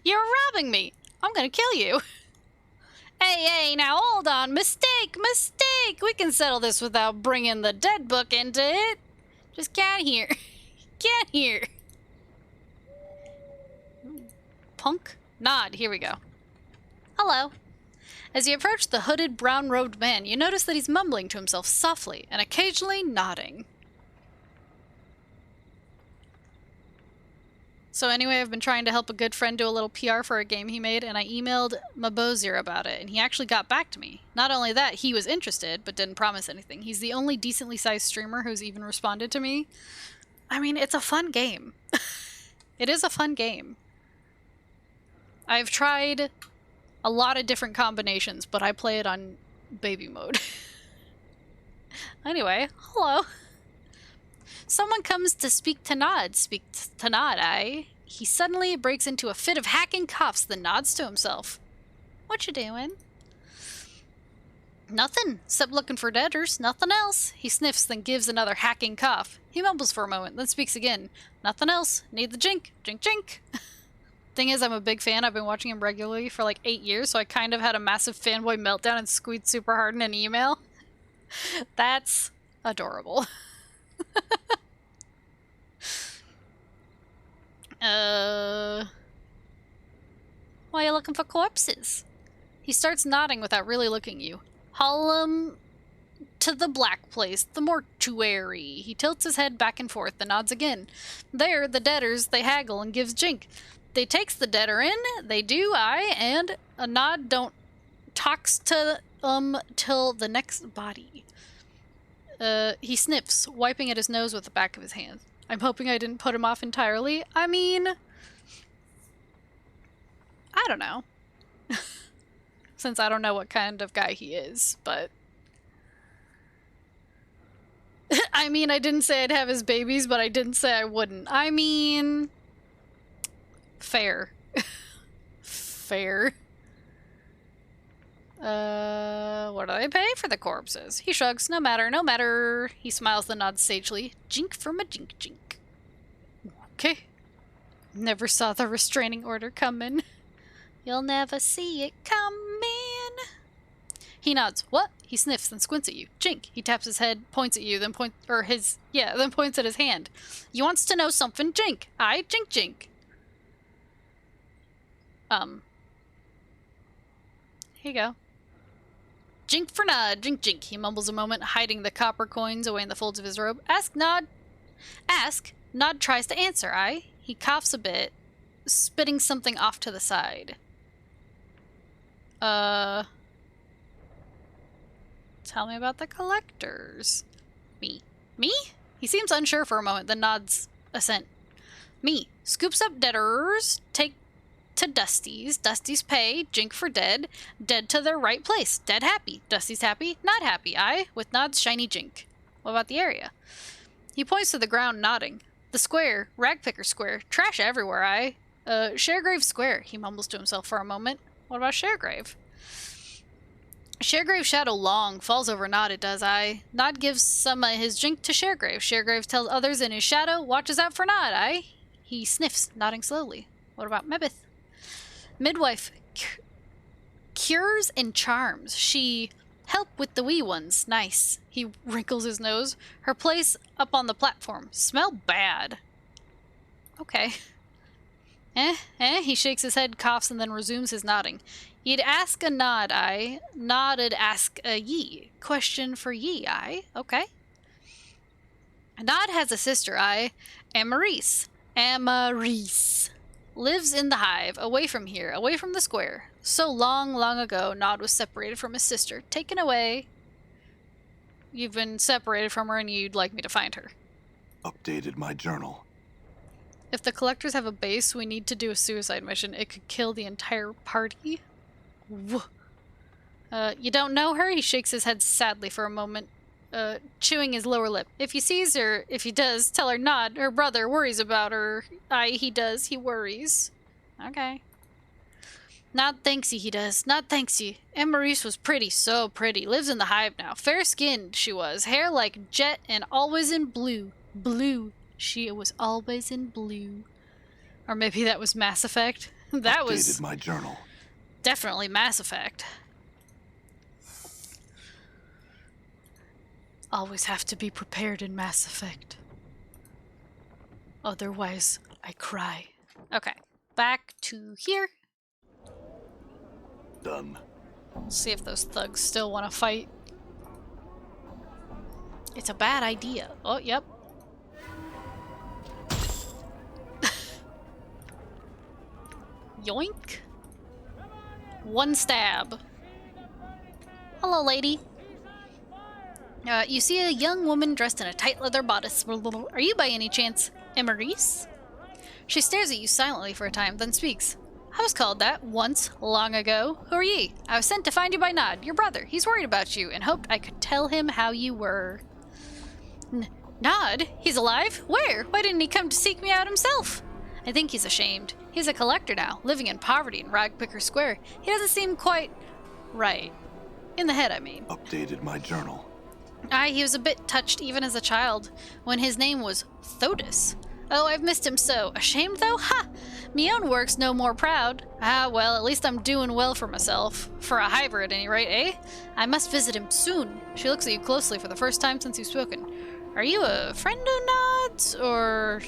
You're robbing me! I'm gonna kill you! Hey, now hold on! Mistake! We can settle this without bringing the dead book into it! Just get here. Get here! Punk? Nod, here we go. Hello. As you approach the hooded, brown-robed man, you notice that he's mumbling to himself softly and occasionally nodding. So anyway, I've been trying to help a good friend do a little PR for a game he made, and I emailed Mabosier about it, and he actually got back to me. Not only that, he was interested, but didn't promise anything. He's the only decently sized streamer who's even responded to me. I mean, it's a fun game. It is a fun game. I've tried a lot of different combinations, but I play it on baby mode. Anyway, hello. Someone comes to speak to Nod. Speak to Nod, eh? He suddenly breaks into a fit of hacking coughs, then nods to himself. What you doing? Nothing, except looking for debtors. Nothing else. He sniffs, then gives another hacking cough. He mumbles for a moment, then speaks again. Nothing else. Need the jink. Jink, jink. Thing is, I'm a big fan. I've been watching him regularly for like 8 years, so I kind of had a massive fanboy meltdown and squeaked super hard in an email. That's adorable. Why are you looking for corpses? He starts nodding without really looking at you. Haul 'em to the black place, the mortuary. He tilts his head back and forth, then nods again. There, the debtors, they haggle and gives jink. They takes the debtor in, they do, aye, and a nod don't talks to till the next body. He sniffs, wiping at his nose with the back of his hand. I'm hoping I didn't put him off entirely. I mean, I don't know. Since I don't know what kind of guy he is, but I mean, I didn't say I'd have his babies, but I didn't say I wouldn't. I mean, fair. Fair. What do they pay for the corpses? He shrugs. No matter, no matter. He smiles then nods sagely. Jink from a jink jink. Okay. Never saw the restraining order coming. You'll never see it coming. He nods. What? He sniffs, then squints at you. Jink. He taps his head, points at you, then points at his hand. You wants to know something, Jink. I Jink Jink. Here you go. Jink for Nod, Jink Jink. He mumbles a moment, hiding the copper coins away in the folds of his robe. Ask Nod. Ask. Nod tries to answer, He coughs a bit, spitting something off to the side. Tell me about the collectors. Me. Me? He seems unsure for a moment, then nods assent. Me. Scoops up debtors, take to Dusty's. Dusty's pay, Jink for dead. Dead to their right place. Dead happy. Dusty's happy, not happy. With Nod's shiny Jink. What about the area? He points to the ground, nodding. The square, Ragpicker Square. Trash everywhere, Sharegrave Square. He mumbles to himself for a moment. What about Sharegrave? Sharegrave's shadow long, falls over Nod, it does, Nod gives some of his Jink to Sharegrave. Sharegrave tells others in his shadow, watches out for Nod, He sniffs, nodding slowly. What about Mebith? Midwife. Cures and charms. She help with the wee ones. Nice. He wrinkles his nose. Her place up on the platform. Smell bad. Okay. He shakes his head, coughs, and then resumes his nodding. You'd ask a Nod, Nod'd ask a ye. Question for ye, Okay. Nod has a sister, Amaris. Amaris. Lives in the hive, away from here, away from the square. So long, long ago, Nod was separated from his sister, taken away. You've been separated from her and you'd like me to find her. Updated my journal. If the collectors have a base, we need to do a suicide mission. It could kill the entire party. You don't know her? He shakes his head sadly for a moment, chewing his lower lip. If he sees her, if he does, tell her Nod, her brother, worries about her. He does, he worries. Okay. Nod thanks you, he does. Nod thanks you. Anne Maurice was pretty, so pretty. Lives in the hive now. Fair-skinned, she was. Hair like jet and always in blue. Blue. She was always in blue. Or maybe that was Mass Effect. That was... Updated my journal. Definitely Mass Effect. Always have to be prepared in Mass Effect. Otherwise, I cry. Okay, back to here. Done. See if those thugs still want to fight. It's a bad idea. Oh, yep. Yoink. One stab. Hello, lady. You see a young woman dressed in a tight leather bodice. Are you by any chance Emerise? She stares at you silently for a time, then speaks. I was called that once, long ago. Who are ye? I was sent to find you by Nod, your brother. He's worried about you and hoped I could tell him how you were. Nod? He's alive? Where? Why didn't he come to seek me out himself? I think he's ashamed. He's a collector now, living in poverty in Ragpicker Square. He doesn't seem quite right. In the head, I mean. Updated my journal. He was a bit touched even as a child, when his name was Thotis. Oh, I've missed him so. Ashamed, though? Ha! Me own work's no more proud. Well, at least I'm doing well for myself. For a hiver, at any rate, I must visit him soon. She looks at you closely for the first time since you've spoken. Are you a friend of Nod's, or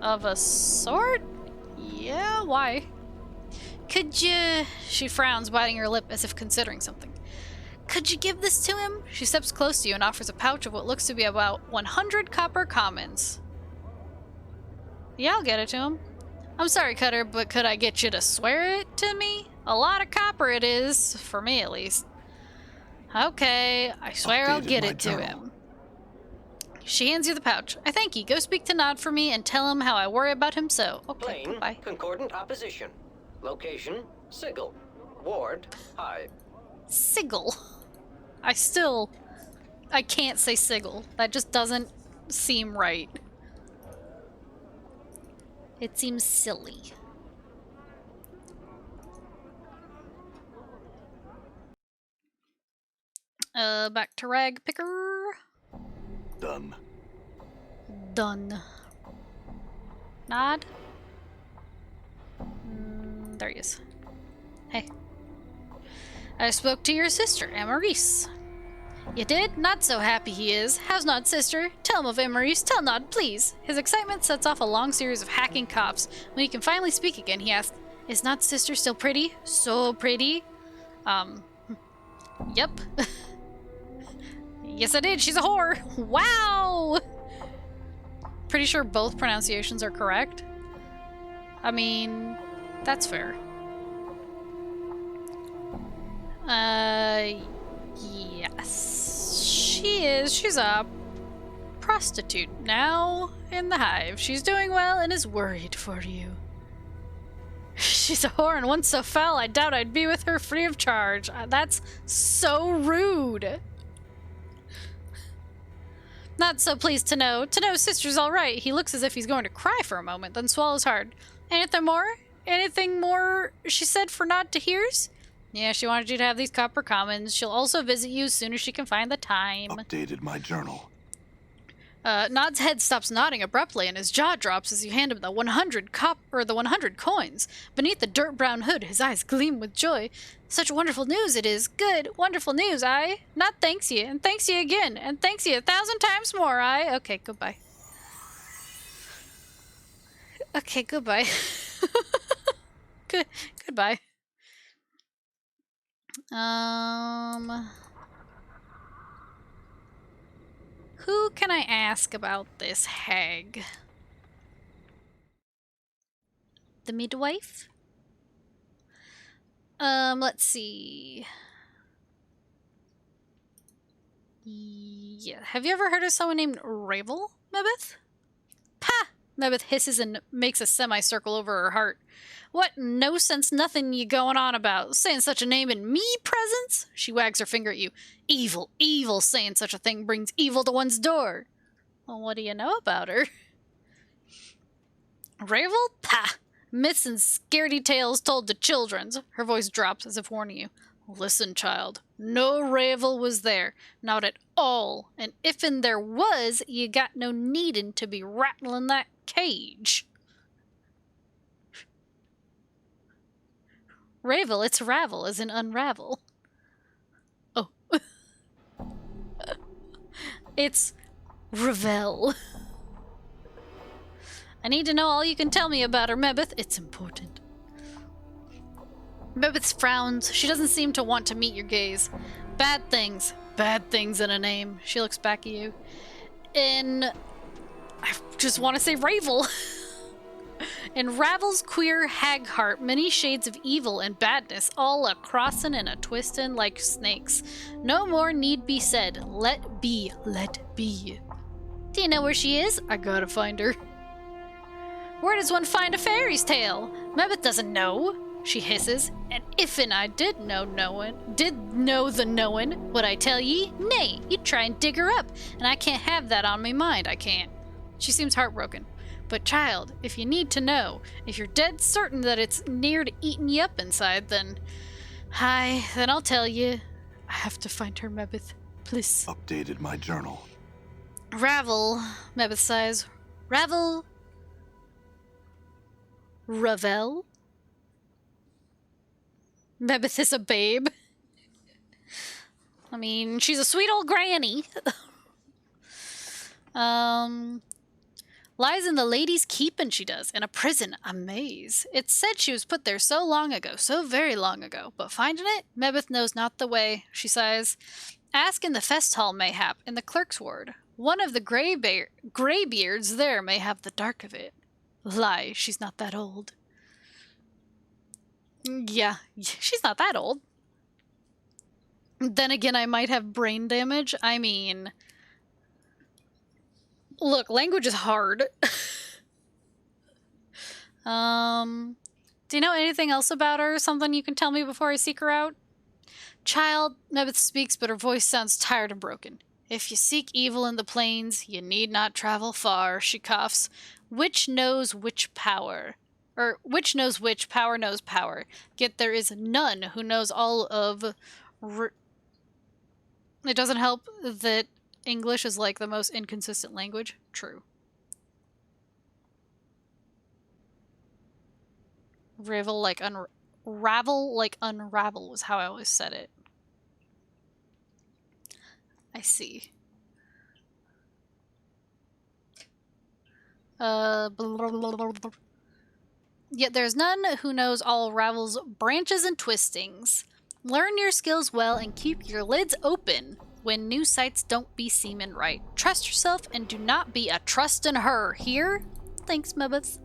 of a sort? Yeah, why? Could you... She frowns, biting her lip as if considering something. Could you give this to him? She steps close to you and offers a pouch of what looks to be about 100 copper commons. Yeah, I'll get it to him. I'm sorry, Cutter, but could I get you to swear it to me? A lot of copper it is, for me at least. Okay, I swear I'll get it to him. She hands you the pouch. I thank you. Go speak to Nod for me and tell him how I worry about him so. Okay, Plane, goodbye. concordant opposition. Location, Sigil. Ward, Hive. Sigil. I can't say Sigil. That just doesn't seem right. It seems silly. Back to Ragpicker. Done. Done. Nod? There he is. Hey. I spoke to your sister, Amaris. You did? Not so happy he is. How's Nod's sister? Tell him of Amaris. Tell Nod, please. His excitement sets off a long series of hacking coughs. When he can finally speak again, he asks, is Nod's sister still pretty? So pretty? Yep. Yes, I did. She's a whore. Wow! Pretty sure both pronunciations are correct. I mean, that's fair. Yes. She is. She's a prostitute now in the hive. She's doing well and is worried for you. She's a whore and once so foul, I doubt I'd be with her free of charge. That's so rude. Not so pleased to know. To know sister's all right. He looks as if he's going to cry for a moment, then swallows hard. Anything more? Anything more she said for Nod to hears? Yeah, she wanted you to have these copper commons. She'll also visit you as soon as she can find the time. Updated my journal. Nod's head stops nodding abruptly and his jaw drops as you hand him the 100 coins. Beneath the dirt brown hood, his eyes gleam with joy. Such wonderful news it is. Good, wonderful news, aye. Nod thanks you, and thanks you again, and thanks you 1,000 times more, aye. Okay, goodbye. Okay, goodbye. Goodbye. Who can I ask about this hag? The midwife? Let's see. Yeah, have you ever heard of someone named Ravel, Mebeth? Pah! Mebeth hisses and makes a semicircle over her heart. What no sense nothing you going on about? Saying such a name in me presence? She wags her finger at you. Evil, evil, saying such a thing brings evil to one's door. Well, what do you know about her? Ravel? Pah! Myths and scaredy tales told to children's. Her voice drops as if warning you. Listen, child. No Ravel was there. Not at all. And if'n there was, you got no needin' to be rattling that cage. Ravel, it's ravel, as in unravel. Oh. It's Ravel. I need to know all you can tell me about her, Mebeth. It's important. Mebeth frowns. She doesn't seem to want to meet your gaze. Bad things. Bad things in a name. She looks back at you. I just want to say Ravel. In Ravel's queer hag heart, many shades of evil and badness, all a crossin' and a twistin' like snakes. No more need be said. Let be, let be. Do you know where she is? I gotta find her. Where does one find a fairy's tale? Mebeth doesn't know, she hisses. And if'n I did know the knowin', would I tell ye? Nay, you'd try and dig her up, and I can't have that on me mind, I can't. She seems heartbroken. But child, if you need to know, if you're dead certain that it's near to eating you up inside, then I'll tell you. I have to find her, Mebeth. Please. Updated my journal. Ravel, Mebeth sighs. Ravel? Ravel? Mebeth is a babe. I mean, she's a sweet old granny. Lies in the ladies' keepin', she does, in a prison, a maze. It's said she was put there so long ago, so very long ago, but finding it, Mebeth knows not the way, she sighs. Ask in the fest hall, mayhap, in the clerk's ward. One of the greybeards there may have the dark of it. Lie, she's not that old. Yeah, she's not that old. Then again, I might have brain damage. I mean... Look, language is hard. Do you know anything else about her? Something you can tell me before I seek her out? Child, Mebeth speaks, but her voice sounds tired and broken. If you seek evil in the plains, you need not travel far, she coughs. Which knows which power? Or, which knows which, power knows power. Yet there is none who knows all of... It doesn't help that English is like the most inconsistent language. True. Ravel like unravel was how I always said it. I see. Blah, blah, blah, blah, blah. Yet there's none who knows all Ravel's branches and twistings. Learn your skills well and keep your lids open when new sights don't be seeming right. Trust yourself and do not be a trust in her. Here? Thanks, Mebeth.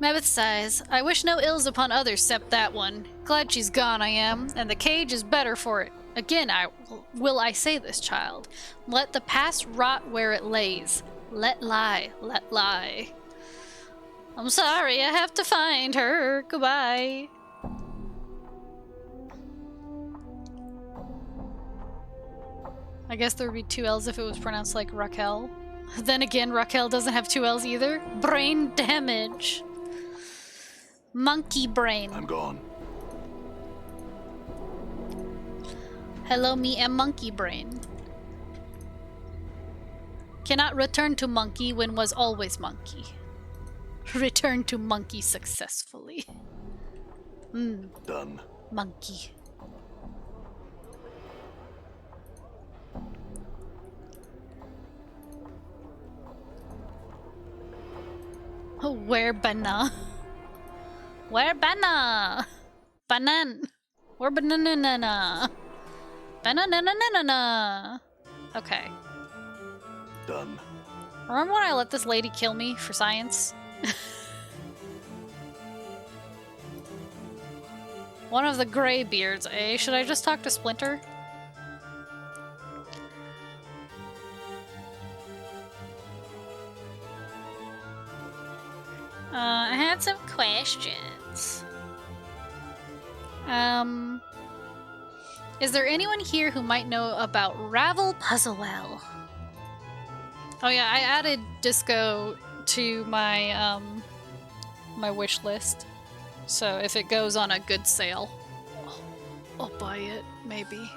Mebeth sighs. I wish no ills upon others except that one. Glad she's gone, I am, and the cage is better for it. Again, I say this, child. Let the past rot where it lays. Let lie, let lie. I'm sorry, I have to find her. Goodbye. I guess there would be 2 L's if it was pronounced like Raquel. Then again, Raquel doesn't have 2 L's either. Brain damage. Monkey brain. I'm gone. Hello, me and monkey brain. Cannot return to monkey when was always monkey. Return to monkey successfully. Done. Monkey. Where banana? Where banana? Banan. Where banana? Banana. Okay. Done. Remember when I let this lady kill me for science? One of the Greybeards, eh? Should I just talk to Splinter? I had some questions. Is there anyone here who might know about Ravel Puzzlewell? Oh yeah, I added Disco to my my wish list. So if it goes on a good sale, I'll buy it, maybe.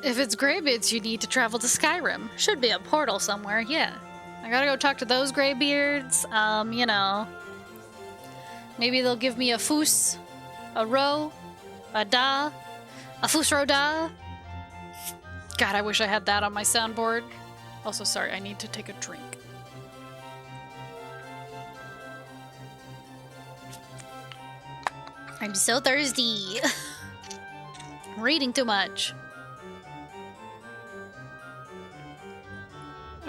If it's Greybeards, you need to travel to Skyrim. Should be a portal somewhere, yeah. I gotta go talk to those Greybeards, you know. Maybe they'll give me a Foos, a Ro, a Da, a Foos Ro Da. God, I wish I had that on my soundboard. Also, sorry, I need to take a drink. I'm so thirsty. Reading too much.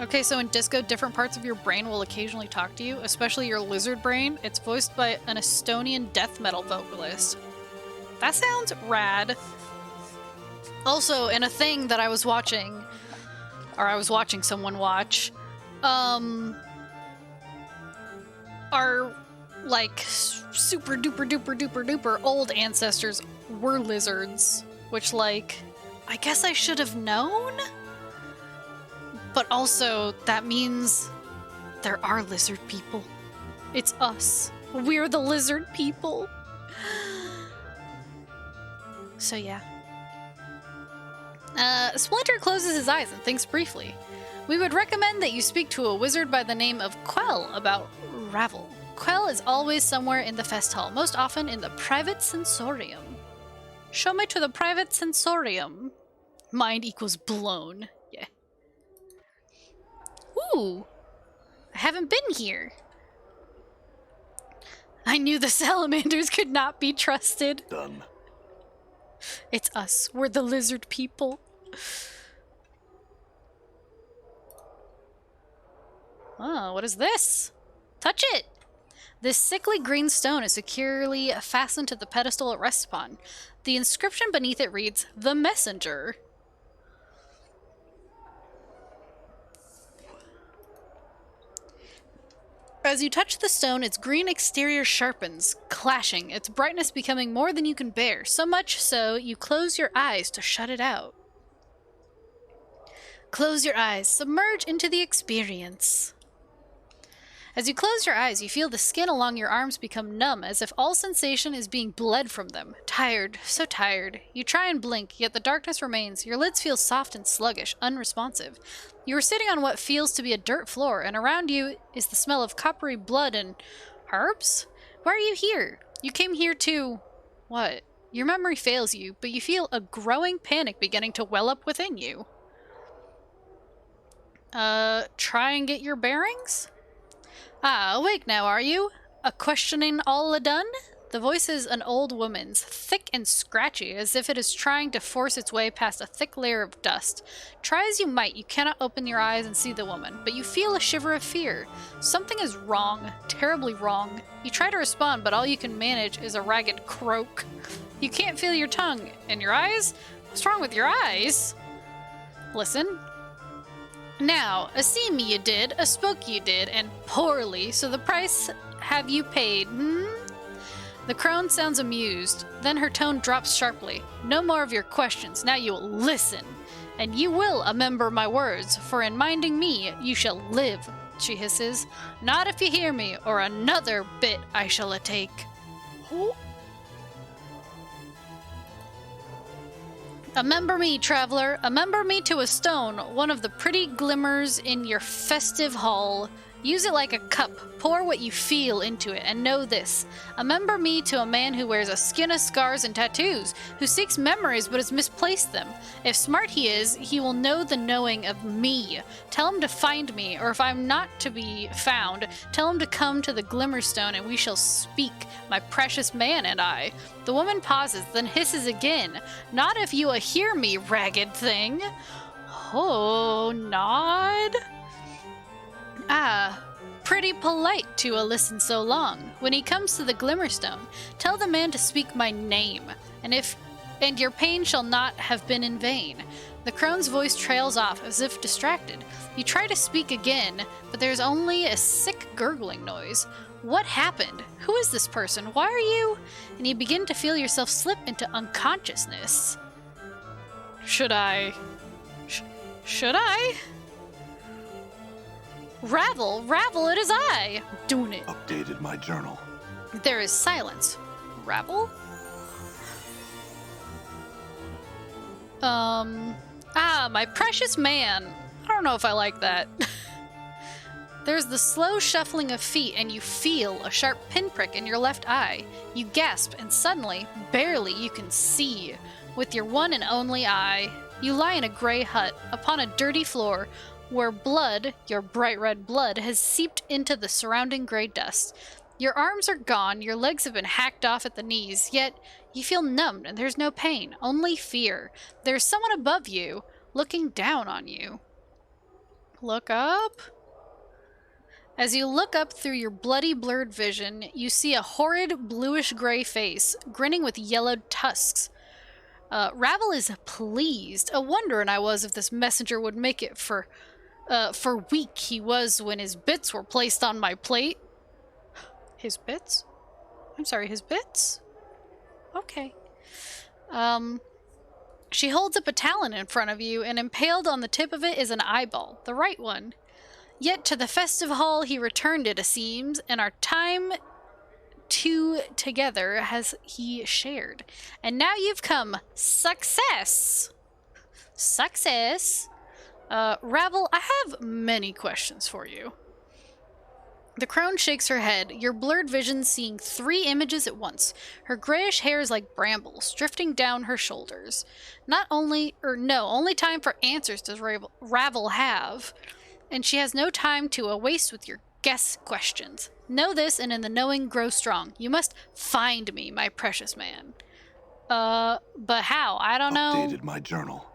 Okay, so in Disco, different parts of your brain will occasionally talk to you, especially your lizard brain. It's voiced by an Estonian death metal vocalist. That sounds rad. Also, in a thing that I was watching, or I was watching someone watch, our, like, super duper duper duper duper old ancestors were lizards, which, like, I guess I should have known? But also, that means there are lizard people. It's us. We're the lizard people. So yeah. Splinter closes his eyes and thinks briefly. We would recommend that you speak to a wizard by the name of Quell about Ravel. Quell is always somewhere in the fest hall, most often in the private sensorium. Show me to the private sensorium. Mind equals blown. Yeah. Ooh, I haven't been here. I knew the salamanders could not be trusted. Done. It's us. We're the lizard people. Oh, what is this? Touch it! This sickly green stone is securely fastened to the pedestal it rests upon. The inscription beneath it reads, The Messenger. As you touch the stone, its green exterior sharpens, clashing, its brightness becoming more than you can bear, so much so you close your eyes to shut it out. Close your eyes, submerge into the experience. As you close your eyes, you feel the skin along your arms become numb, as if all sensation is being bled from them. Tired, so tired. You try and blink, yet the darkness remains. Your lids feel soft and sluggish, unresponsive. You are sitting on what feels to be a dirt floor, and around you is the smell of coppery blood and herbs? Why are you here? You came here to... what? Your memory fails you, but you feel a growing panic beginning to well up within you. Try and get your bearings? Ah, awake now, are you? A questioning all a-done? The voice is an old woman's, thick and scratchy, as if it is trying to force its way past a thick layer of dust. Try as you might, you cannot open your eyes and see the woman, but you feel a shiver of fear. Something is wrong, terribly wrong. You try to respond, but all you can manage is a ragged croak. You can't feel your tongue. And your eyes? What's wrong with your eyes? Listen. Now, a see me you did, a spoke you did, and poorly, so the price have you paid, hmm? The crone sounds amused, then her tone drops sharply. No more of your questions, now you will listen. And you will remember my words, for in minding me you shall live, she hisses. Not if you hear me, or another bit I shall take. Oh. Remember me, traveler. Remember me to a stone, one of the pretty glimmers in your festive hall. Use it like a cup. Pour what you feel into it, and know this. Remember me to a man who wears a skin of scars and tattoos, who seeks memories but has misplaced them. If smart he is, he will know the knowing of me. Tell him to find me, or if I'm not to be found, tell him to come to the Glimmerstone and we shall speak, my precious man and I. The woman pauses, then hisses again. Not if you hear me, ragged thing. Oh, nod. Ah, pretty polite to listen so long. When he comes to the Glimmerstone, tell the man to speak my name, and your pain shall not have been in vain. The crone's voice trails off as if distracted. You try to speak again, but there's only a sick gurgling noise. What happened? Who is this person? Why are you? And you begin to feel yourself slip into unconsciousness. Should I? Ravel, it is I! Doing it. Updated my journal. There is silence. Ravel? My precious man. I don't know if I like that. There's the slow shuffling of feet, and you feel a sharp pinprick in your left eye. You gasp, and suddenly, barely, you can see. With your one and only eye, you lie in a gray hut, upon a dirty floor, where blood, your bright red blood, has seeped into the surrounding gray dust. Your arms are gone, your legs have been hacked off at the knees, yet you feel numbed and there's no pain, only fear. There's someone above you, looking down on you. Look up. As you look up through your bloody blurred vision, you see a horrid bluish-gray face, grinning with yellowed tusks. Ravel is pleased. A wonderin' I was if this messenger would make it for weak he was when his bits were placed on my plate. His bits? I'm sorry, his bits? Okay. She holds up a talon in front of you, and impaled on the tip of it is an eyeball, the right one. Yet to the festive hall he returned it, seems, and our time together has he shared. And now you've come. Success! Success! Ravel, I have many questions for you. The crone shakes her head, your blurred vision seeing 3 images at once. Her grayish hair is like brambles, drifting down her shoulders. Only time for answers does Ravel have. And she has no time to waste with your guess questions. Know this, and in the knowing grow strong. You must find me, my precious man. But how? I don't know. Updated my journal.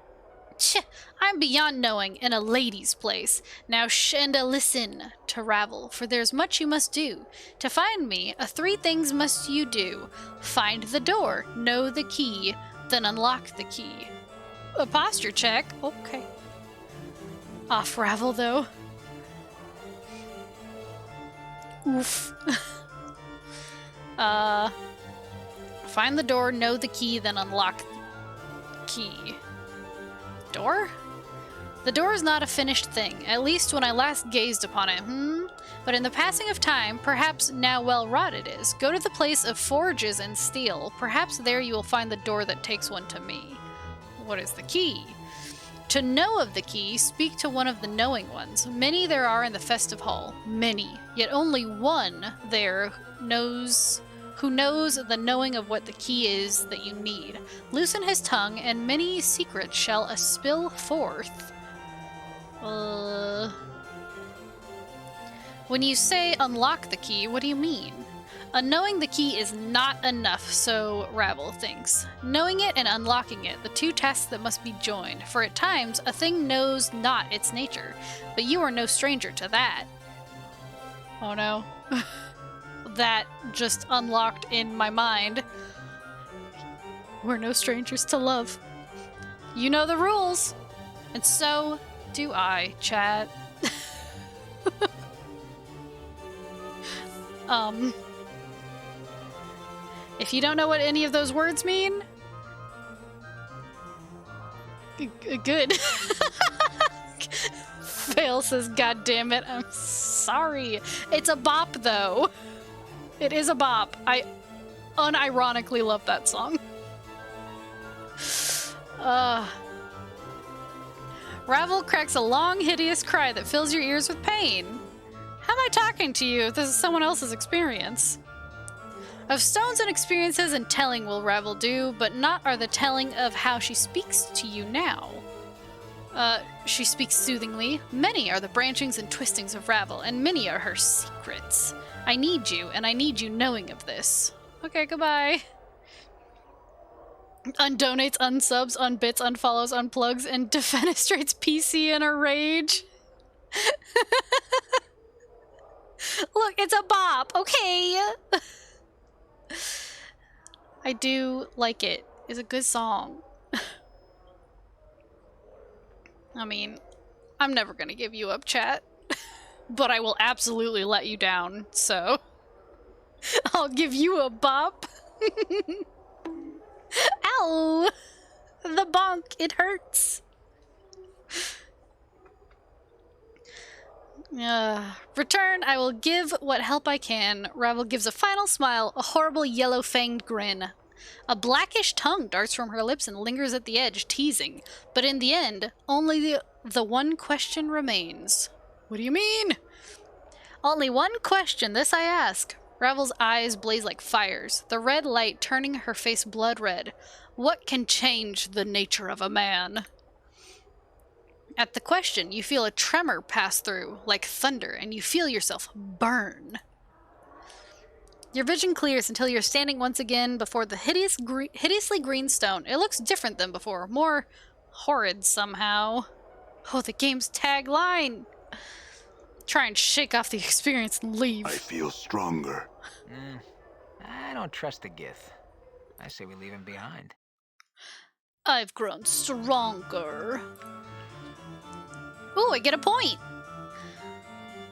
I'm beyond knowing, in a lady's place. Now listen to Ravel, for there's much you must do. To find me, 3 things must you do. Find the door, know the key, then unlock the key. A posture check, okay. Off Ravel, though. Oof. Find the door, know the key, then unlock the key. Door? The door is not a finished thing, at least when I last gazed upon it, But in the passing of time, perhaps now well wrought it is. Go to the place of forges and steel. Perhaps there you will find the door that takes one to me. What is the key? To know of the key, speak to one of the knowing ones. Many there are in the festive hall. Many. Yet only one there who knows the knowing of what the key is that you need. Loosen his tongue, and many secrets shall spill forth. When you say unlock the key, what do you mean? Knowing the key is not enough, so Ravel thinks. Knowing it and unlocking it, the two tasks that must be joined, for at times a thing knows not its nature, but you are no stranger to that. Oh no. That just unlocked in my mind. We're no strangers to love. You know the rules, and so do I, chat. If you don't know what any of those words mean, good. Fail says, God damn it, I'm sorry. It's a bop, though. It is a bop. I unironically love that song. Ravel cracks a long, hideous cry that fills your ears with pain. How am I talking to you if this is someone else's experience? Of stones and experiences and telling will Ravel do, but not are the telling of how she speaks to you now. She speaks soothingly. Many are the branchings and twistings of Ravel, and many are her secrets. I need you, and I need you knowing of this. Okay, goodbye. Undonates, unsubs, unbits, unfollows, unplugs, and defenestrates PC in a rage. Look, it's a bop, okay? I do like it. It's a good song. I mean, I'm never gonna give you up, chat. But I will absolutely let you down, so... I'll give you a bop. Ow! The bonk, it hurts. Return, I will give what help I can. Ravel gives a final smile, a horrible yellow-fanged grin. A blackish tongue darts from her lips and lingers at the edge, teasing. But in the end, only the one question remains. What do you mean? Only one question, this I ask. Ravel's eyes blaze like fires, the red light turning her face blood red. What can change the nature of a man? At the question, you feel a tremor pass through, like thunder, and you feel yourself burn. Your vision clears until you're standing once again before the hideously green stone. It looks different than before, more horrid somehow. Oh, the game's tagline! Try and shake off the experience and leave. I feel stronger. I don't trust the Gith. I say we leave him behind. I've grown stronger. Ooh, I get a point.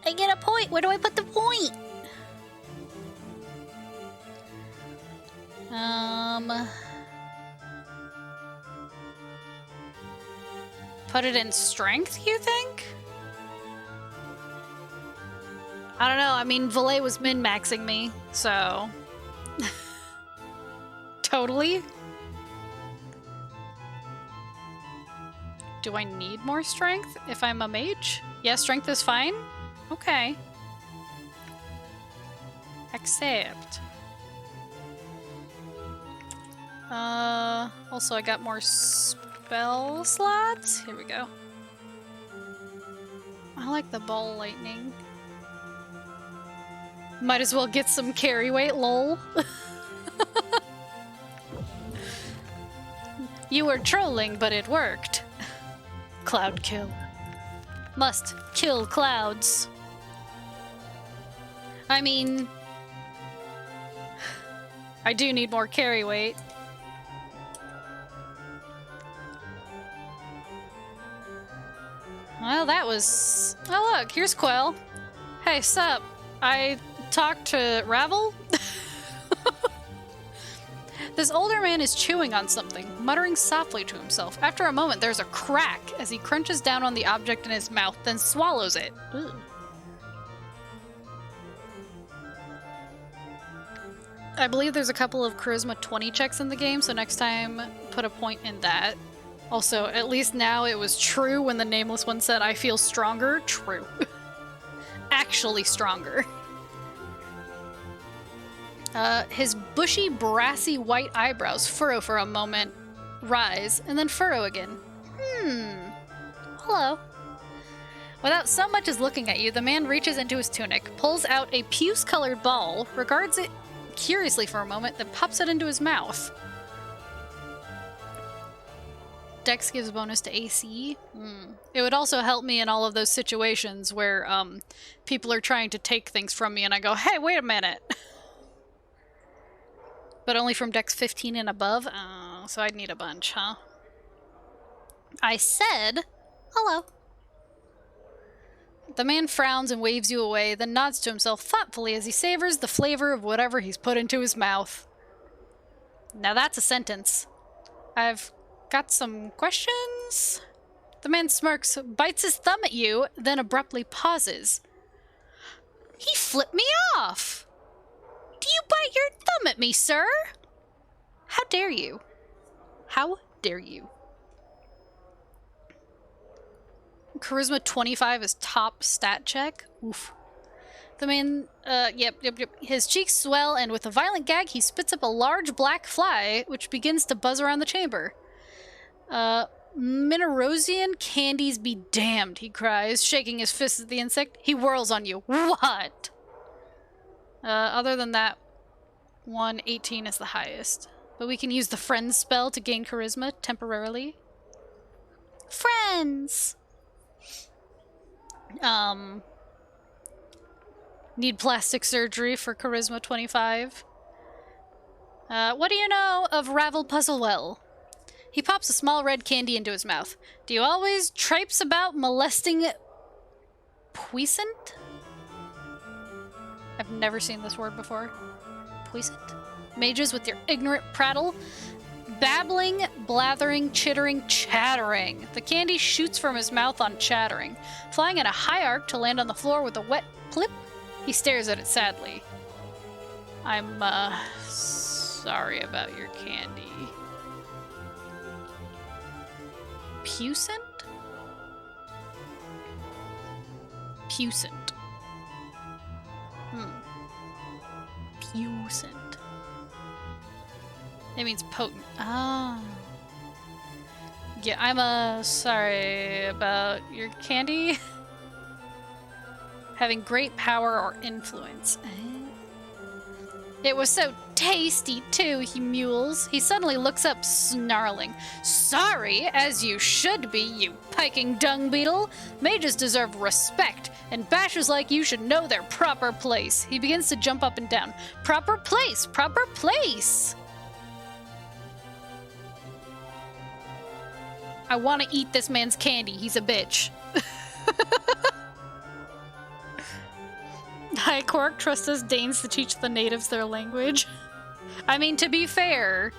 I get a point. Where do I put the point? Put it in strength, you think? I don't know. I mean, Valet was min-maxing me, so... Totally. Do I need more strength if I'm a mage? Yeah, strength is fine? Okay. Accept. Also I got more spell slots. Here we go. I like the ball lightning. Might as well get some carry weight, lol. You were trolling, but it worked. Cloud kill. Must kill clouds. I mean... I do need more carry weight. Well, that was... Oh look, here's Quell. Hey, sup? I talked to Ravel? This older man is chewing on something, muttering softly to himself. After a moment, there's a crack as he crunches down on the object in his mouth, then swallows it. Ugh. I believe there's a couple of Charisma 20 checks in the game, so next time, put a point in that. Also, at least now it was true when the Nameless one said, I feel stronger. True. Actually stronger. His bushy, brassy white eyebrows furrow for a moment, rise, and then furrow again. Hello. Without so much as looking at you, the man reaches into his tunic, pulls out a puce-colored ball, regards it curiously for a moment, then pops it into his mouth. Dex gives bonus to AC. It would also help me in all of those situations where people are trying to take things from me and I go, hey, wait a minute. But only from Dex 15 and above? Oh, so I'd need a bunch, huh? I said hello. The man frowns and waves you away, then nods to himself thoughtfully as he savors the flavor of whatever he's put into his mouth. Now that's a sentence. I've got some questions? The man smirks, bites his thumb at you, then abruptly pauses. He flipped me off! Do you bite your thumb at me, sir? How dare you? How dare you? Charisma 25 is top stat check. Oof. The man, yep. His cheeks swell, and with a violent gag, he spits up a large black fly, which begins to buzz around the chamber. Minerosian candies be damned, he cries, shaking his fist at the insect. He whirls on you. What? Other than that, 118 is the highest. But we can use the Friends spell to gain charisma temporarily. Friends! Need plastic surgery for charisma 25. What do you know of Ravel Puzzlewell? He pops a small red candy into his mouth. Do you always traipse about molesting puissant? I've never seen this word before. Puissant? Mages with your ignorant prattle. Babbling, blathering, chittering, chattering. The candy shoots from his mouth on chattering. Flying in a high arc to land on the floor with a wet plip, he stares at it sadly. I'm, sorry about your candy. Puissant? Puissant. Puissant. It means potent. Ah. Yeah, I'm, sorry about your candy. Having great power or influence. It was so tasty, too, he mewls. He suddenly looks up, snarling. Sorry, as you should be, you piking dung beetle. Mages deserve respect, and bashers like you should know their proper place. He begins to jump up and down. Proper place! Proper place! I want to eat this man's candy. He's a bitch. High Quark, trust us Danes to teach the natives their language. I mean, to be fair,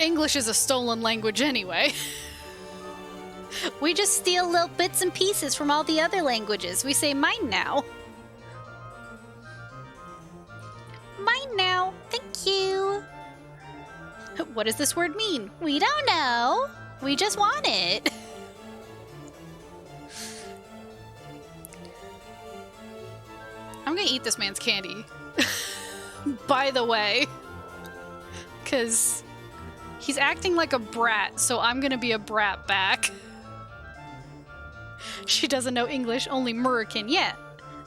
English is a stolen language anyway. We just steal little bits and pieces from all the other languages. We say mine now. Mine now. Thank you. What does this word mean? We don't know. We just want it. I'm gonna eat this man's candy. By the way. Because he's acting like a brat, so I'm gonna be a brat back. She doesn't know English, only American. Yeah,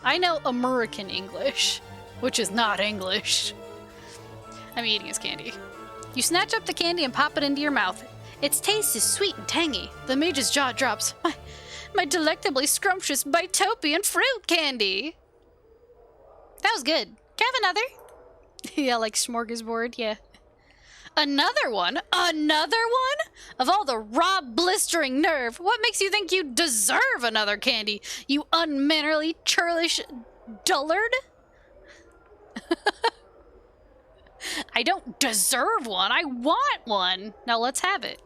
I know American English, which is not English. I'm eating his candy. You snatch up the candy and pop it into your mouth. Its taste is sweet and tangy. The mage's jaw drops. My delectably scrumptious Bitopian fruit candy. That was good. Can I have another? Yeah, like smorgasbord, yeah. Another one? Another one? Of all the raw, blistering nerve, what makes you think you deserve another candy, you unmannerly, churlish dullard? I don't deserve one. I want one. Now let's have it.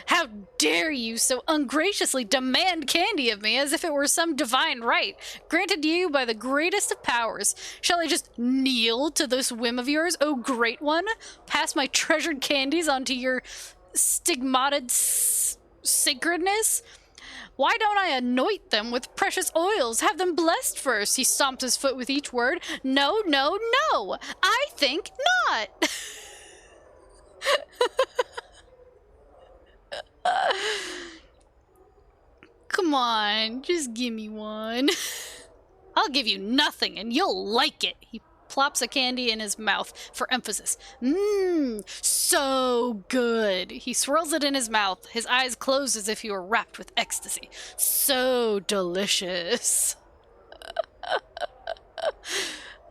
How dare you so ungraciously demand candy of me as if it were some divine right, granted to you by the greatest of powers. Shall I just kneel to this whim of yours, O great one? Pass my treasured candies onto your stigmatted sacredness? Why don't I anoint them with precious oils? Have them blessed first. He stomped his foot with each word. No, no, no. I think not. Come on, just give me one. I'll give you nothing and you'll like it. He plops a candy in his mouth for emphasis. Mmm, so good. He swirls it in his mouth, his eyes closed as if he were wrapped with ecstasy. So delicious.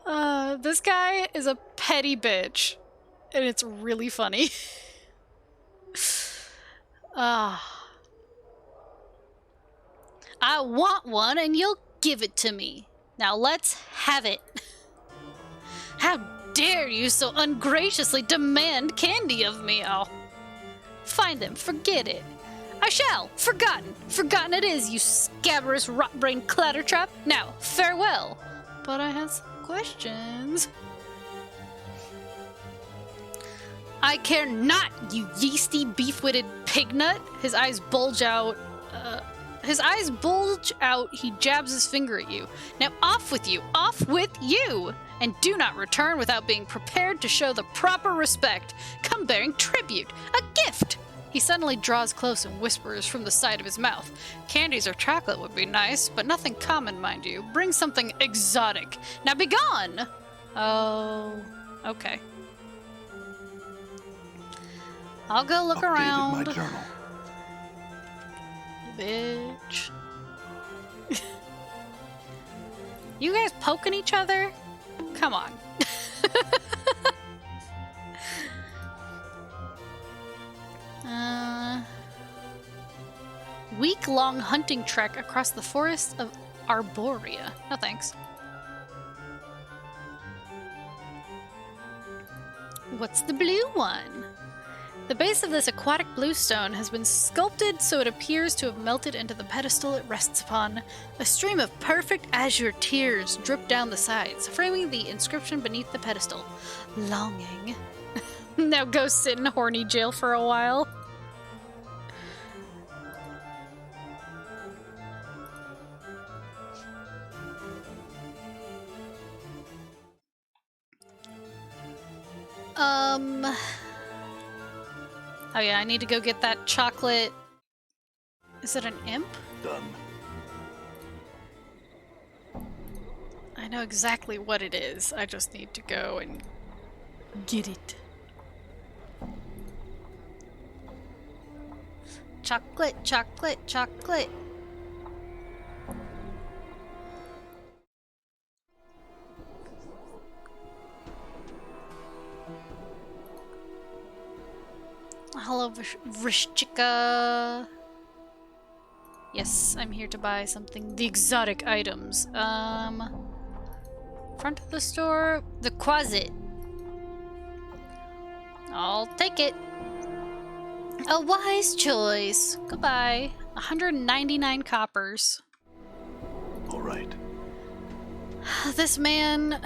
This guy is a petty bitch, and it's really funny. I want one and you'll give it to me. Now let's have it. How dare you so ungraciously demand candy of me? Oh, find them, forget it. I shall. Forgotten. Forgotten it is, you scabrous rot-brained clattertrap. Now, farewell. But I have some questions. I care not, you yeasty, beef-witted pignut. His eyes bulge out. He jabs his finger at you. Now off with you! Off with you! And do not return without being prepared to show the proper respect. Come bearing tribute. A gift! He suddenly draws close and whispers from the side of his mouth. Candies or chocolate would be nice, but nothing common, mind you. Bring something exotic. Now be gone! Oh, okay. I'll go look around. My journal. Bitch. You guys poking each other? Come on. Week-long hunting trek across the forest of Arborea. No thanks. What's the blue one? The base of this aquatic bluestone has been sculpted so it appears to have melted into the pedestal it rests upon. A stream of perfect azure tears drip down the sides, framing the inscription beneath the pedestal. Longing. Now go sit in horny jail for a while. Oh yeah, I need to go get that chocolate. Is it an imp? Done. I know exactly what it is. I just need to go and get it. Chocolate, chocolate, chocolate. Hello, Vrishchika. Yes, I'm here to buy something. The exotic items. Front of the store. The quasit. I'll take it. A wise choice. Goodbye. 199 coppers. All right. This man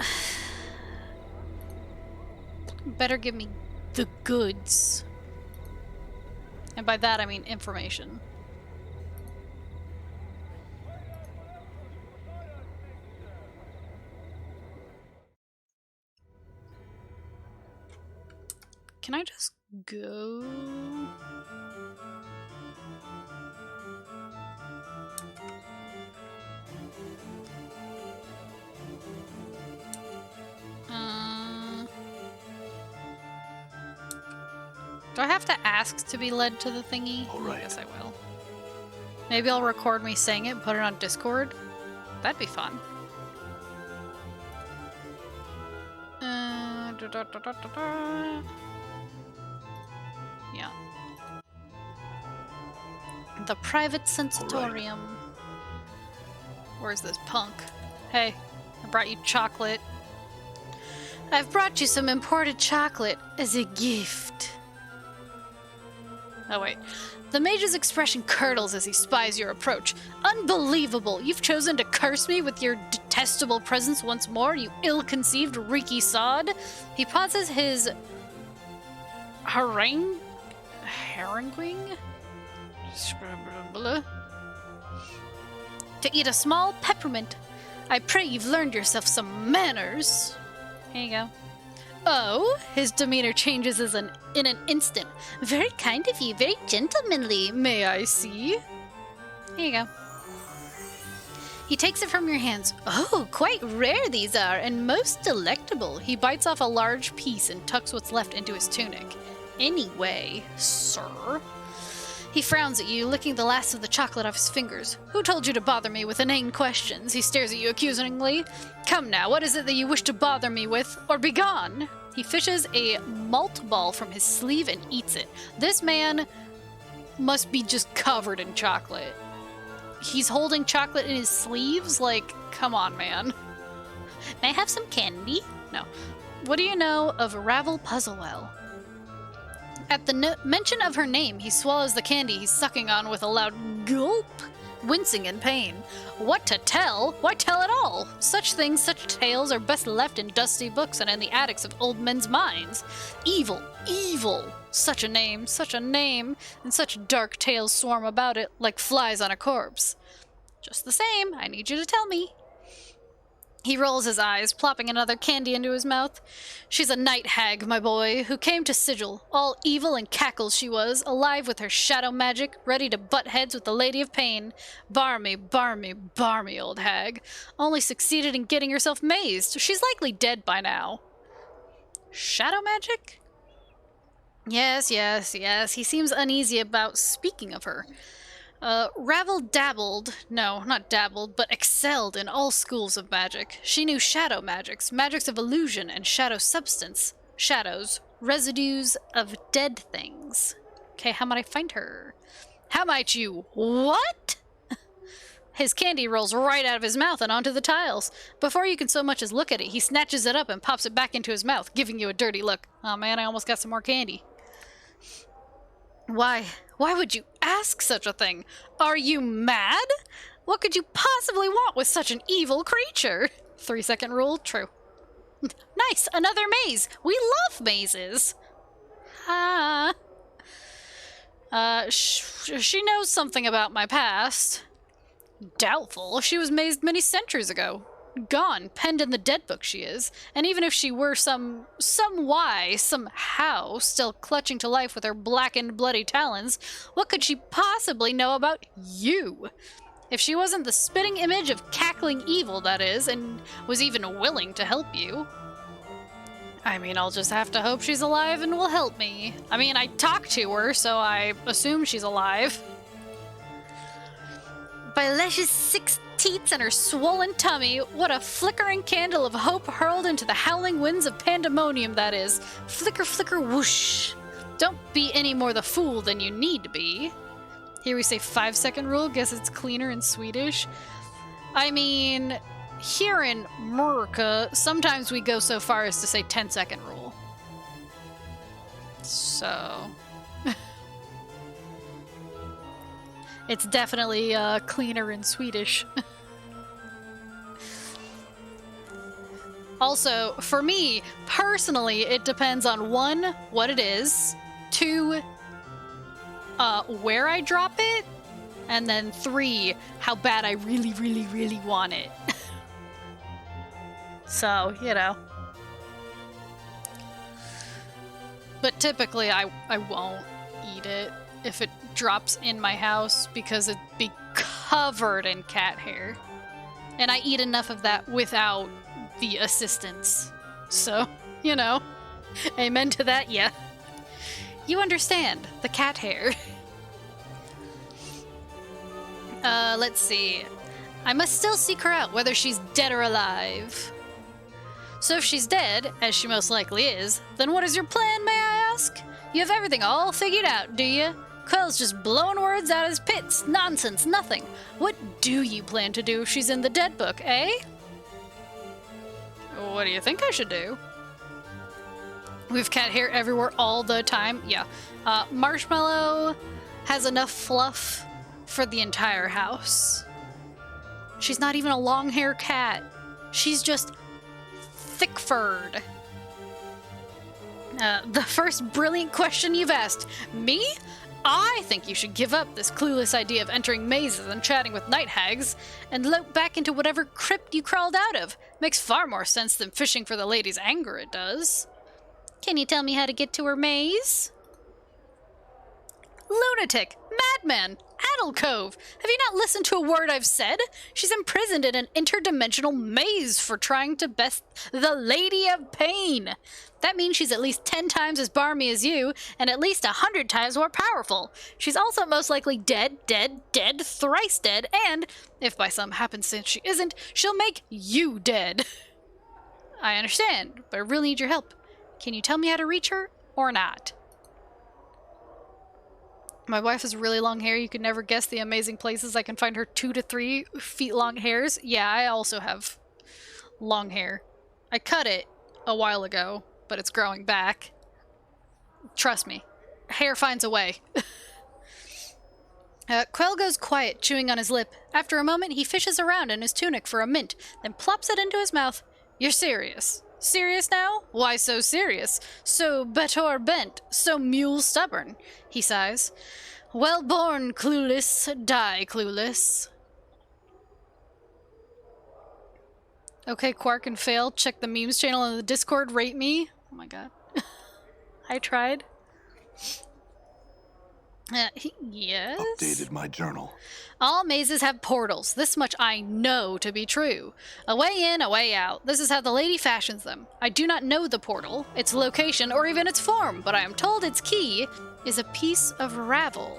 better give me the goods. And by that I mean information. Can I just go? Do I have to ask to be led to the thingy? All right. I guess I will. Maybe I'll record me saying it and put it on Discord. That'd be fun. Yeah. The private sensatorium. Where's this punk? Hey, I brought you chocolate. I've brought you some imported chocolate as a gift. Oh, wait. The mage's expression curdles as he spies your approach. Unbelievable! You've chosen to curse me with your detestable presence once more, you ill-conceived reeky sod. He pauses his haranguing? To eat a small peppermint. I pray you've learned yourself some manners. Here you go. Oh, his demeanor changes in an instant. Very kind of you, very gentlemanly, may I see? Here you go. He takes it from your hands. Oh, quite rare these are, and most delectable. He bites off a large piece and tucks what's left into his tunic. Anyway, sir. He frowns at you, licking the last of the chocolate off his fingers. Who told you to bother me with inane questions? He stares at you accusingly. Come now, what is it that you wish to bother me with? Or be gone! He fishes a malt ball from his sleeve and eats it. This man must be just covered in chocolate. He's holding chocolate in his sleeves? Like, come on, man. May I have some candy? No. What do you know of Ravel Puzzlewell? At the mention of her name, he swallows the candy he's sucking on with a loud gulp, wincing in pain. What to tell? Why tell at all? Such things, such tales are best left in dusty books and in the attics of old men's minds. Evil, evil! Such a name, and such dark tales swarm about it like flies on a corpse. Just the same, I need you to tell me. He rolls his eyes, plopping another candy into his mouth. She's a night hag, my boy, who came to Sigil. All evil and cackles she was, alive with her shadow magic, ready to butt heads with the Lady of Pain. Barmy, old hag. Only succeeded in getting herself mazed. She's likely dead by now. Shadow magic? Yes. He seems uneasy about speaking of her. Ravel dabbled, no, not dabbled, but excelled in all schools of magic. She knew shadow magics, magics of illusion and shadow substance. Shadows, residues of dead things. Okay, how might I find her? How might you? What? His candy rolls right out of his mouth and onto the tiles. Before you can so much as look at it, he snatches it up and pops it back into his mouth, giving you a dirty look. Oh man, I almost got some more candy. Why would you ask such a thing? Are you mad? What could you possibly want with such an evil creature? 3-second rule, true. Nice, another maze. We love mazes. She knows something about my past. Doubtful. She was mazed many centuries ago. Gone, penned in the dead book she is. And even if she were somehow still clutching to life with her blackened, bloody talons, what could she possibly know about you? If she wasn't the spitting image of cackling evil, that is, and was even willing to help you. I mean, I'll just have to hope she's alive and will help me. I mean, I talked to her, so I assume she's alive. By Lesh's 6 teats and her swollen tummy, what a flickering candle of hope hurled into the howling winds of pandemonium that is. Flicker, flicker, whoosh. Don't be any more the fool than you need to be. Here we say 5-second rule, guess it's cleaner in Swedish. I mean, here in America, sometimes we go so far as to say 10-second rule. So... It's definitely cleaner in Swedish. Also, for me, personally, it depends on 1, what it is, 2, where I drop it, and then 3, how bad I really, really, really want it. So, you know. But typically, I won't eat it if it drops in my house because it'd be covered in cat hair. And I eat enough of that without the assistance. So, you know, amen to that, yeah. You understand, the cat hair. Let's see. I must still seek her out, whether she's dead or alive. So if she's dead, as she most likely is, then what is your plan, may I ask? You have everything all figured out, do you? Quill's just blowing words out of his pits. Nonsense, nothing. What do you plan to do if she's in the dead book, eh? What do you think I should do? We have cat hair everywhere all the time. Yeah. Marshmallow has enough fluff for the entire house. She's not even a long hair cat. She's just thick furred. The first brilliant question you've asked. Me? I think you should give up this clueless idea of entering mazes and chatting with night hags and lope back into whatever crypt you crawled out of. Makes far more sense than fishing for the lady's anger, it does. Can you tell me how to get to her maze? Lunatic! Madman! Addlecove! Have you not listened to a word I've said? She's imprisoned in an interdimensional maze for trying to best the Lady of Pain. That means she's at least 10 times as barmy as you, and at least 100 times more powerful. She's also most likely dead, thrice dead, and, if by some happenstance she isn't, she'll make you dead. I understand, but I really need your help. Can you tell me how to reach her, or not? My wife has really long hair. You could never guess the amazing places I can find her 2 to 3 feet long hairs. Yeah, I also have long hair. I cut it a while ago, but it's growing back. Trust me, hair finds a way. Quell goes quiet, chewing on his lip. After a moment, he fishes around in his tunic for a mint, then plops it into his mouth. You're serious? Serious now? Why so serious? So betor bent, so mule stubborn, he sighs. Well born, clueless, die clueless. Okay, Quark and Fail, check the memes channel in the Discord, rate me. Oh my god. I tried. Yes? Updated my journal. All mazes have portals. This much I know to be true. A way in, a way out. This is how the lady fashions them. I do not know the portal, its location, or even its form, but I am told its key is a piece of ravel.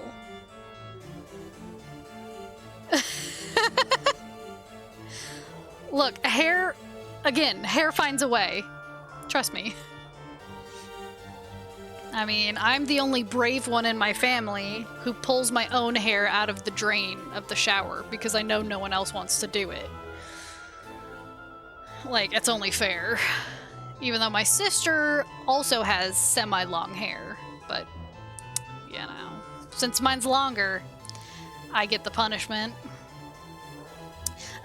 Look, hair finds a way. Trust me. I mean, I'm the only brave one in my family who pulls my own hair out of the drain of the shower because I know no one else wants to do it. Like, it's only fair. Even though my sister also has semi-long hair, but, you know, since mine's longer, I get the punishment.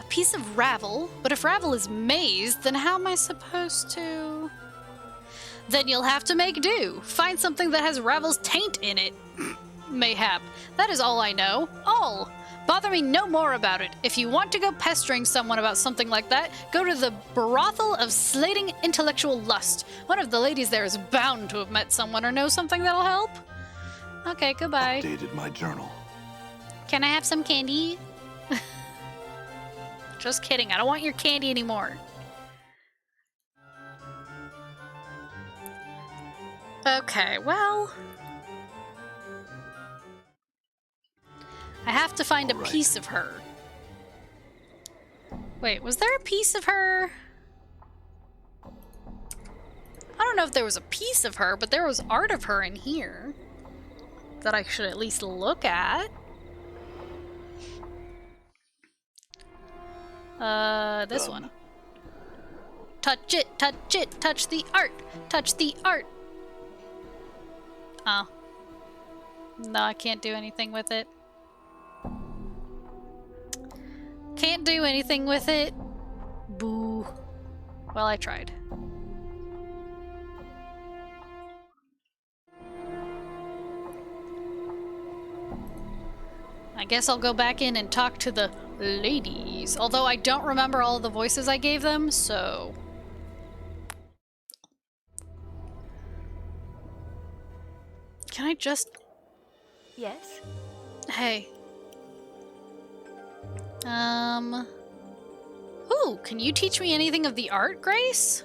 A piece of ravel? But if ravel is maize, then how am I supposed to... Then you'll have to make do. Find something that has ravel's taint in it. Mayhap. That is all I know. All. Bother me no more about it. If you want to go pestering someone about something like that, go to the brothel of slating intellectual lust. One of the ladies there is bound to have met someone or know something that'll help. Okay, goodbye. Updated my journal. Can I have some candy? Just kidding. I don't want your candy anymore. Okay, well... I have to find a piece of her. Wait, was there a piece of her? I don't know if there was a piece of her, but there was art of her in here that I should at least look at. This one. Touch it, touch the art, touch the art. Oh. No, I can't do anything with it. Can't do anything with it. Boo. Well, I tried. I guess I'll go back in and talk to the ladies. Although I don't remember all of the voices I gave them, so... Can I just... Yes? Hey. Ooh, can you teach me anything of the art, Grace?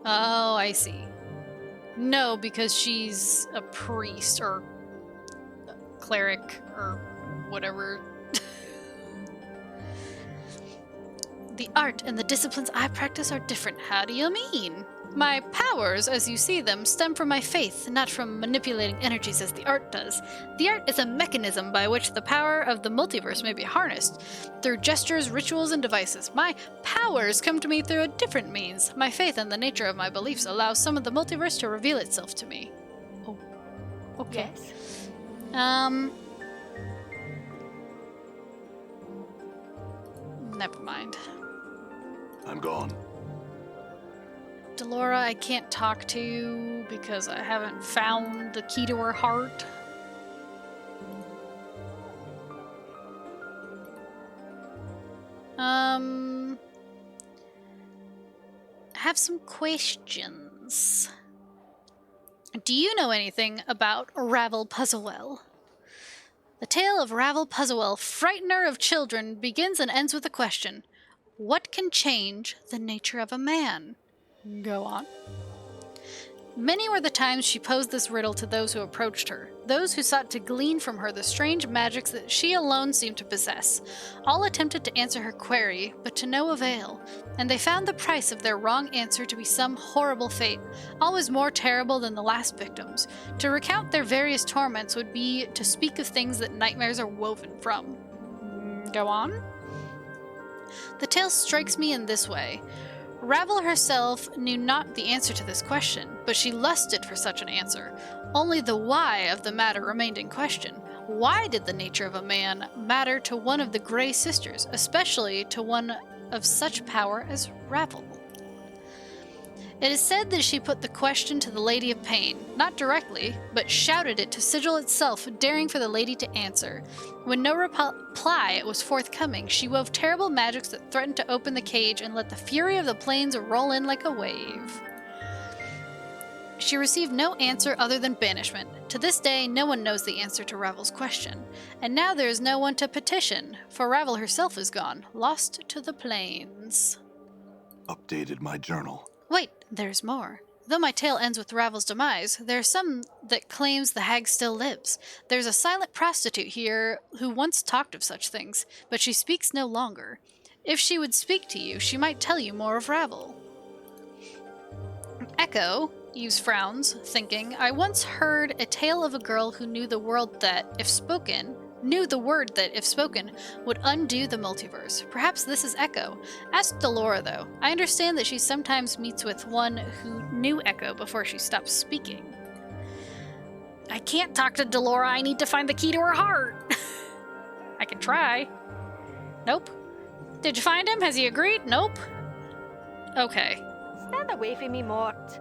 Oh, I see. No, because she's a priest, or a cleric, or whatever. The art and the disciplines I practice are different. How do you mean? My powers, as you see them, stem from my faith, not from manipulating energies as the art does. The art is a mechanism by which the power of the multiverse may be harnessed, through gestures, rituals, and devices. My powers come to me through a different means. My faith and the nature of my beliefs allows some of the multiverse to reveal itself to me. Oh, okay. Yes. Never mind. I'm gone. Delora, I can't talk to because I haven't found the key to her heart. I have some questions. Do you know anything about Ravel Puzzlewell? The tale of Ravel Puzzlewell, frightener of children, begins and ends with a question. What can change the nature of a man? Go on. Many were the times she posed this riddle to those who approached her, those who sought to glean from her the strange magics that she alone seemed to possess. All attempted to answer her query, but to no avail, and they found the price of their wrong answer to be some horrible fate, always more terrible than the last victim's. To recount their various torments would be to speak of things that nightmares are woven from. Go on. The tale strikes me in this way. Ravel herself knew not the answer to this question, but she lusted for such an answer. Only the why of the matter remained in question. Why did the nature of a man matter to one of the Grey Sisters, especially to one of such power as Ravel? It is said that she put the question to the Lady of Pain, not directly, but shouted it to Sigil itself, daring for the lady to answer. When no reply was forthcoming, she wove terrible magics that threatened to open the cage and let the fury of the plains roll in like a wave. She received no answer other than banishment. To this day, no one knows the answer to Ravel's question. And now there is no one to petition, for Ravel herself is gone, lost to the plains. Updated my journal. Wait, there's more. Though my tale ends with Ravel's demise, there's some that claims the hag still lives. There's a silent prostitute here who once talked of such things, but she speaks no longer. If she would speak to you, she might tell you more of Ravel. Echo, Eves frowns, thinking, I once heard a tale of a girl who knew the word that, if spoken, would undo the multiverse. Perhaps this is Echo. Ask Delora, though. I understand that she sometimes meets with one who knew Echo before she stopped speaking. I can't talk to Delora. I need to find the key to her heart. I can try. Nope. Did you find him? Has he agreed? Nope. Okay. Stand away from me, Mort.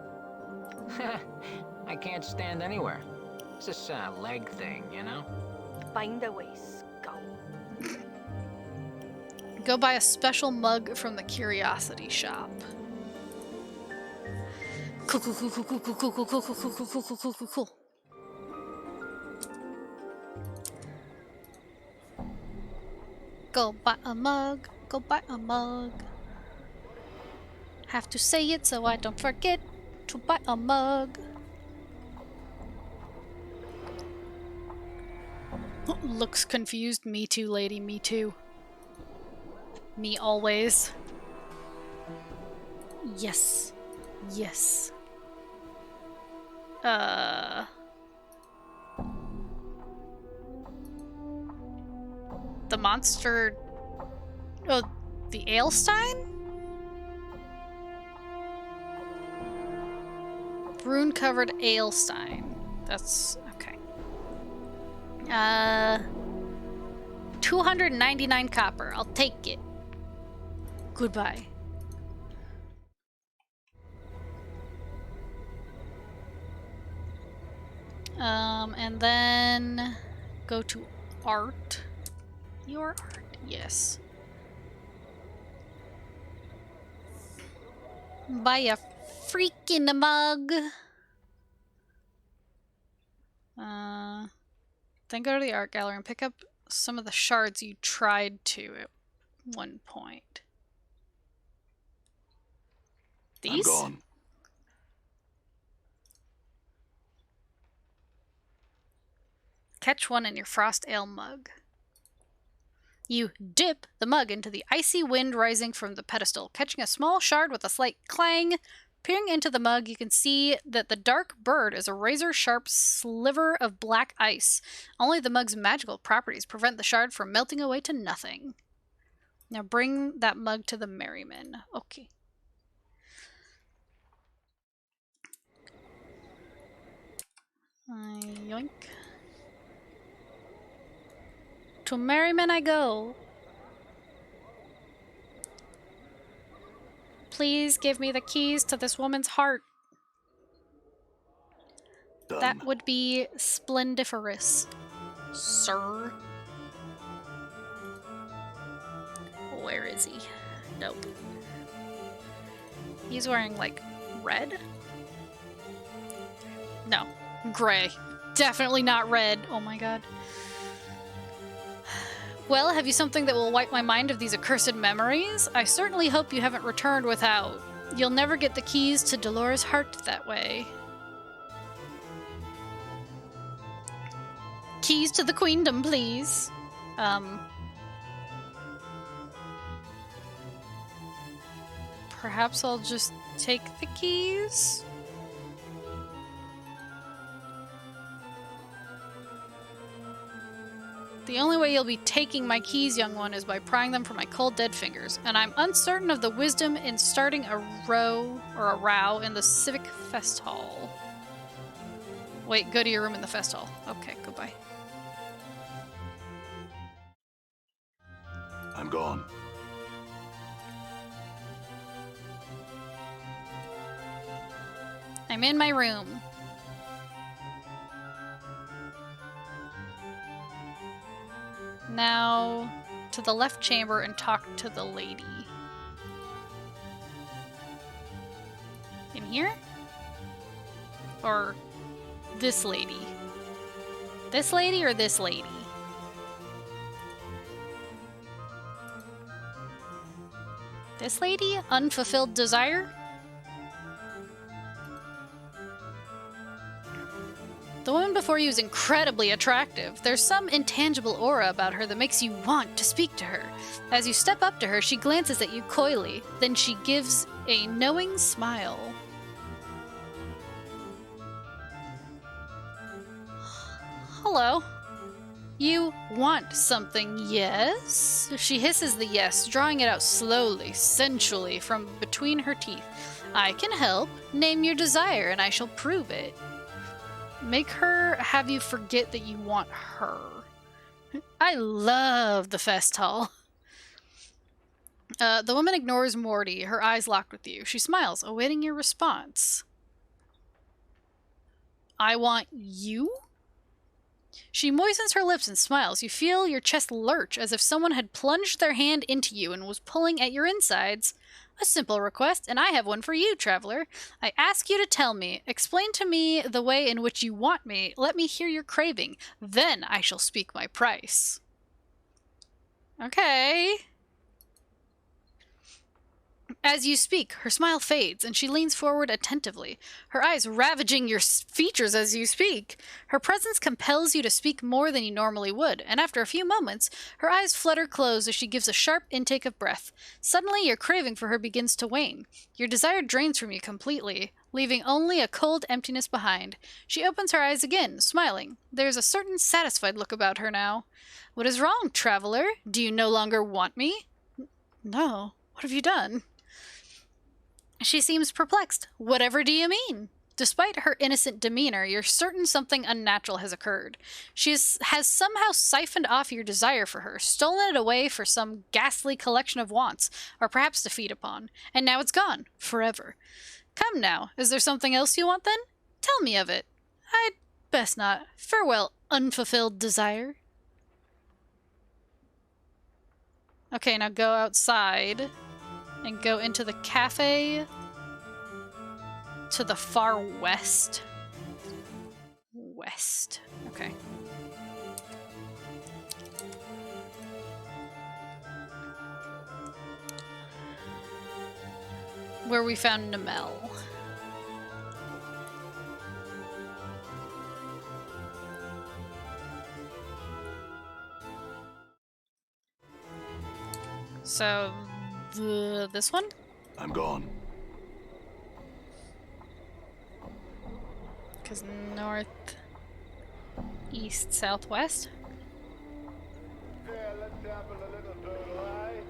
I can't stand anywhere. It's this leg thing, you know? Find a way, skull. Go buy a special mug from the Curiosity Shop. Cool. Go buy a mug. Go buy a mug. Have to say it so I don't forget to buy a mug. Looks confused. Me too, lady. Me too. Me always. Yes. Yes. The monster... Oh, the Ailstein? Rune-covered Ailstein. That's... okay. 299 copper. I'll take it. Goodbye. And then go to art. Your art, yes. Buy a freaking mug. Then go to the art gallery and pick up some of the shards you tried to at one point. These? I'm gone. Catch one in your frost ale mug. You dip the mug into the icy wind rising from the pedestal, catching a small shard with a slight clang. Peering into the mug, you can see that the dark bird is a razor-sharp sliver of black ice. Only the mug's magical properties prevent the shard from melting away to nothing. Now bring that mug to the Merryman. Okay. Yoink. To Merryman I go. Please give me the keys to this woman's heart. Done. That would be splendiferous, sir. Where is he? Nope. He's wearing, like, red? No. Gray. Definitely not red. Oh my god. Well, have you something that will wipe my mind of these accursed memories? I certainly hope you haven't returned without. You'll never get the keys to Dolores' heart that way. Keys to the queendom, please. Perhaps I'll just take the keys? The only way you'll be taking my keys, young one, is by prying them from my cold dead fingers, and I'm uncertain of the wisdom in starting a row in the Civic Fest Hall. Wait, go to your room in the Fest Hall. Okay, goodbye. I'm gone. I'm in my room. Now, to the left chamber and talk to the lady. In here? Or this lady? This lady or this lady? This lady? Unfulfilled desire? The woman before you is incredibly attractive. There's some intangible aura about her that makes you want to speak to her. As you step up to her, she glances at you coyly. Then she gives a knowing smile. Hello. You want something, yes? She hisses the yes, drawing it out slowly, sensually from between her teeth. I can help. Name your desire and I shall prove it. Make her have you forget that you want her. I love the Fest Hall. The woman ignores Morty, her eyes locked with you. She smiles, awaiting your response. I want you? She moistens her lips and smiles. You feel your chest lurch as if someone had plunged their hand into you and was pulling at your insides. A simple request, and I have one for you, traveler. I ask you to tell me, explain to me the way in which you want me, let me hear your craving, then I shall speak my price. Okay. As you speak, her smile fades, and she leans forward attentively, her eyes ravaging your features as you speak. Her presence compels you to speak more than you normally would, and after a few moments, her eyes flutter closed as she gives a sharp intake of breath. Suddenly, your craving for her begins to wane. Your desire drains from you completely, leaving only a cold emptiness behind. She opens her eyes again, smiling. There's a certain satisfied look about her now. What is wrong, traveler? Do you no longer want me? No. What have you done? She seems perplexed. Whatever do you mean? Despite her innocent demeanor, you're certain something unnatural has occurred. She has somehow siphoned off your desire for her, stolen it away for some ghastly collection of wants, or perhaps to feed upon, and now it's gone. Forever. Come now, is there something else you want then? Tell me of it. I'd best not. Farewell, unfulfilled desire. Okay, now go outside. And go into the cafe to the far west. West. Okay. Where we found Namel. So... this one? I'm gone. is north, east, southwest. Yeah, let's dabble a little turtle, eh?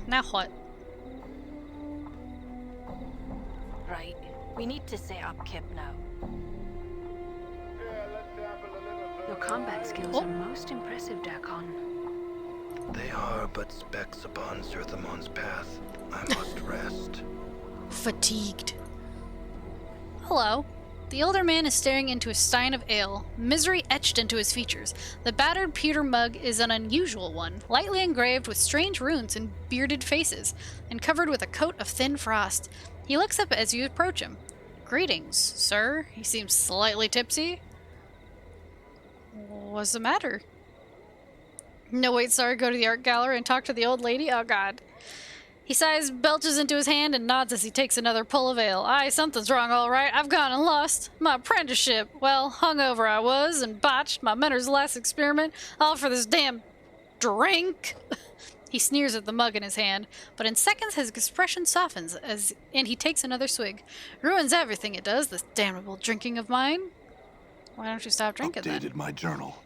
Now what? Right. We need to set up Kip now. Yeah, let's dabble a little turtle. Your combat skills Oh. are most impressive, Dakon. They are but specks upon Sir Thamon's path. I must rest. Fatigued. Hello. The older man is staring into a stein of ale, misery etched into his features. The battered pewter mug is an unusual one, lightly engraved with strange runes and bearded faces, and covered with a coat of thin frost. He looks up as you approach him. Greetings, sir. He seems slightly tipsy. What's the matter? No, wait, sorry, go to the art gallery and talk to the old lady? Oh, God. He sighs, belches into his hand, and nods as he takes another pull of ale. Aye, something's wrong, all right. I've gone and lost my apprenticeship. Well, hungover I was, and botched my mentor's last experiment, all for this damn drink. He sneers at the mug in his hand, but in seconds his expression softens and he takes another swig. Ruins everything it does, this damnable drinking of mine. Why don't you stop drinking then? Updated my journal.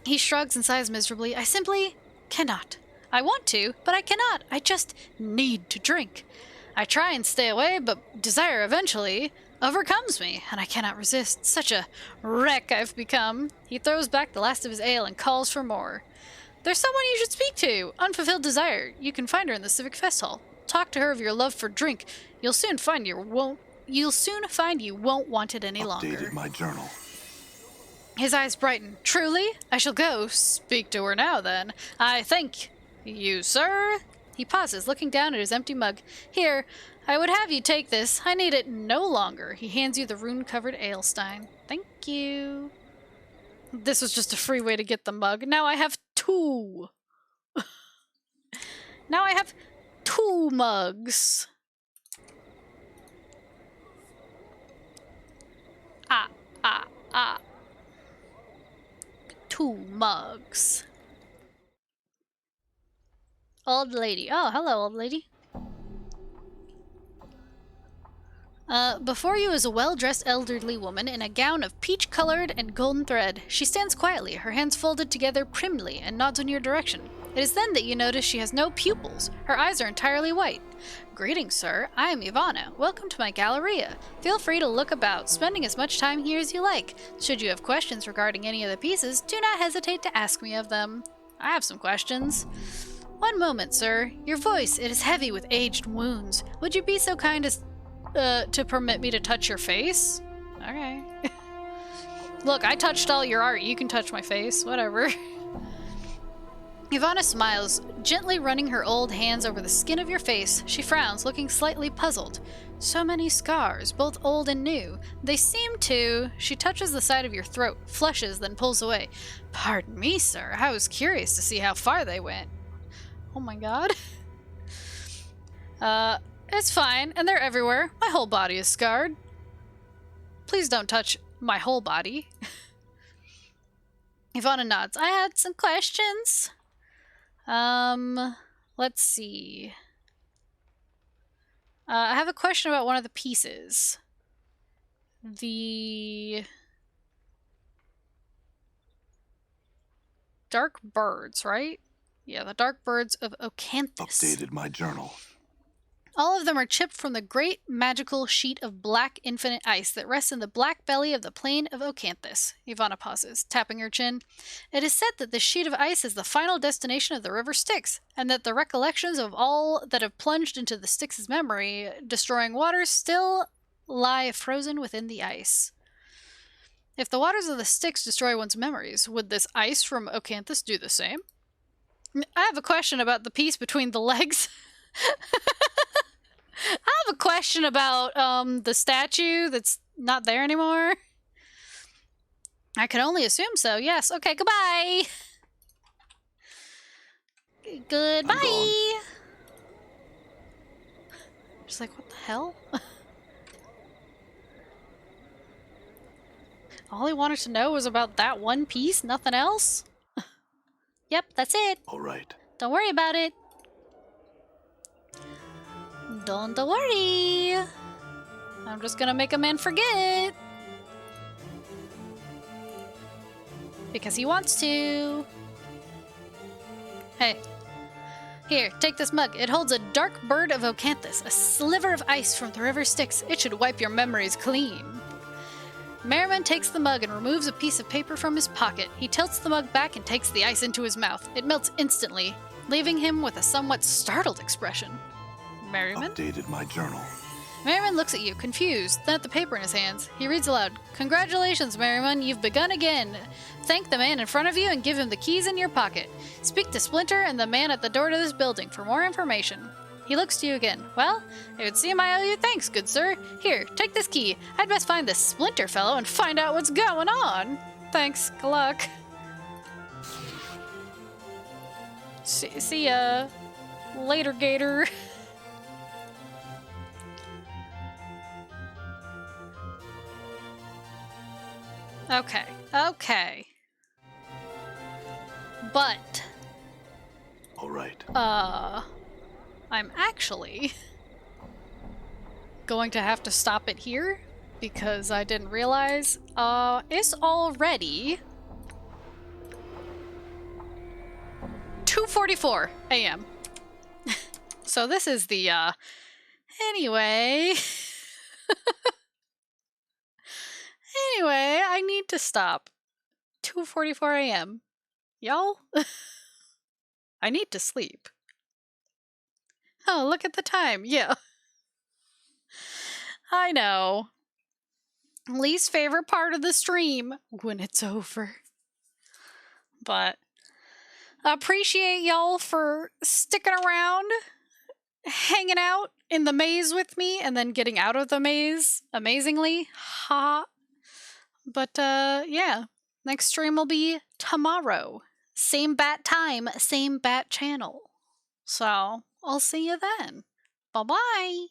He shrugs and sighs miserably. I simply cannot. I want to, but I cannot. I just need to drink. I try and stay away, but desire eventually overcomes me, and I cannot resist. Such a wreck I've become. He throws back the last of his ale and calls for more. There's someone you should speak to. Unfulfilled desire. You can find her in the Civic Fest Hall. Talk to her of your love for drink. You'll soon find you won't want it any longer. Updated my journal. His eyes brighten. Truly? I shall go. Speak to her now, then. I thank you, sir. He pauses, looking down at his empty mug. Here, I would have you take this. I need it no longer. He hands you the rune-covered ale stein. Thank you. This was just a free way to get the mug. Now I have two. Now I have two mugs. Ah. 2 mugs. Old lady. Oh, hello, old lady. Before you is a well-dressed elderly woman in a gown of peach-colored and golden thread. She stands quietly, her hands folded together primly, and nods in your direction. It is then that you notice she has no pupils. Her eyes are entirely white. Greetings, sir. I am Ivana. Welcome to my galleria. Feel free to look about, spending as much time here as you like. Should you have questions regarding any of the pieces, do not hesitate to ask me of them. I have some questions. One moment, sir. Your voice, it is heavy with aged wounds. Would you be so kind as to permit me to touch your face? Okay. Look, I touched all your art. You can touch my face. Whatever. Ivana smiles, gently running her old hands over the skin of your face. She frowns, looking slightly puzzled. So many scars, both old and new. They seem to... She touches the side of your throat, flushes, then pulls away. Pardon me, sir. I was curious to see how far they went. Oh my god. It's fine, and they're everywhere. My whole body is scarred. Please don't touch my whole body. Ivana nods. I had some questions. Let's see. I have a question about one of the pieces. The dark birds, right? Yeah, the dark birds of Ocanthus. Updated my journal. All of them are chipped from the great magical sheet of black infinite ice that rests in the black belly of the plain of Ocanthus. Ivana pauses, tapping her chin. It is said that this sheet of ice is the final destination of the river Styx, and that the recollections of all that have plunged into the Styx's memory, destroying waters, still lie frozen within the ice. If the waters of the Styx destroy one's memories, would this ice from Ocanthus do the same? I have a question about the piece between the legs. I have a question about the statue that's not there anymore. I can only assume so. Yes. Okay, goodbye. Goodbye. Just like, what the hell? All he wanted to know was about that one piece, nothing else? Yep, that's it. All right. Don't worry about it. Don't worry. I'm just gonna make a man forget. Because he wants to. Hey. Here, take this mug. It holds a dark bird of Ocanthus, a sliver of ice from the river Styx. It should wipe your memories clean. Merriman takes the mug and removes a piece of paper from his pocket. He tilts the mug back and takes the ice into his mouth. It melts instantly, leaving him with a somewhat startled expression. Merriman? Updated my journal. Merriman looks at you, confused, then at the paper in his hands. He reads aloud, "Congratulations, Merriman, you've begun again. Thank the man in front of you and give him the keys in your pocket. Speak to Splinter and the man at the door to this building for more information." He looks to you again. "Well, it would seem I owe you thanks, good sir. Here, take this key. I'd best find this Splinter fellow and find out what's going on. Thanks, good luck." See ya. Later, Gator. Okay. But, All right. I'm actually going to have to stop it here because I didn't realize, it's already 2:44 a.m. So this is the, anyway. Anyway, I need to stop. 2:44 a.m. Y'all? I need to sleep. Oh, look at the time. Yeah. I know. Least favorite part of the stream when it's over. But appreciate y'all for sticking around, hanging out in the maze with me, and then getting out of the maze amazingly. Ha. But yeah, next stream will be tomorrow. Same bat time, same bat channel. So I'll see you then. Bye-bye.